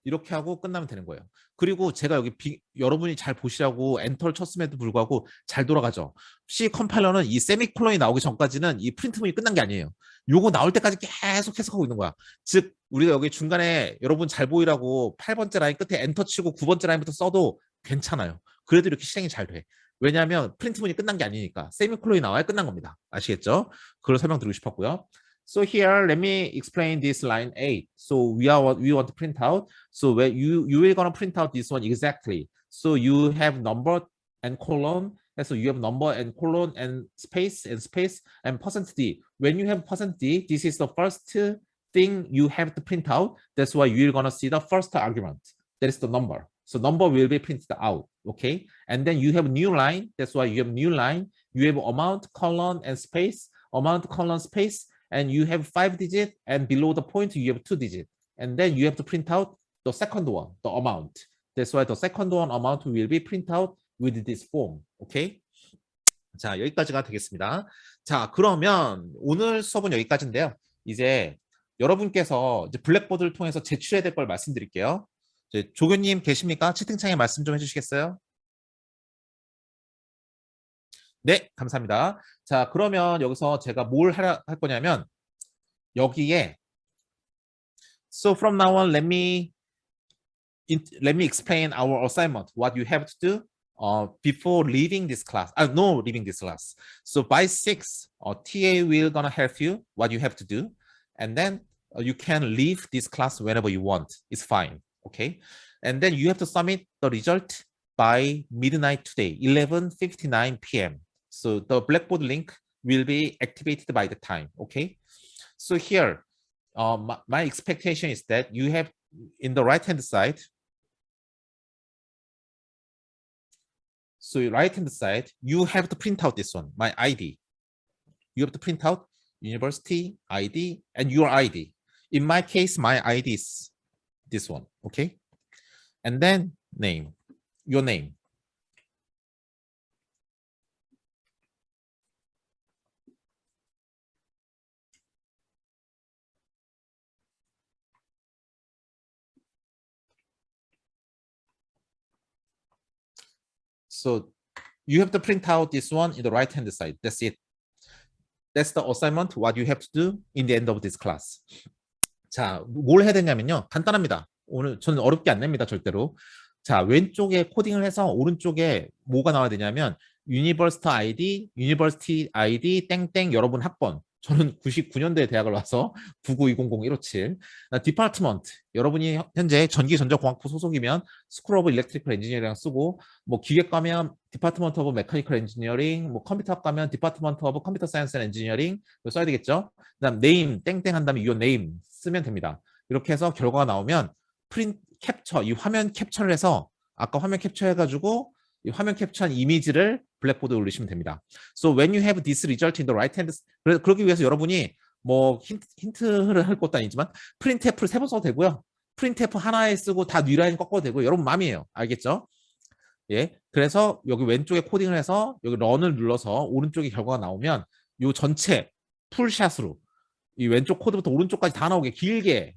이렇게 하고 끝나면 되는 거예요. 그리고 제가 여기 여러분이 잘 보시라고 엔터를 쳤음에도 불구하고 잘 돌아가죠. C 컴파일러는 이 세미콜론이 나오기 전까지는 이 프린트문이 끝난 게 아니에요. 요거 나올 때까지 계속 해석하고 있는 거야. 즉 우리가 여기 중간에 여러분 잘 보이라고 8번째 라인 끝에 엔터 치고 9번째 라인부터 써도 괜찮아요. 그래도 이렇게 실행이 잘 돼. 왜냐하면 프린트문이 끝난 게 아니니까 세미콜론이 나와야 끝난 겁니다. 아시겠죠? 그걸 설명드리고 싶었고요. So here, let me explain this line 8. So we want to print out. So where you will gonna print out this one exactly. So you have number and colon. So you have number and colon and space and %d. When you have %d, this is the first thing you have to print out. That's why you're gonna see the first argument. That is the number. So number will be printed out. Okay. And then you have new line. That's why you have new line. You have amount, colon, and space. Amount, colon, space. And you have 5 digits, and below the point you have 2 digits, and then you have to print out the second one, the amount. That's why the second one amount will be print out with this form. Okay? 자, 여기까지가 되겠습니다. 자, 그러면 오늘 수업은 여기까지인데요. 이제 여러분께서 이제 블랙보드를 통해서 제출해야 될 걸 말씀드릴게요. 이제 조교님 계십니까? 채팅창에 말씀 좀 해주시겠어요? 네, 감사합니다. 자, 그러면 여기서 제가 뭘 할 거냐면 여기에 So from now on, let me explain our assignment. What you have to do before leaving this class. No, leaving this class. So by 6, TA will gonna help you what you have to do, and then you can leave this class whenever you want. It's fine. Okay, and then you have to submit the result by midnight today, 11:59 p.m. So the Blackboard link will be activated by the time. Okay, so here my expectation is that you have in the right hand side. So right hand side, you have to print out this one, my ID. You have to print out university ID and your ID. In my case, my ID is this one. Okay, and then name, your name. So you have to print out this one in the right hand side. That's it. That's the assignment, what you have to do in the end of this class. 자, 뭘 해야 되냐면요. 간단합니다. 오늘 저는 어렵게 안 냅니다, 절대로. 자, 왼쪽에 코딩을 해서 오른쪽에 뭐가 나와야 되냐면 University ID 땡땡 여러분 학번 저는 99년도에 대학을 와서 99200-157. 디파트먼트. 여러분이 현재 전기전자공학부 소속이면 스쿨 오브 일렉트리컬 엔지니어링 쓰고 뭐 기계 가면 디파트먼트 오브 메카니컬 엔지니어링, 뭐 컴퓨터 가면 디파트먼트 오브 컴퓨터 사이언스 앤 엔지니어링 써야 되겠죠. 그다음 네임 땡땡 한 다음에 your name 쓰면 됩니다. 이렇게 해서 결과가 나오면 프린트 캡처 이 화면 캡처를 해서 아까 화면 캡처해가지고 이 화면 캡처한 이미지를 블랙보드에 올리시면 됩니다. So when you have this result in the right hand, 그러기 위해서 여러분이 뭐 힌트를 할 것도 아니지만 프린트F를 3번 써도 되고요. 프린트F 하나에 쓰고 다 뉘라인 꺾어도 되고 여러분 마음이에요. 알겠죠? 예. 그래서 여기 왼쪽에 코딩을 해서 여기 런을 눌러서 오른쪽에 결과가 나오면 이 전체 풀샷으로 이 왼쪽 코드부터 오른쪽까지 다 나오게 길게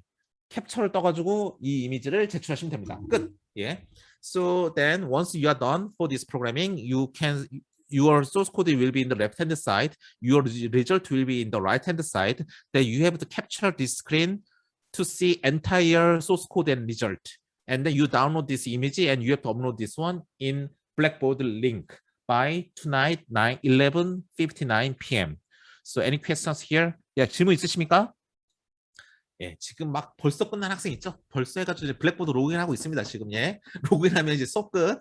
캡처를 떠가지고 이 이미지를 제출하시면 됩니다. 끝. 예. So then once you are done for this programming, your source code will be in the left hand side, your result will be in the right hand side. Then you have to capture this screen to see entire source code and result. And then you download this image and you have to upload this one in Blackboard link by tonight 11:59 p.m. So any questions here? 야, 질문 있으십니까? 예, 지금 막 벌써 끝난 학생 있죠? 벌써 해가지고 이제 블랙보드 로그인하고 있습니다. 지금 예, 로그인하면 이제 수업 끝.